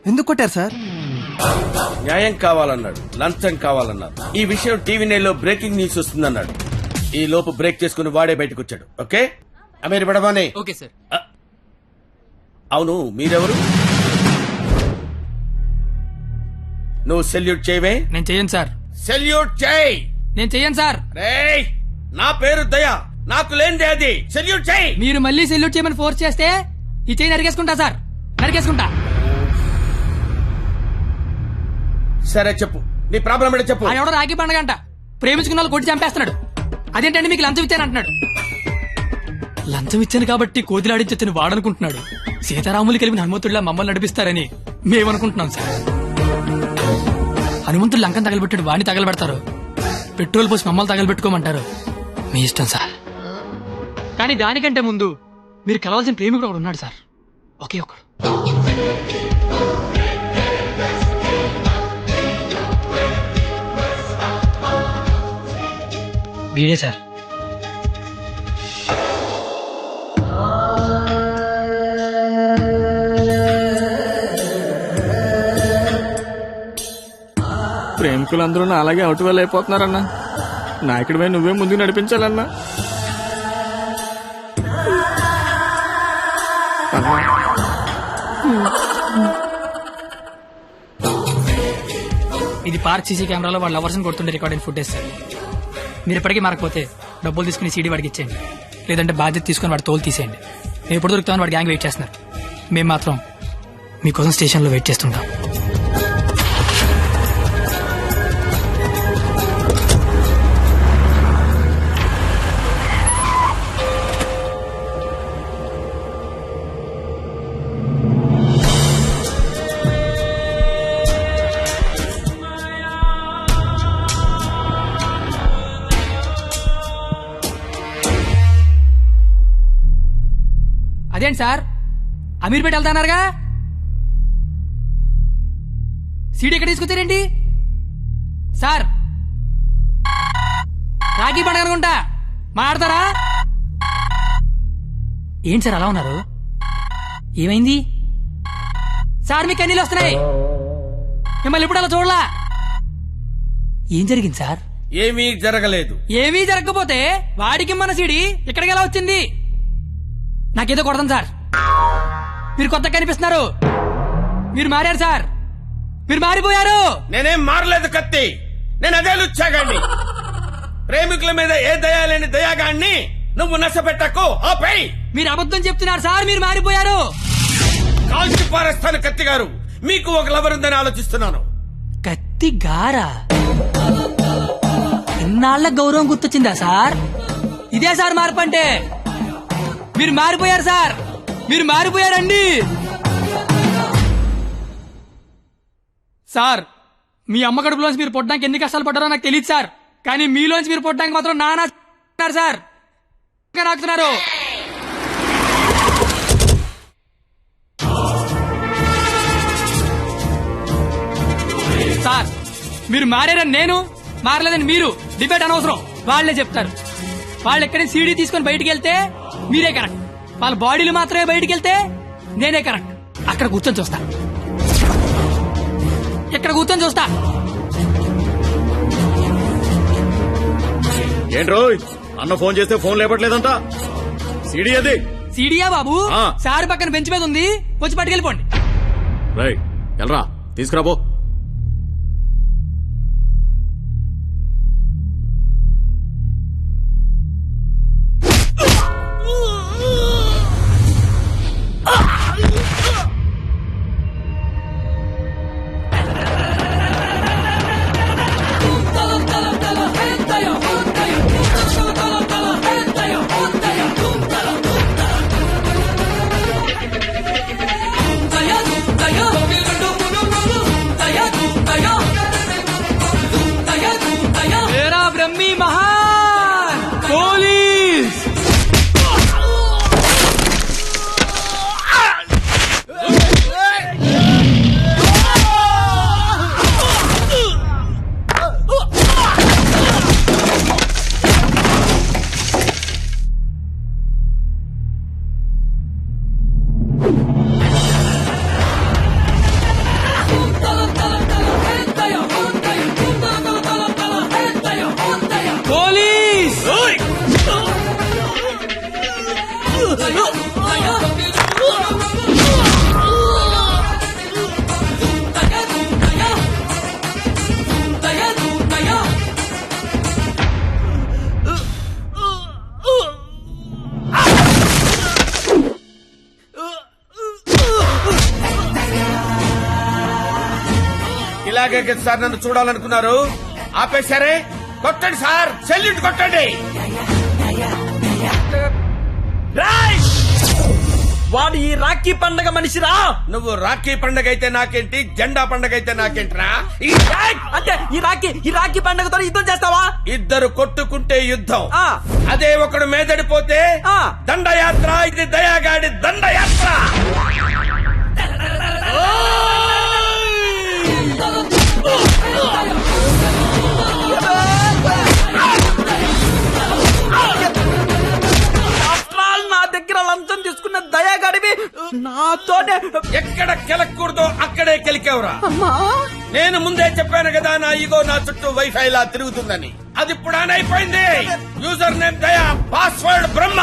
ఎందుకు కొట్టారు సార్? న్యాయం కావాలన్నాడు, లంచం కావాలన్నారు. ఈ విషయం టీవీ నైన్లో బ్రేకింగ్ న్యూస్ వస్తుందన్నాడు. ఈ లోపు బ్రేక్ చేసుకుని వాడే బయటకు వచ్చాడు. ఓకే అమీర్ బడబానే. Okay sir. అవును, మీరెవరు? నువ్వు సెల్యూట్ చేయవే? నేను చెయ్యను సార్. సెల్యూట్ చేయి. నేను చెయ్యను సార్. రేయ్, నా పేరు దయా, నాకు లేనిదే అది. సెల్యూట్ చేయి. మీరు మళ్ళీ సెల్యూట్ చేయమని ఫోర్స్ చేస్తే ఈ చేయి నరికేసుకుంటా సార్, నరికేసుకుంటా. సరే చెప్పు, నీ ప్రాబ్లం ఏంటో చెప్పు. ఎవడో రాఖీ పండగంట ప్రేమించుకున్న వాళ్ళు కొట్టి చంపేస్తున్నాడు. అదేంటంటే మీకు లంచం ఇచ్చాను అంటున్నాడు. లంచం ఇచ్చాను కాబట్టి కోతిలాడించొచ్చని వాడనుకుంటున్నాడు. సీతారాములు కలిపిన హనుమంతుడిలా మమ్మల్ని నడిపిస్తారని మేమనుకుంటున్నాం సార్. హనుమంతుడు లంకం తగలబెట్టాడు, వాడిని తగలబెడతారు. పెట్రోల్ పోసి మమ్మల్ని తగలబెట్టుకోమంటారు. మీ ఇష్టం సార్. కానీ దానికంటే ముందు మీరు కలవాల్సిన ప్రేమికుడు ఒకడు ఉన్నాడు సార్, ఒకే ఒకడు. వీడే సార్. ప్రేమికులందరూ నా అలాగే అవుట్ వెళ్ళి అయిపోతున్నారన్నా. నాయకుడిపై నువ్వే ముందుకు నడిపించాలన్నా. ఇది పార్క్ సీసీ కెమెరాలో వాళ్ళ లవర్స్ కొడుతుండే రికార్డింగ్ ఫుటేజ్ సార్. మీరు ఇప్పటికీ మారకపోతే డబ్బులు తీసుకుని సీడీ వాడికి ఇచ్చేయండి, లేదంటే బాధ్యత తీసుకుని వాడి తోలు తీసేయండి. మేము ఎప్పుడు దొరుకుతామని వాడి గ్యాంగ్ వెయిట్ చేస్తున్నారు. మేము మాత్రం మీకోసం స్టేషన్లో వెయిట్ చేస్తుంటాం. అదేంటి సార్, అమీర్పేట వెళ్తాన్నారుగా, సీడీ ఎక్కడ తీసుకొచ్చారేంటి సార్? రాఖీ పండుగ అనుకుంటా, మాట్లాడతారా? ఏంటి సార్ అలా ఉన్నారు? ఏమైంది సార్? మీకు కన్నీళ్ళు వస్తున్నాయి. మిమ్మల్ని ఎప్పుడు అలా చూడలా. ఏం జరిగింది సార్? ఏమీ జరగలేదు. ఏమీ జరగకపోతే వాడికి మన సీడీ ఇక్కడికి ఎలా వచ్చింది? నాకేదో కొడతాను సార్. మీరు కొత్తగా కనిపిస్తున్నారు. మీరు మారారు సార్, మీరు మారిపోయారు. నేనేం మారలేదు కత్తి, నేను అదే లుచ్చాగాన్ని. ప్రేమికుల మీద ఏ దయా లేని దయాగాన్ని నువ్వు నష్టపెట్టకు. ఆపై మీరు అబద్ధం చెప్తున్నారు సార్, మీరు మారిపోయారు. కాల్చి పారేస్తాను కత్తి గారు. మీకు ఒక లవర్ ఉందని ఆలోచిస్తున్నాను. కత్తి గారా? ఇన్నాళ్ల గౌరవం గుర్తొచ్చిందా సార్? ఇదే సార్ మార్పు అంటే. మీరు మారిపోయారు సార్, మీరు మారిపోయారండి సార్. మీ అమ్మ కడుపులోంచి మీరు పొట్టడానికి ఎన్ని కష్టాలు పడ్డారో నాకు తెలియదు సార్, కానీ మీలోంచి మీరు పొట్టడానికి మాత్రం నానా సార్ నాకుతున్నారు. సార్ మీరు మారారని నేను, మారలేదని మీరు డిబేట్ అనవసరం. వాళ్లే చెప్తారు. వాళ్ళు ఎక్కడి సీడీ తీసుకొని బయటికి వెళ్తే మీరే కరెక్ట్, వాళ్ళ బాడీలు మాత్రమే బయటికి వెళ్తే నేనే కరెక్ట్. అక్కడ కూర్చొని చూస్తా, ఇక్కడ కూర్చొని చూస్తా. ఏంట్రో అన్న ఫోన్ చేస్తే ఫోన్ లేపట్లేదంట. సీడీ అది. సీడీయా బాబు? సార్ పక్కన బెంచ్ మీద ఉంది, వచ్చి పట్టుకెళ్ళిపోండి. రైట్, వెళ్ళరా తీసుకురాబో. బ్రహ్మి మహాన్ పోలీస్. ఇలాగే సార్ నన్ను చూడాలనుకున్నారు, ఆపేశారే. కొట్టండి సార్, సెల్యూట్ కొట్టండి. వాడు ఈ రాఖీ పండగ మనిషిరా. నువ్వు రాఖీ పండగ అయితే నాకేంటి, జెండా పండగ అయితే నాకేంట్రా? అంటే ఈ రాఖీ పండగతో యుద్ధం చేస్తావా? ఇద్దరు కొట్టుకుంటే యుద్ధం, అదే ఒకడు మేదడిపోతే దండయాత్ర. ఇది దయాగాడి దండయాత్ర. నా దగ్గర లంచం తీసుకున్న దయాగాడివి నాతోనే ఎక్కడ కెలకూడదో అక్కడే కెలికేవరా. అమ్మా నేను ముందే చెప్పాను కదా నా ఈగో నా చుట్టూ వైఫై లా తిరుగుతుందని. అది ఇప్పుడు ఆన్ అయిపోయింది. యూజర్ నేమ్ దయా, పాస్వర్డ్ బ్రహ్మ.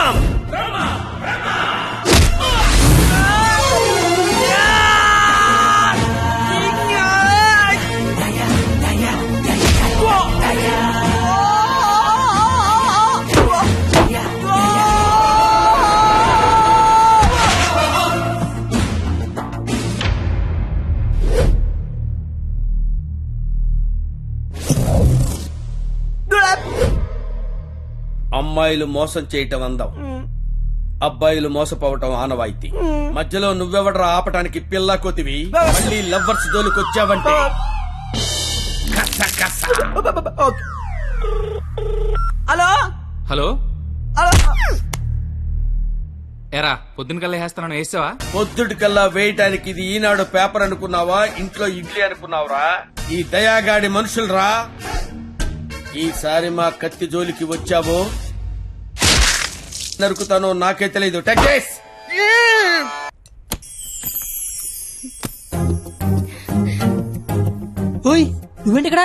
అమ్మాయిలు మోసం చేయటం అందం, అబ్బాయిలు మోసపోవటం ఆనవాయితీ. మధ్యలో నువ్వెవడరా ఆపటానికి పిల్ల కొతివి? మళ్ళీ లవ్వర్స్ జోలికొచ్చావంటే హలో హలో ఎరా పొద్దున కల్లా వేస్తాను వేసావా? పొద్దుటికల్లా వేయటానికి ఇది ఈనాడు పేపర్ అనుకున్నావా? ఇంట్లో ఇడ్లీ అనుకున్నావురా? ఈ దయాగాడి మనుషులరా. ఈసారి మా కత్తి జోలికి వచ్చావో నరుకుతానో నాకే తెలీదు. టెక్స్ ఓయ్ నువ్వేంటి ఇక్కడ?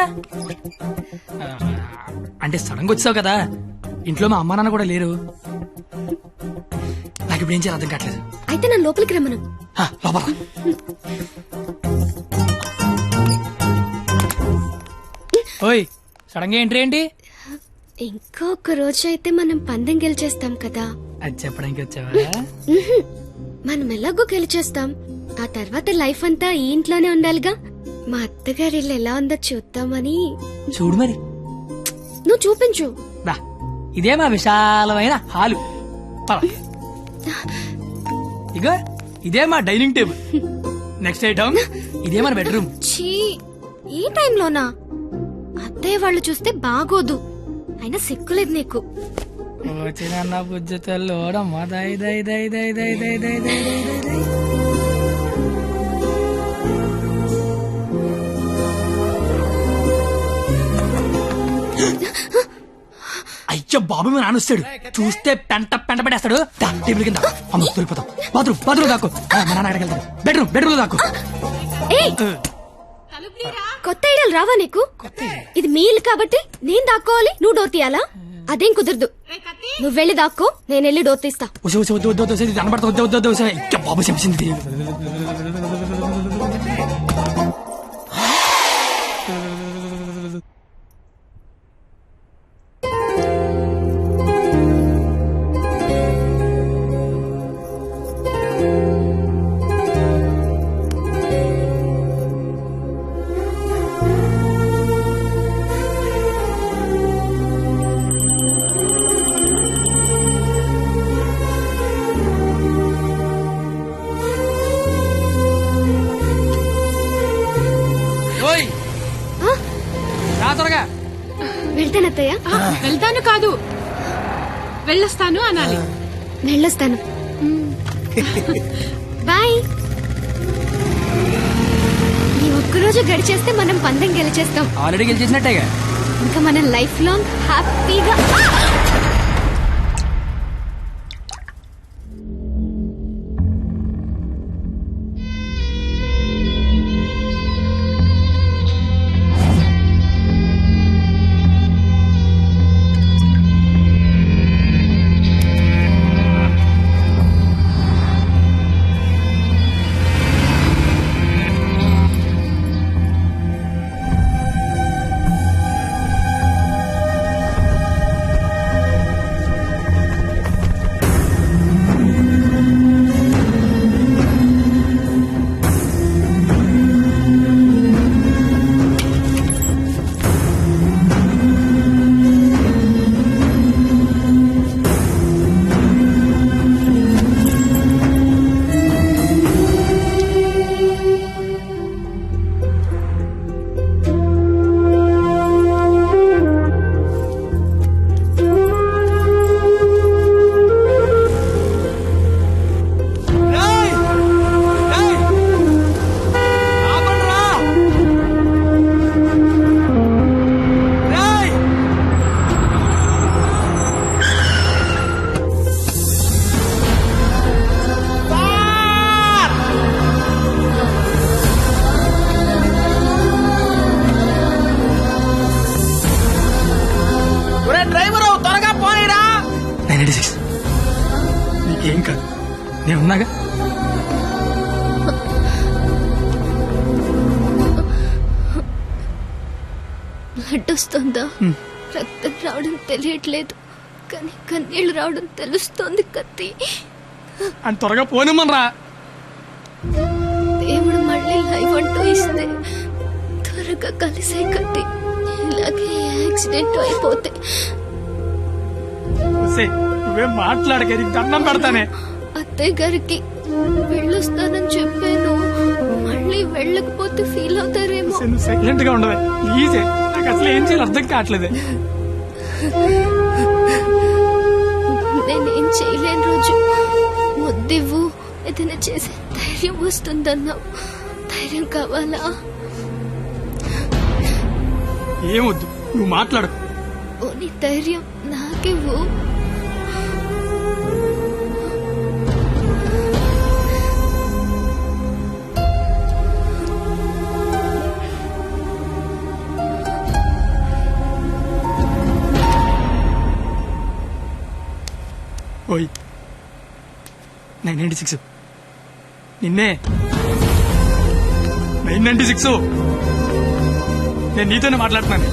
అంటే సడన్ గా వచ్చావు కదా, ఇంట్లో మా అమ్మా నాన్న కూడా లేరు. నాకు ఇప్పుడు ఏం చేయాలి అర్థం కావట్లేదు. అయితే నన్ను లోపలికి రమ్మను. లోపల ఓయ్ సడన్ గా ఎంట్రీ ఏంటి? ఇంకొక రోజు అయితే మనం పందెం గెలిచేస్తాం కదా. అది చెప్పడానికి వచ్చావా? మనం ఎలాగో గెలిచేస్తాం. ఆ తర్వాత లైఫ్ అంతా ఈ ఇంట్లోనే ఉండాలిగా. మా అత్తగారి ఇల్లు ఎలా ఉందో చూద్దామని. చూడు మరి. నువ్వు చూపించు. ఇదే మా విశాలమైన హాలు. ఇగో ఇదే మా డైనింగ్ టేబుల్. నెక్స్ట్ ఐటమ్ ఇదే మన బెడ్రూమ్. ఛీ, ఈ టైంలోనా? అత్తయ్య వాళ్ళు చూస్తే బాగోదు. అయినా సిక్కులేదు నీకు. చిన్న బుజ్జతల్లోడమ్మా దై దై దై దై దై దై దై దై దై దై. అయ్యో బాబు మీ నాన్న వస్తాడు. చూస్తే పెంట పడేస్తాడు. టేబుల్ కింద అమ్మ దొరికిపోతాం. బాత్రూమ్ దాకు. మా నాన్న అక్కడికి వెళ్తాడు. బెడ్రూమ్ దాకు. కొత్త ఐడియాలు రావా నీకు? ఇది మీ ఇల్లు కాబట్టి నేను దాక్కోవాలి, నువ్వు డోర్ తీయాలా? అదేం కుదరదు. నువ్వు వెళ్ళి దాక్కో, నేను వెళ్ళి డోర్ తీస్తా. బాబు చెప్పింది. వెళ్తానత్తయ్య. వెళ్తాను కాదు, వెళ్ళొస్తాను అనాలి. వెళ్ళొస్తాను. బాయ్. ఈ ఒక్కరోజు గడిచేస్తే మనం పందెం గెలిచేస్తాం. ఆల్రెడీ గెలిచేసినట్టేగా. ఇంకా మనం లైఫ్ లాంగ్ హ్యాపీగా. అన్నాగా. బ్లడ్ వస్తుందా? రక్తం రావడం తెలియట్లేదు, కానీ కన్నీళ్లు రావడం తెలుస్తోంది. కత్తి అని త్వరగా పోనిమ్మనరా. దేవుడు మళ్ళీ లైవ్ అంటూ ఇస్తే త్వరగా కలిసే కత్తి. ఇలాగే యాక్సిడెంట్ అయిపోతే నువ్వేం మాట్లాడక, దండం పెడతానే. అత్తయ్య గారికి వెళ్ళొస్తానని చెప్పాను, మళ్ళీ వెళ్ళకపోతే ఫీల్ అవుతారేమో. సైలెంట్ గా ఉండవే ప్లీజే, నాకు అసలు ఏం చేయాలి అర్థం కావట్లేదే. నేనేం చేయలేని రోజు ముద్దివ్వు, ఏదైనా చేసే ధైర్యం వస్తుందన్నావు. ధైర్యం కావాలా? ఏమొద్దు, నువ్వు మాట్లాడు. ఓని ధైర్యం నాకివ్వు. ఓయ్ 996 నిన్నే. 996 నేను నీతోనే మాట్లాడుతున్నాను.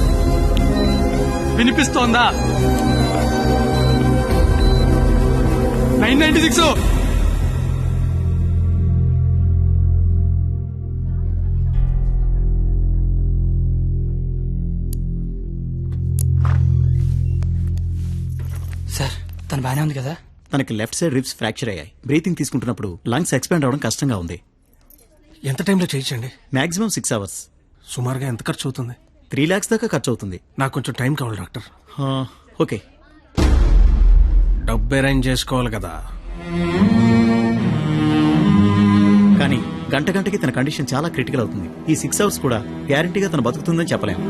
వినిపిస్తోందా? 996 సార్, తను బానే ఉంది కదా? తనకి లెఫ్ట్ సైడ్ రిబ్స్ ఫ్రాక్చర్ అయ్యాయి. బ్రీతింగ్ తీసుకుంటున్నప్పుడు లంగ్స్ ఎక్స్పాండ్ అవడం కష్టంగా ఉంది. ఎంత టైంలో చేయించండి? Maximum 6 hours. సుమారుగా ఎంత ఖర్చు అవుతుంది? 3 lakhs దాకా ఖర్చు అవుతుంది. నాకు కొంచెం టైం కావాలి డాక్టర్. ఓకే, డబ్బు అరేంజ్ చేసుకోవాలి కదా. కానీ గంటకి తన కండిషన్ చాలా క్రిటికల్ అవుతుంది. ఈ 6 hours కూడా గ్యారంటీగా తను బతుకుతుందని చెప్పలేము.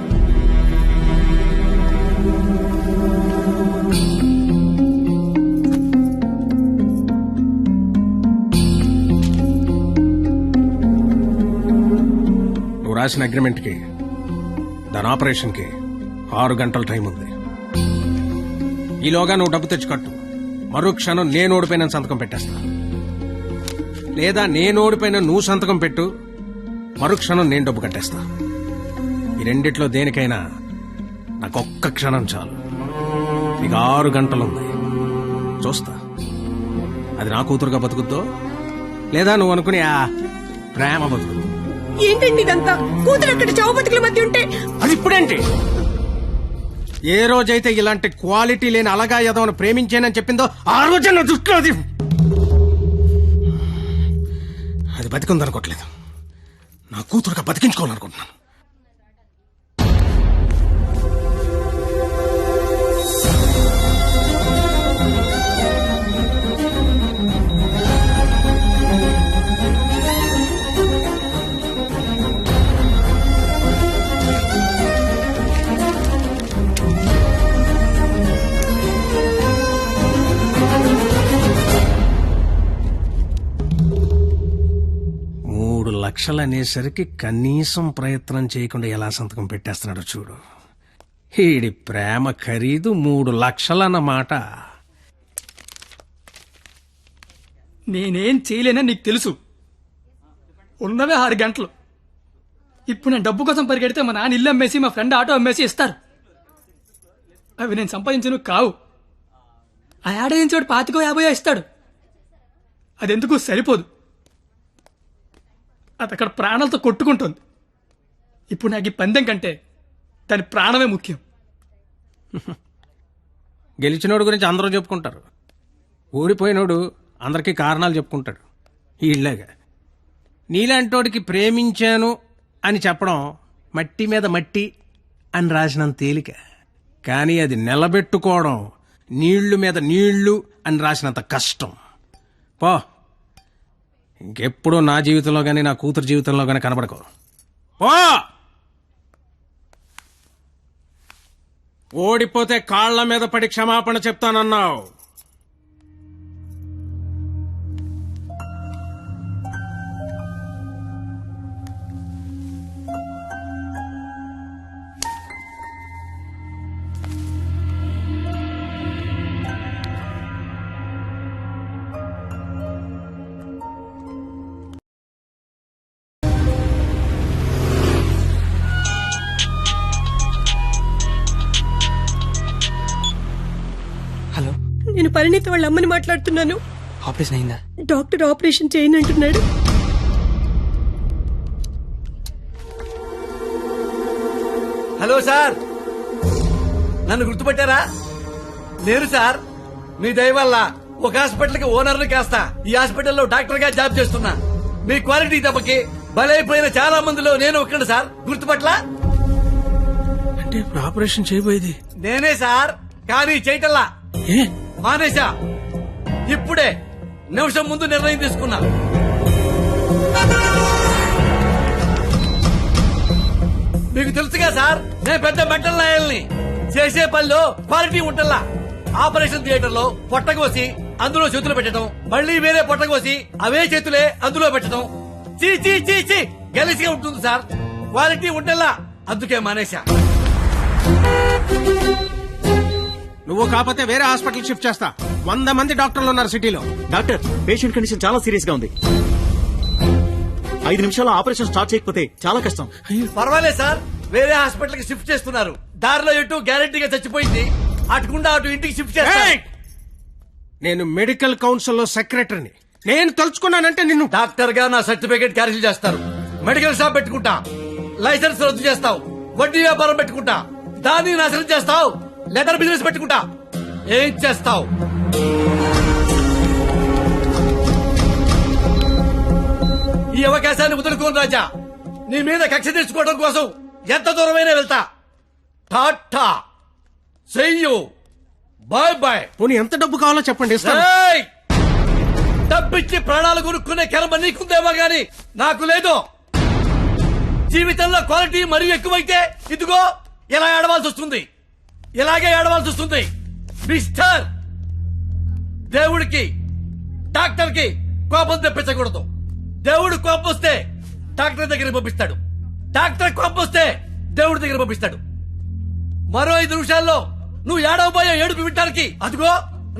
రాసిన అగ్రిమెంట్ కి, దాని ఆపరేషన్ కి 6 గంటల టైం ఉంది. ఈలోగా నువ్వు డబ్బు తెచ్చి కట్టు. మరో క్షణం నేను ఓడిపోయిన సంతకం పెట్టేస్తా. లేదా నేను ఓడిపోయిన నువ్వు సంతకం పెట్టు, మరో క్షణం నేను డబ్బు కట్టేస్తా. ఈ రెండిట్లో దేనికైనా నాకు ఒక్క క్షణం చాలు. నీకు 6 గంటలుంది. చూస్తా అది నా కూతురుగా బతుకుద్దో, లేదా నువ్వు అనుకుని ఆ ప్రేమ బతుకుద్దు. ఏంటండి ఇదంతా? కూతురు అక్కడ చావు బతుకుల మధ్య ఉంటే అది ఇప్పుడేంటి? ఏ రోజైతే ఇలాంటి క్వాలిటీ లేని అలగా యదవను ప్రేమించానని చెప్పిందో ఆ రోజే నా దృష్టిలో అది బతికుందనుకోవట్లేదు. నా కూతురుగా బతికించుకోవాలనుకుంటున్నాను. లక్షలు అనేసరికి కనీసం ప్రయత్నం చేయకుండా ఎలా సంతకం పెట్టేస్తున్నాడు చూడు. ఈడి ప్రేమ ఖరీదు 3 లక్షలన్నమాట. నేనేం చేయలేనని నీకు తెలుసు. ఉన్నవే 6 గంటలు. ఇప్పుడు నేను డబ్బు కోసం పరిగెడితే మా నాన్న ఇల్లు అమ్మేసి మా ఫ్రెండ్ ఆటో అమ్మేసి ఇస్తారు. అవి నేను సంపాదించను కావు. ఆ ఏడాదించోడు 25-50 ఇస్తాడు. అదెందుకు సరిపోదు. అది అక్కడ ప్రాణాలతో కొట్టుకుంటుంది. ఇప్పుడు నాకు ఈ పందెం కంటే దాని ప్రాణమే ముఖ్యం. గెలిచినోడు గురించి అందరూ చెప్పుకుంటారు, ఓడిపోయినోడు అందరికీ కారణాలు చెప్పుకుంటాడు. ఇళ్ళగా నీలాంటోడికి ప్రేమించాను అని చెప్పడం మట్టి మీద మట్టి అని రాసినంత తేలిక. కానీ అది నిలబెట్టుకోవడం నీళ్లు మీద నీళ్లు అని రాసినంత కష్టం. పో, ఇంకెప్పుడూ నా జీవితంలో గానీ నా కూతురు జీవితంలో గానీ కనబడకో. పో, ఓడిపోతే కాళ్ల మీద పడి క్షమాపణ చెప్తానన్నావు. పరిణితి వాళ్ళ అమ్మని మాట్లాడుతున్నాను. ఆపరేషన్ అయిందా? డాక్టర్ ఆపరేషన్ చేయను అంటున్నాడు. హలో సార్, నన్ను గుర్తుపట్టారా? నేను సార్, మీ దయ వల్ల ఒక హాస్పిటల్ కి ఓనర్ ని కాస్త ఈ హాస్పిటల్లో డాక్టర్ గా జాబ్ చేస్తున్నా. మీ క్వాలిటీ దెబ్బకి బలైపోయిన చాలా మందిలో నేను ఒక్కడు సార్. గుర్తుపట్ల అంటే ఇప్పుడు ఆపరేషన్ చేయబోయేది నేనే సార్, కానీ చేయటల్లా మానేశా. ఇప్పుడే నిమిషం ముందు నిర్ణయం తీసుకున్నా. మీకు తెలుసుగా సార్, నేను పెద్ద మెంటల్ లాయల్ని. చేసే పనిలో క్వాలిటీ ఉంటల్లా. ఆపరేషన్ థియేటర్ లో పొట్టకోసి అందులో చేతులు పెట్టడం, మళ్ళీ వేరే పొట్టకోసి అవే చేతులే అందులో పెట్టడం చీ చీ చీ చీ గలీజ్గా ఉంటుంది సార్. క్వాలిటీ ఉంటల్లా, అందుకే మానేశా. నువ్వు కాకపోతే వేరే హాస్పిటల్ షిఫ్ట్ చేస్తా. 100 మంది డాక్టర్లు ఉన్నారు సిటీలో. డాక్టర్, పేషెంట్ కండిషన్ చాలా సీరియస్ గా ఉంది. 5 నిమిషాల్లో ఆపరేషన్ స్టార్ట్ చేయకపోతే చాలా కష్టం. పర్వాలేదు సార్, వేరే హాస్పిటల్ కి షిఫ్ట్ చేస్తున్నారు. దారిలో ఎటు గ్యారెంటీగా చచ్చిపోయింది, అటుకుండా అటు ఇంటికి షిఫ్ట్ చేస్తారు. నేను మెడికల్ కౌన్సిల్ లో సెక్రటరీని. నేను తలుచుకున్నానంటే నిన్ను డాక్టర్ గా నా సర్టిఫికేట్ క్యాన్సిల్ చేస్తారు. మెడికల్ షాప్ పెట్టుకుంటా, లైసెన్స్ రద్దు చేస్తావు. వడ్డీ వ్యాపారం పెట్టుకుంటా, దాన్ని నాశనం చేస్తావు. లెదర్ బిజినెస్ పెట్టుకుంటా, ఏం చేస్తావు? ఈ అవకాశాన్ని వదులుకోను రాజా. నీ మీద కక్ష తీర్చుకోవడం కోసం ఎంత దూరమైనా వెళ్తా. టాటా, చెయ్యు, బాయ్ బాయ్. పోనీ ఎంత డబ్బు కావాలో చెప్పండి, ఇస్తాను. ఏయ్! డబ్బిచ్చి ప్రాణాలు కొనుక్కునే కర్మ నీకుందేమో గాని నాకు లేదు. జీవితంలో క్వాలిటీ మరీ ఎక్కువైతే ఇదిగో ఇలా ఏడవాల్సి వస్తుంది. ఇలాగే ఏడవాల్సి వస్తుంది. మిస్టర్, దేవుడికి డాక్టర్ కి కోపం తెప్పించకూడదు. దేవుడు కోపం వస్తే డాక్టర్ దగ్గర పంపిస్తాడు. డాక్టర్ కోపం వస్తే దేవుడి దగ్గర పంపిస్తాడు. మరో 5 నిమిషాల్లో నువ్వు ఏడవబోయే ఏడుపు వినడానికి అదిగో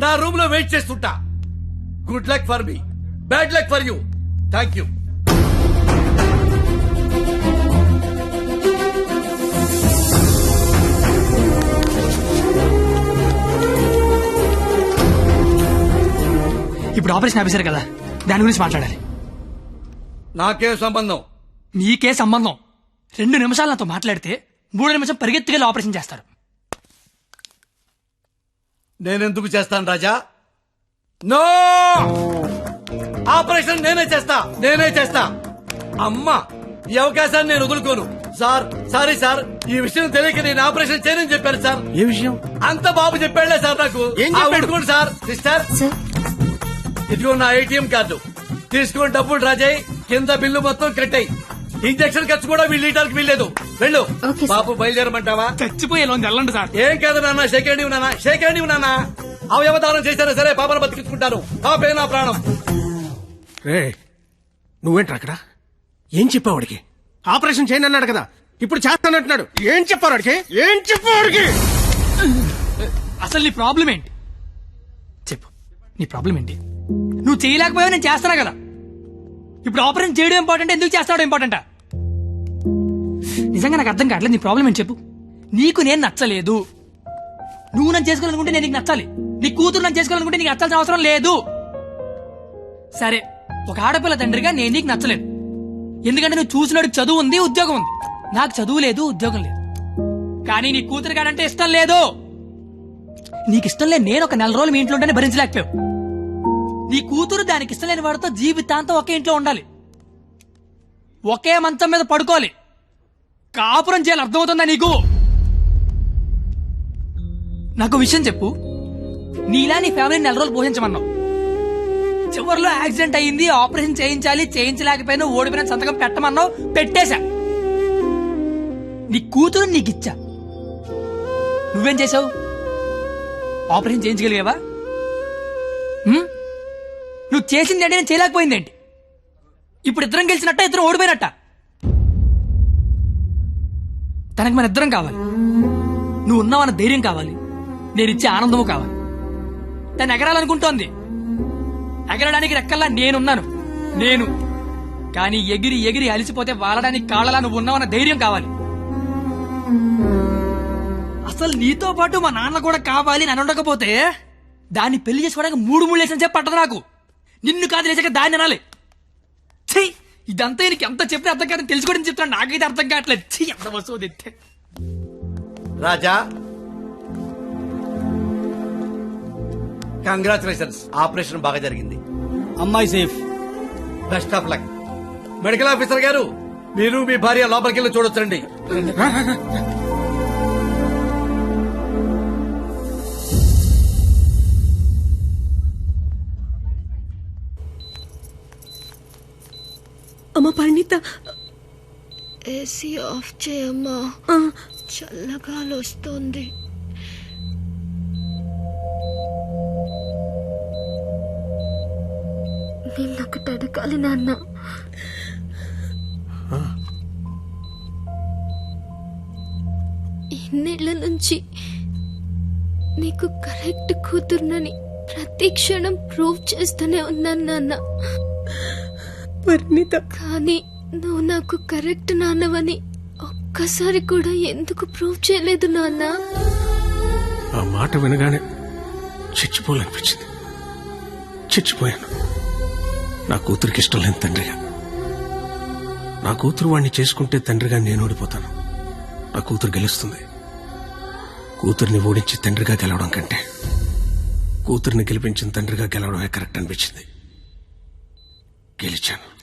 నా రూమ్ లో వెయిట్ చేస్తుంటా. Good luck for me, bad luck for you. Thank you. ఇప్పుడు ఆపరేషన్ ఆఫీసర్ కదా, దాని గురించి మాట్లాడాలి. నాకే సంబంధం? మీకే సంబంధం. 2 నిమిషాలు నాతో మాట్లాడితే 3 నిమిషం పరిగెత్తుకెళ్ళి ఆపరేషన్ చేస్తారు. నేనెందుకు చేస్తాను రాజా? నో, ఆపరేషన్ నేనే చేస్తా. అమ్మా, ఈ అవకాశాన్ని నేను వదులుకోను. సార్, సారీ సార్, ఈ విషయం తెలియక నేను ఆపరేషన్ చేయనని చెప్పాను సార్. ఏ విషయం? అంత బాబు చెప్పాడులే సార్ నాకు. ఏం చెప్పాడు? సార్, సిస్టర్, ఇదిగో నా ATM కార్డు తీసుకుని డబ్బులు రాజాయి. కింద బిల్లు మొత్తం కట్టాయి. ఇంజక్షన్ ఖర్చు కూడా వీళ్ళు ఇవ్వడానికి వీల్లేదు. వెళ్ళు. బాబు బయలుదేరమంటావా? చచ్చిపోయే వెళ్ళండి సార్. ఏం కాదు నాన్న, షేక్ హ్యాండ్ ఇవ్వు నాన్న. అవయవదానం చేశారా సరే, పాపను బతికించుకుంటాను. పాపే నా ప్రాణం. రే, నువ్వేంట్రా అక్కడ? ఏం చెప్పావు వాడికి? ఆపరేషన్ చేయను అన్నాడు కదా, ఇప్పుడు చేస్తానంటున్నాడు. ఏం చెప్పారు వాడికి? అసలు నీ ప్రాబ్లం ఏంటి చెప్పు. నీ ప్రాబ్లం ఏంటి? నువ్వు చేయలేకపోయావు, నేను చేస్తానా కదా. ఇప్పుడు ఆపరేషన్ చేయడం ఇంపార్టెంట్, ఎందుకు చేస్తాడు ఇంపార్టెంటా? నిజంగా నాకు అర్థం కావట్లేదు. నీ ప్రాబ్లం ఏంటి చెప్పు. నీకు నేను నచ్చలేదు. నువ్వు నన్ను చేసుకోవాలనుకుంటే నేను నీకు నచ్చాలి. నీ కూతురు నన్ను చేసుకోవాలనుకుంటే నీకు నచ్చాల్సిన అవసరం లేదు. సరే, ఒక ఆడపిల్ల తండ్రిగా నేను నీకు నచ్చలేదు. ఎందుకంటే నువ్వు చూసినాడు చదువు ఉంది, ఉద్యోగం ఉంది. నాకు చదువు లేదు, ఉద్యోగం లేదు. కానీ నీ కూతురు కాడంటే ఇష్టం లేదు. నీకు ఇష్టం లేదు, నేను ఒక 4 రోజులు మీ ఇంట్లో ఉంటేనే భరించలేకపోయావు. నీ కూతురు దానికి ఇష్టం లేని వాడితో జీవితాంతం ఒకే ఇంట్లో ఉండాలి, ఒకే మంచం మీద పడుకోవాలి, కాపురం చేయాలి. అర్థమవుతుందా నీకు? నాకు విషయం చెప్పు. నీలా నీ ఫ్యామిలీని 4 రోజులు పోషించమన్నావు. చివరిలో యాక్సిడెంట్ అయ్యింది, ఆపరేషన్ చేయించాలి, చేయించలేకపోయినా ఓడిపోయిన సంతకం పెట్టమన్నావు, పెట్టేశా. నీ కూతురు నీకు ఇచ్చా. నువ్వేం చేసావు? ఆపరేషన్ చేయించగలిగావా? నువ్వు చేసింది అంటే నేను చేయలేకపోయింది ఏంటి? ఇప్పుడు ఇద్దరం గెలిచినట్ట, ఇద్దరం ఓడిపోయినట్ట? తనకు మన ఇద్దరం కావాలి. నువ్వు ఉన్నావన్న ధైర్యం కావాలి, నేను ఇచ్చే ఆనందము కావాలి. తను ఎగరాలనుకుంటోంది, ఎగరడానికి రెక్కల్లా నేనున్నాను. కానీ ఎగిరి ఎగిరి అలిసిపోతే వాలడానికి కాళ్ళలా నువ్వు ఉన్నావన్న ధైర్యం కావాలి. అసలు నీతో పాటు మా నాన్న కూడా కావాలి. నన్ను ఉండకపోతే దాన్ని పెళ్లి చేసుకోవడానికి 3 లేసిన చెప్పి పట్టదు నాకు. నిన్ను కాదు లేచాక దాన్ని అనాలి. ఛీ, ఇదంతా నీకు ఎంత చెప్పినా అర్థం కాదని తెలుసుకోవడం చెప్తాను. నాకైతే అర్థం కావట్లేదు. ఛీ, ఎంత వస్తువు తెస్తే. రాజా కంగ్రాచులేషన్స్, ఆపరేషన్ బాగా జరిగింది. అమ్మాయి safe. Best of luck. Medical officer గారు, మీరు మీ భార్య లోపలికి వెళ్ళి చూడొచ్చండి. అమ్మ పరిణిత, ఏసీ ఆఫ్ చేయమ్మా, చల్లగాలి వస్తుంది. నిన్నొకటి అడగాలి నాన్న. ఇన్నేళ్ల నుంచి నీకు కరెక్ట్ కూతురునని ప్రతి క్షణం ప్రూవ్ చేస్తూనే ఉన్నాను నాన్న. పరిణిత, కానీ నువ్వు నాకు కరెక్ట్ నాన్నవని ఒక్కసారి కూడా ఎందుకు ప్రూవ్ చేయలేదు నాన్న? ఆ మాట వినగానే చచ్చిపోవాలనిపించింది. చచ్చిపోయాను. నా కూతురికి ఇష్టం లేని తండ్రిగా. నా కూతురు వాడిని చేసుకుంటే తండ్రిగా నేను ఓడిపోతాను. నా కూతురు గెలుస్తుంది. కూతుర్ని ఓడించి తండ్రిగా గెలవడం కంటే కూతుర్ని గెలిపించిన తండ్రిగా గెలవడమే కరెక్ట్ అనిపించింది. గెలిచాను.